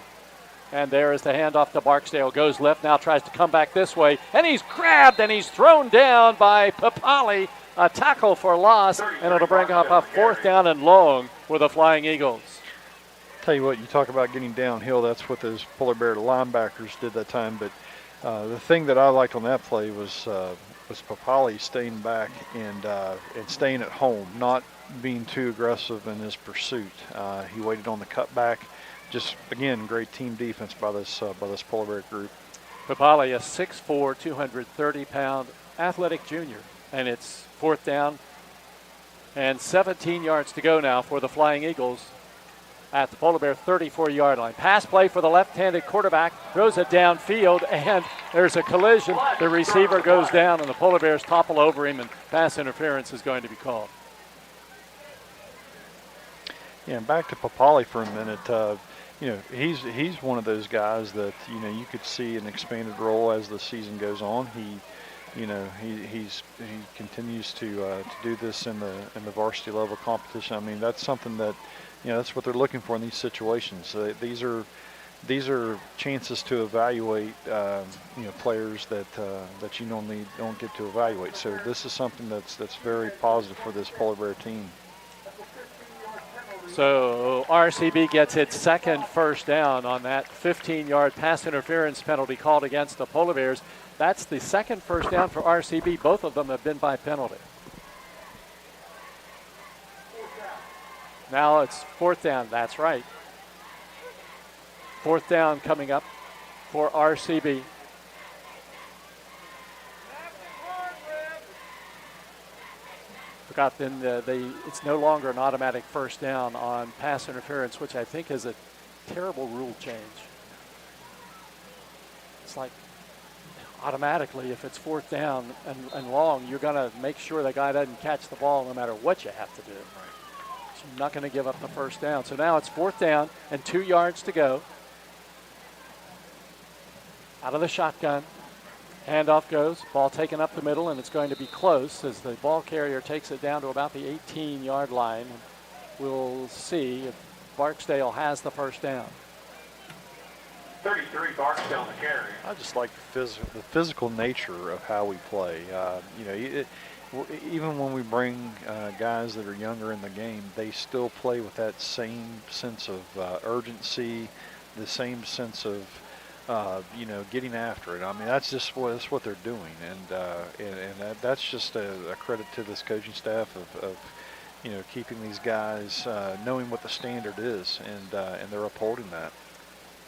Speaker 9: And there is the handoff to Barksdale. Goes left, now tries to come back this way. And he's grabbed and he's thrown down by Papali. A tackle for loss, and it'll bring up a fourth down and long for the Flying Eagles.
Speaker 10: Tell you what, you talk about getting downhill, that's what those Polar Bear linebackers did that time. But the thing that I liked on that play was Papali staying back and staying at home, not being too aggressive in his pursuit. He waited on the cutback. Just, again, great team defense by this Polar Bear group.
Speaker 9: Papali, a 6'4", 230-pound athletic junior. And it's fourth down and 17 yards to go now for the Flying Eagles at the Polar Bear 34-yard line. Pass play for the left-handed quarterback, throws it downfield, and there's a collision. The receiver goes down, and the Polar Bears topple over him, and pass interference is going to be called.
Speaker 10: Yeah, and back to Papali for a minute. He's one of those guys that you could see an expanded role as the season goes on. He continues to do this in the varsity level competition. I mean, that's something that that's what they're looking for in these situations. These are chances to evaluate players that you normally don't get to evaluate. So this is something that's very positive for this Polar Bear team.
Speaker 9: So RCB gets its second first down on that 15-yard pass interference penalty called against the Polar Bears. That's the second first down for RCB. Both of them have been by penalty. Now it's fourth down. That's right. Fourth down coming up for RCB. Forgot then it's no longer an automatic first down on pass interference, which I think is a terrible rule change. It's like automatically, if it's fourth down and long, you're going to make sure the guy doesn't catch the ball no matter what you have to do. So you're not going to give up the first down. So now it's fourth down and 2 yards to go. Out of the shotgun. Handoff goes. Ball taken up the middle, and it's going to be close as the ball carrier takes it down to about the 18-yard line. We'll see if Barksdale has the first down.
Speaker 12: 33 Barksdale the carry.
Speaker 10: I just like the physical nature of how we play. even when we bring guys that are younger in the game, they still play with that same sense of urgency, the same sense of getting after it. I mean, that's what they're doing, and that's just a credit to this coaching staff of keeping these guys knowing what the standard is, and they're upholding that.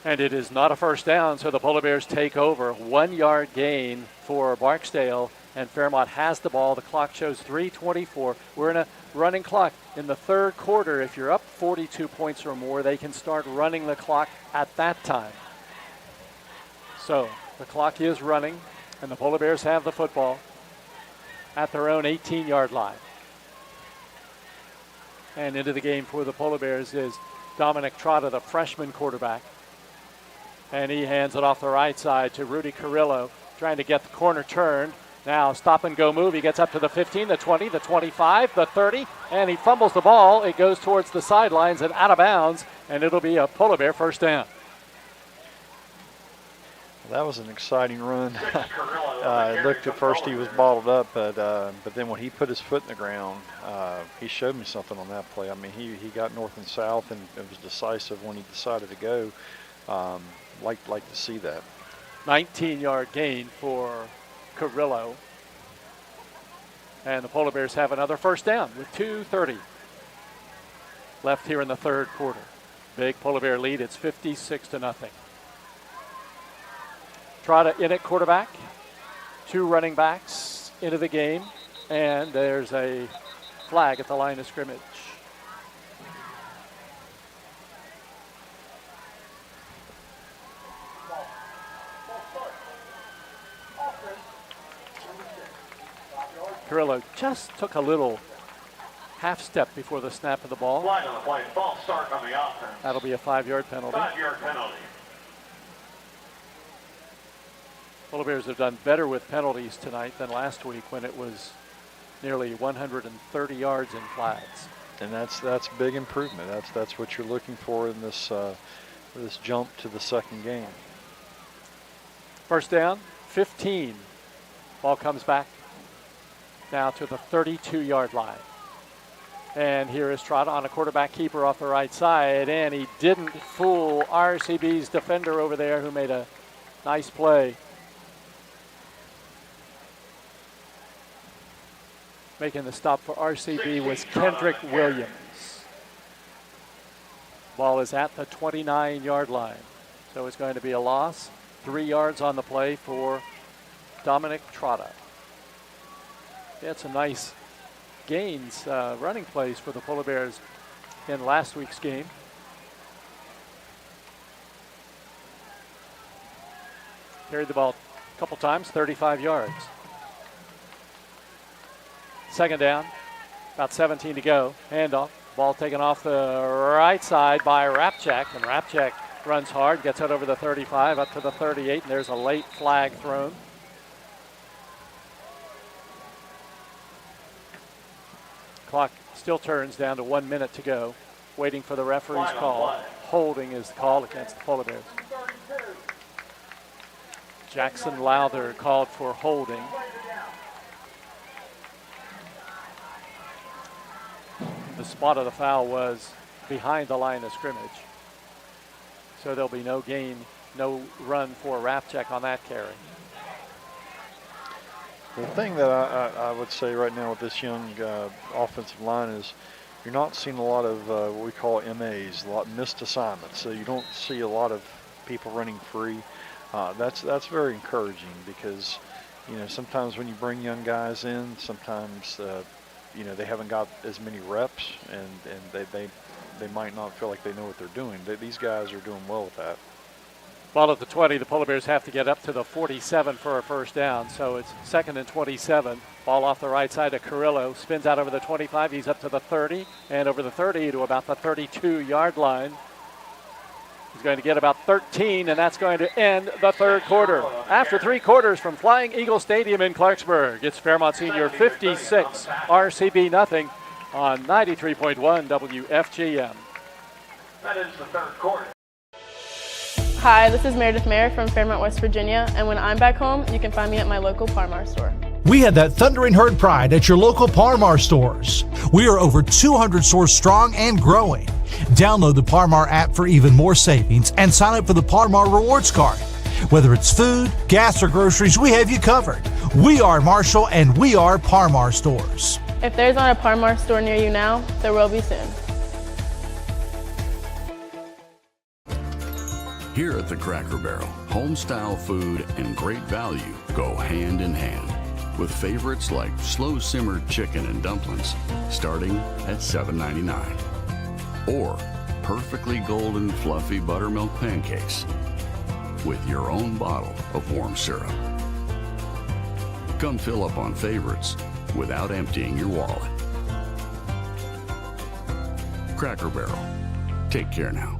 Speaker 9: And it is not a first down, so the Polar Bears take over. 1 yard gain for Barksdale, and Fairmont has the ball. The clock shows 3:24. We're in a running clock in the third quarter. If you're up 42 points or more, they can start running the clock at that time. So the clock is running, and the Polar Bears have the football at their own 18-yard line. And into the game for the Polar Bears is Dominic Trotta, the freshman quarterback. And he hands it off the right side to Rudy Carrillo, trying to get the corner turned. Now stop and go move. He gets up to the 15, the 20, the 25, the 30, and he fumbles the ball. It goes towards the sidelines and out of bounds, and it'll be a Polar Bear first down.
Speaker 10: That was an exciting run. It looked at first he was bottled up, but then when he put his foot in the ground, he showed me something on that play. I mean, he got north and south, and it was decisive when he decided to go. Like to see that.
Speaker 9: 19-yard gain for Carrillo. And the Polar Bears have another first down with 2:30 left here in the third quarter. Big Polar Bear lead. It's 56-0. Trotta in at quarterback. 2 running backs into the game. And there's a flag at the line of scrimmage. Carrillo just took a little half step before the snap of the ball.
Speaker 12: Flag on the play. False start on the offense.
Speaker 9: That'll be a 5-yard penalty.
Speaker 12: 5-yard penalty.
Speaker 9: Polar Bears have done better with penalties tonight than last week when it was nearly 130 yards in flags.
Speaker 10: And that's big improvement. That's what you're looking for in this this jump to the second game.
Speaker 9: First down, 15. Ball comes back now to the 32-yard line. And here is Trotta on a quarterback keeper off the right side, and he didn't fool RCB's defender over there who made a nice play. Making the stop for RCB was Kendrick Williams. Ball is at the 29-yard line. So it's going to be a loss. 3 yards on the play for Dominic Trotta. He had some nice gains, running plays for the Polar Bears in last week's game. Carried the ball a couple times, 35 yards. Second down, about 17 to go. Handoff, ball taken off the right side by Rapchak, and Rapchak runs hard, gets it over the 35, up to the 38, and there's a late flag thrown. Clock still turns down to 1 minute to go, waiting for the referee's call. Holding is called against the Polar Bears. Jackson Lowther called for holding. The spot of the foul was behind the line of scrimmage. So there'll be no gain, no run for Rapchak on that carry.
Speaker 10: The thing that I would say right now with this young offensive line is you're not seeing a lot of what we call MAs, a lot of missed assignments. So you don't see a lot of people running free. That's very encouraging because, sometimes when you bring young guys in, sometimes, they haven't got as many reps and they might not feel like they know what they're doing. These guys are doing well with that.
Speaker 9: Ball at the 20. The Polar Bears have to get up to the 47 for a first down. So it's 2nd and 27. Ball off the right side to Carrillo. Spins out over the 25. He's up to the 30. And over the 30 to about the 32-yard line. He's going to get about 13, and that's going to end the third quarter. After 3 quarters from Flying Eagle Stadium in Clarksburg, it's Fairmont Senior 56, RCB nothing on 93.1 WFGM.
Speaker 12: That is the third quarter.
Speaker 4: Hi, this is Meredith Mayer from Fairmont, West Virginia, and when I'm back home, you can find me at my local Parmar store.
Speaker 5: We had that thundering herd pride at your local Par-Mar stores. We are over 200 stores strong and growing. Download the Par-Mar app for even more savings and sign up for the Par-Mar Rewards Card. Whether it's food, gas, or groceries, we have you covered. We are Marshall, and we are Par-Mar stores.
Speaker 4: If there's not a Par-Mar store near you now, there will be soon.
Speaker 1: Here at the Cracker Barrel, home-style food and great value go hand in hand, with favorites like slow-simmered chicken and dumplings starting at $7.99, or perfectly golden fluffy buttermilk pancakes with your own bottle of warm syrup. Come fill up on favorites without emptying your wallet. Cracker Barrel. Take care now.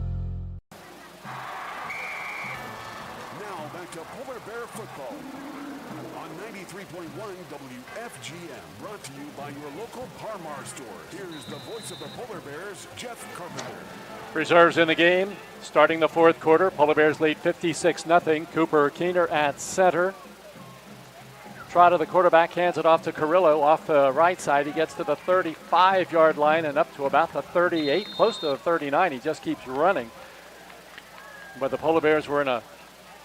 Speaker 13: Now back to Polar Bear football on 93.1 WFGM. Brought to you by your local Par-Mar store. Here's the voice of the Polar Bears, Jeff Carpenter.
Speaker 9: Reserves in the game. Starting the fourth quarter, Polar Bears lead 56-0. Cooper Keener at center. Trotta, the quarterback, hands it off to Carrillo off the right side. He gets to the 35-yard line and up to about the 38, close to the 39. He just keeps running. But the Polar Bears were in a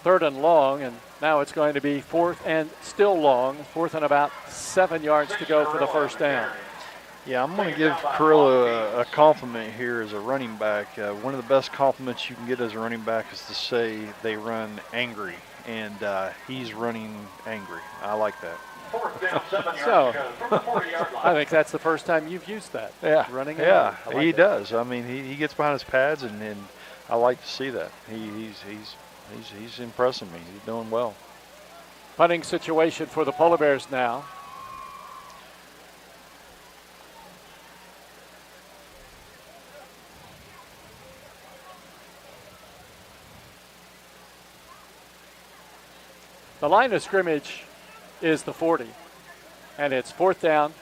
Speaker 9: 3rd and long, and now it's going to be 4th and still long, 4th and about 7 yards to go for the first down.
Speaker 10: Yeah, I'm going to give Carrillo a compliment here as a running back. One of the best compliments you can get as a running back is to say they run angry, and he's running angry. I like that.
Speaker 9: So, I think that's the first time you've used that.
Speaker 10: Yeah,
Speaker 9: running.
Speaker 10: Yeah,
Speaker 9: like
Speaker 10: he
Speaker 9: it.
Speaker 10: does. I mean, he gets behind his pads, and I like to see that. He's impressing me. He's doing well.
Speaker 9: Punting situation for the Polar Bears now. The line of scrimmage is the 40, and it's 4th down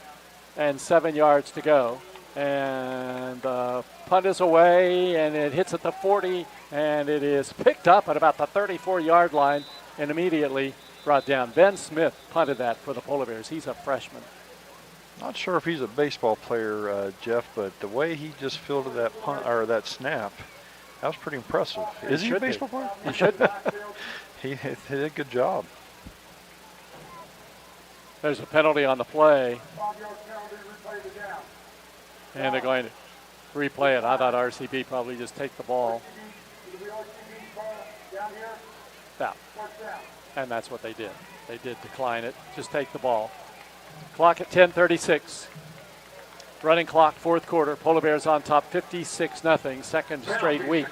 Speaker 9: and 7 yards to go. And the punt is away, and it hits at the 40, and it is picked up at about the 34-yard line and immediately brought down. Ben Smith punted that for the Polar Bears. He's a freshman.
Speaker 10: Not sure if he's a baseball player, Jeff, but the way he just fielded that punt or that snap, that was pretty impressive. Is he a baseball player?
Speaker 9: He should be.
Speaker 10: He did a good job.
Speaker 9: There's a penalty on the play. And they're going to replay it. I thought RCB probably just take the ball. Foul. And that's what they did. They did decline it. Just take the ball. Clock at 10:36. Running clock, 4th quarter. Polar Bears on top, 56-0. Second straight week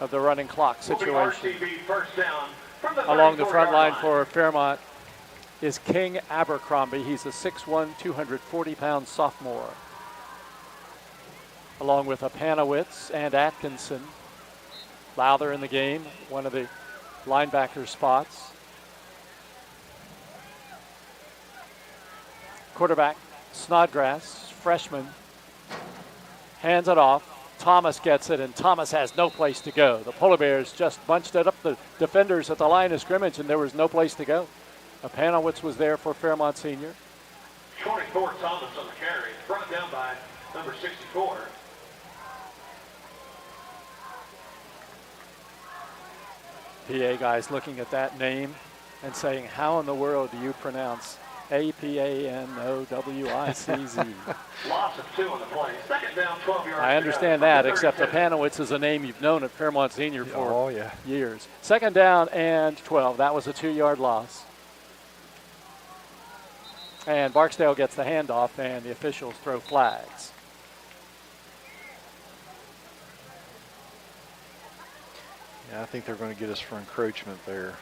Speaker 9: of the running clock situation. Along the front line for Fairmont is King Abercrombie. He's a 6'1", 240-pound sophomore. Along with Apanowitz and Atkinson. Lowther in the game, one of the linebacker spots. Quarterback, Snodgrass, freshman, hands it off. Thomas gets it, and Thomas has no place to go. The Polar Bears just bunched it up the defenders at the line of scrimmage, and there was no place to go. Apanowitz was there for Fairmont Senior.
Speaker 12: 24 Thomas on the carry, brought down by number 64.
Speaker 9: PA guys looking at that name and saying, how in the world do you pronounce A-P-A-N-O-W-I-C-Z?
Speaker 12: Loss of 2 on the play. Second down, 12 yards.
Speaker 9: I understand that, except Apanowitz is a name you've known at Fairmont Senior for
Speaker 10: yeah.
Speaker 9: years. Second down and 12. That was a 2-yard loss. And Barksdale gets the handoff, and the officials throw flags.
Speaker 10: Yeah, I think they're going to get us for encroachment there.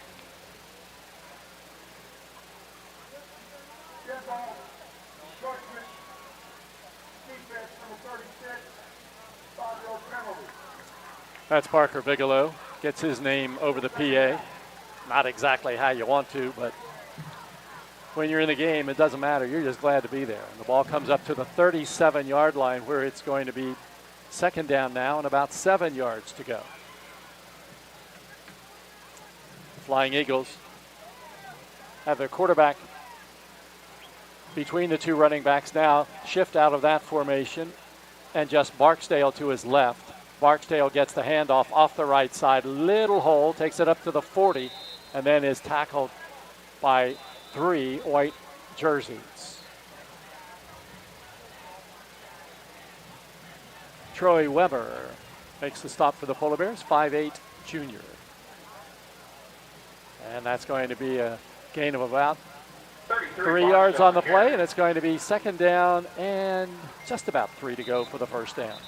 Speaker 9: That's Parker Bigelow. Gets his name over the PA. Not exactly how you want to, but when you're in the game, it doesn't matter. You're just glad to be there. And the ball comes up to the 37-yard line where it's going to be second down now and about 7 yards to go. The Flying Eagles have their quarterback between the two running backs now, shift out of that formation, and just Barksdale to his left. Barksdale gets the handoff off the right side, little hole, takes it up to the 40, and then is tackled by 3 white jerseys. Troy Weber makes the stop for the Polar Bears, 5'8" junior. And that's going to be a gain of about 3 yards on the play, and it's going to be second down and just about 3 to go for the first down.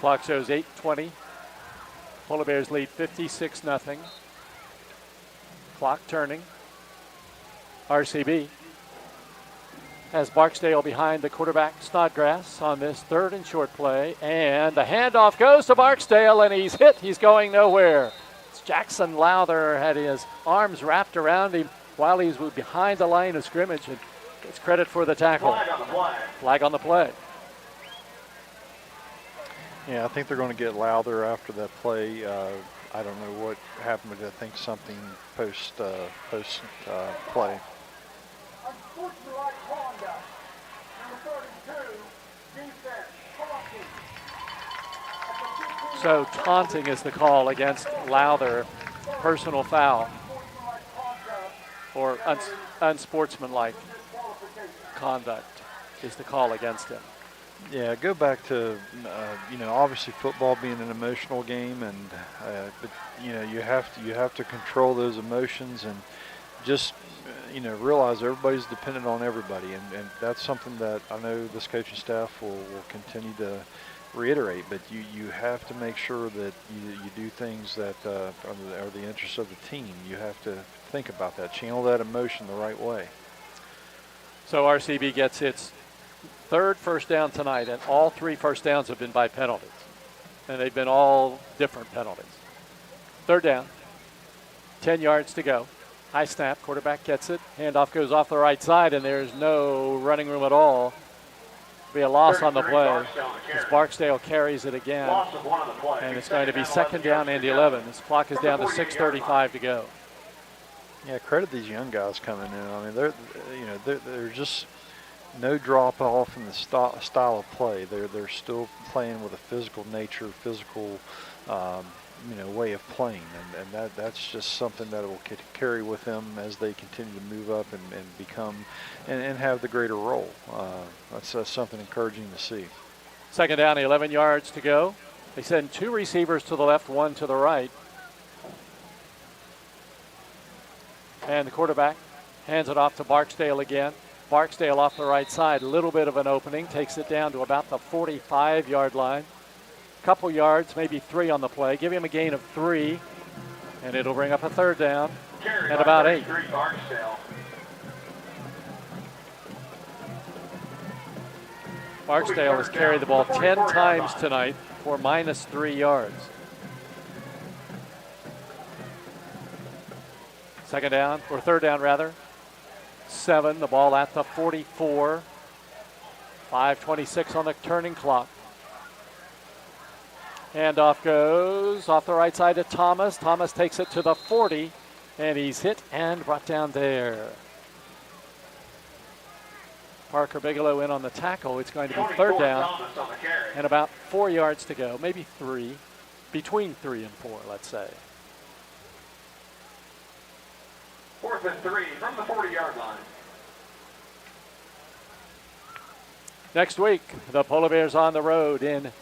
Speaker 9: Clock shows 8:20. Polar Bears lead 56-0. Clock turning. RCB has Barksdale behind the quarterback Snodgrass on this 3rd and short play. And the handoff goes to Barksdale, and he's hit. He's going nowhere. It's Jackson Lowther had his arms wrapped around him while he was behind the line of scrimmage, and gets credit for the tackle.
Speaker 12: Flag on the play.
Speaker 9: Flag on the play.
Speaker 10: Yeah, I think they're going to get Lowther after that play. I don't know what happened, but I think something post play.
Speaker 12: Unsportsmanlike conduct. Number 32, defense, taunting.
Speaker 9: So taunting is the call against Lowther, personal foul, or unsportsmanlike conduct is the call against him.
Speaker 10: Yeah, go back to, obviously football being an emotional game, and but you have to control those emotions and just realize everybody's dependent on everybody, and that's something that I know this coaching staff will continue to reiterate. But you have to make sure that you do things that are the interests of the team. You have to think about that, channel that emotion the right way.
Speaker 9: So RCB gets its 3rd first down tonight, and all 3 first downs have been by penalties, and they've been all different penalties. 3rd down, 10 yards to go. High snap, quarterback gets it, handoff goes off the right side, and there's no running room at all. Be a loss on the play as Barksdale carries it again, and it's going to be second down and 11. This clock is down to 6:35 to go.
Speaker 10: Yeah, credit these young guys coming in. I mean, they're just no drop off in the style of play. They're still playing with a physical nature, physical way of playing, and that's just something that will carry with them as they continue to move up and become and have the greater role. That's something encouraging to see.
Speaker 9: Second down, 11 yards to go. They send 2 receivers to the left, 1 to the right. And the quarterback hands it off to Barksdale again. Barksdale off the right side, a little bit of an opening, takes it down to about the 45-yard line. Couple yards, maybe 3 on the play. Give him a gain of 3, and it'll bring up a 3rd down and about 8. Barksdale has carried the ball 10 times tonight for minus 3 yards. Second down, or 3rd down rather. 7, the ball at the 44. 5:26 on the turning clock. Handoff goes off the right side to Thomas. Thomas takes it to the 40, and he's hit and brought down there. Parker Bigelow in on the tackle. It's going to be 3rd down and about 4 yards to go, maybe 3, between 3 and 4, let's say.
Speaker 12: 4th and 3 from the 40-yard line.
Speaker 9: Next week, the Polar Bears on the road in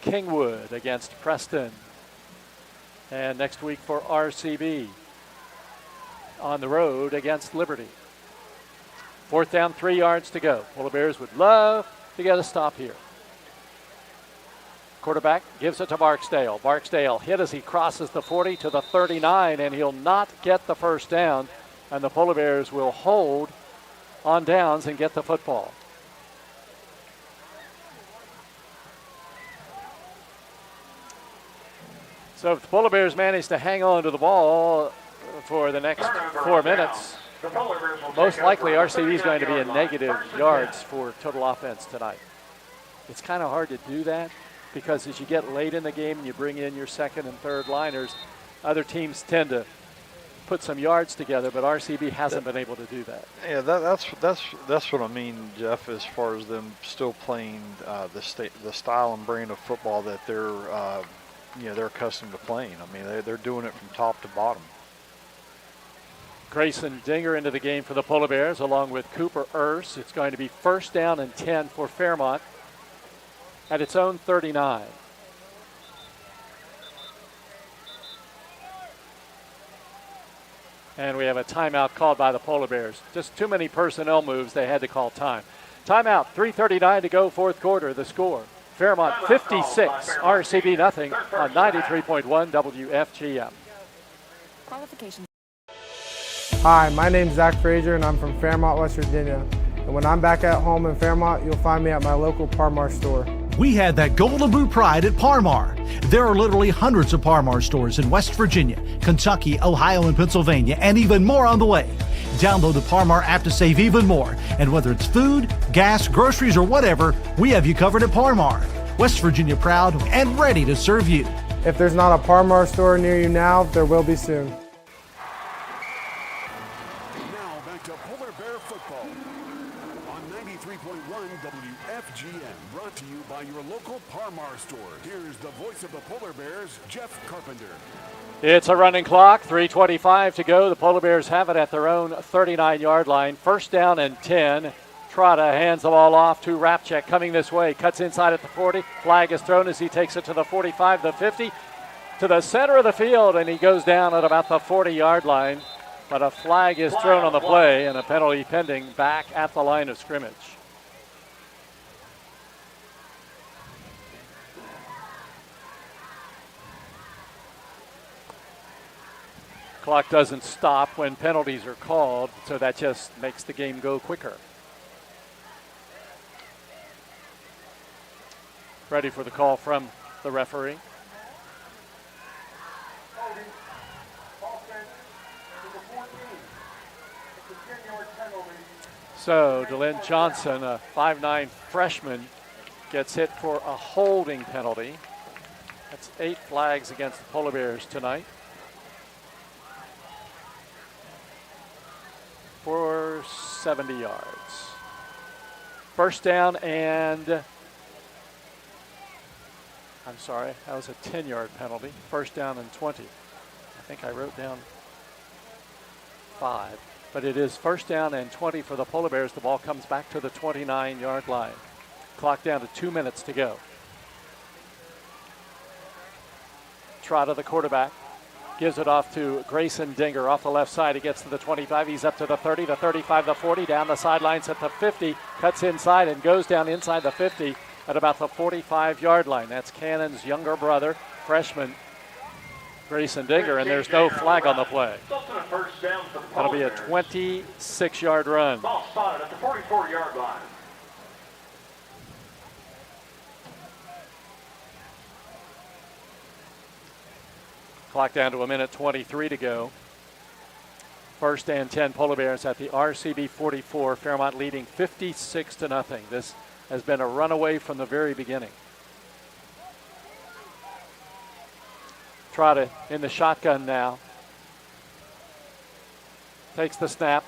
Speaker 9: Kingwood against Preston. And next week for RCB on the road against Liberty. 4th down, 3 yards to go. Polar Bears would love to get a stop here. Quarterback gives it to Barksdale. Barksdale hit as he crosses the 40 to the 39, and he'll not get the first down. And the Polar Bears will hold on downs and get the football. So if the Polar Bears manage to hang on to the ball for the next 4 minutes, most likely RCB is going to be in negative yards for total offense tonight. It's kind of hard to do that because as you get late in the game and you bring in your second and third liners, other teams tend to put some yards together, but RCB hasn't been able to do that.
Speaker 10: Yeah, that's what I mean, Jeff, as far as them still playing the style and brand of football that they're accustomed to playing. I mean, they're doing it from top to bottom.
Speaker 9: Grayson Dinger into the game for the Polar Bears along with Cooper Urs. It's going to be 1st down and 10 for Fairmont at its own 39. And we have a timeout called by the Polar Bears. Just too many personnel moves. They had to call time. Timeout, 3:39 to go, fourth quarter. The score, Fairmont 56, RCB nothing on 93.1 WFGM.
Speaker 6: Qualifications.
Speaker 2: Hi, my name's Zach Frazier and I'm from Fairmont, West Virginia. And when I'm back at home in Fairmont, you'll find me at my local Parmar store.
Speaker 5: We had that Golden Boot pride at Parmar. There are literally hundreds of Parmar stores in West Virginia, Kentucky, Ohio, and Pennsylvania, and even more on the way. Download the Parmar app to save even more. And whether it's food, gas, groceries, or whatever, we have you covered at Parmar. West Virginia proud and ready to serve you.
Speaker 2: If there's not a Parmar store near you now, there will be soon.
Speaker 13: Now back to Polar Bear football on 93.1 WFGM, brought to you by your local Parmar store. Here's the voice of the Polar Bears, Jeff Carpenter.
Speaker 9: It's a running clock, 3:25 to go. The Polar Bears have it at their own 39-yard line. 1st down and 10. Trotta hands the ball off to Rapchek coming this way. Cuts inside at the 40. Flag is thrown as he takes it to the 45, the 50, to the center of the field, and he goes down at about the 40-yard line. But a flag is thrown on the play and a penalty pending back at the line of scrimmage. Clock doesn't stop when penalties are called, so that just makes the game go quicker. Ready for the call from the referee. So DeLynn Johnson, a 5'9" freshman, gets hit for a holding penalty. That's 8 flags against the Polar Bears tonight. For 70 yards. 1st down and, I'm sorry, that was a 10-yard penalty. 1st down and 20. I think I wrote down 5. But it is 1st down and 20 for the Polar Bears. The ball comes back to the 29-yard line. Clock down to 2 minutes to go. Trotta, the quarterback, gives it off to Grayson Dinger off the left side. He gets to the 25. He's up to the 30, the 35, the 40, down the sidelines at the 50. Cuts inside and goes down inside the 50 at about the 45-yard line. That's Cannon's younger brother, freshman Grayson Dinger, and there's no flag on the play. That'll be a 26-yard run.
Speaker 12: Ball spotted at the 44-yard line.
Speaker 9: Clock down to a minute 23 to go. 1st and 10 Polar Bears at the RCB 44. Fairmont leading 56-0. This has been a runaway from the very beginning. Trotta in the shotgun now. Takes the snap.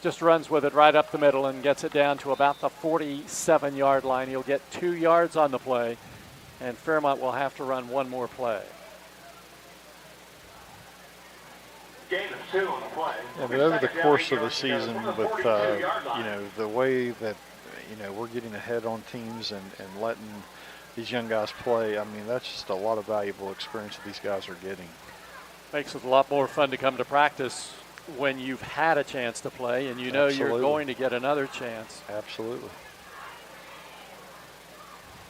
Speaker 9: Just runs with it right up the middle and gets it down to about the 47-yard line. He'll get 2 yards on the play, and Fairmont will have to run one more play.
Speaker 12: Gain of 2 on the play.
Speaker 10: Yeah, but over the course of the season, with the way that we're getting ahead on teams and letting these young guys play, I mean, that's just a lot of valuable experience that these guys are getting.
Speaker 9: Makes it a lot more fun to come to practice when you've had a chance to play and you know you're going to get another chance.
Speaker 10: Absolutely.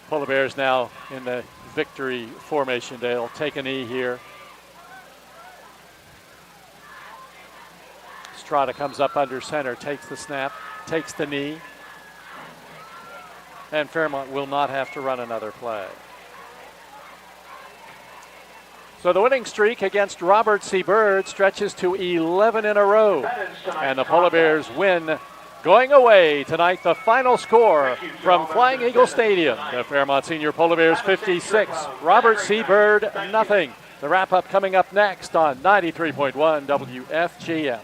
Speaker 9: Polar Bears now in the victory formation. They'll take a knee here. Trotta comes up under center, takes the snap, takes the knee, and Fairmont will not have to run another play. So the winning streak against Robert C. Byrd stretches to 11 in a row, and the Polar Bears win Going away tonight, the final score from Flying Eagle Stadium. The Fairmont Senior Polar Bears 56, Robert C. Byrd nothing. The wrap-up coming up next on 93.1 WFGM.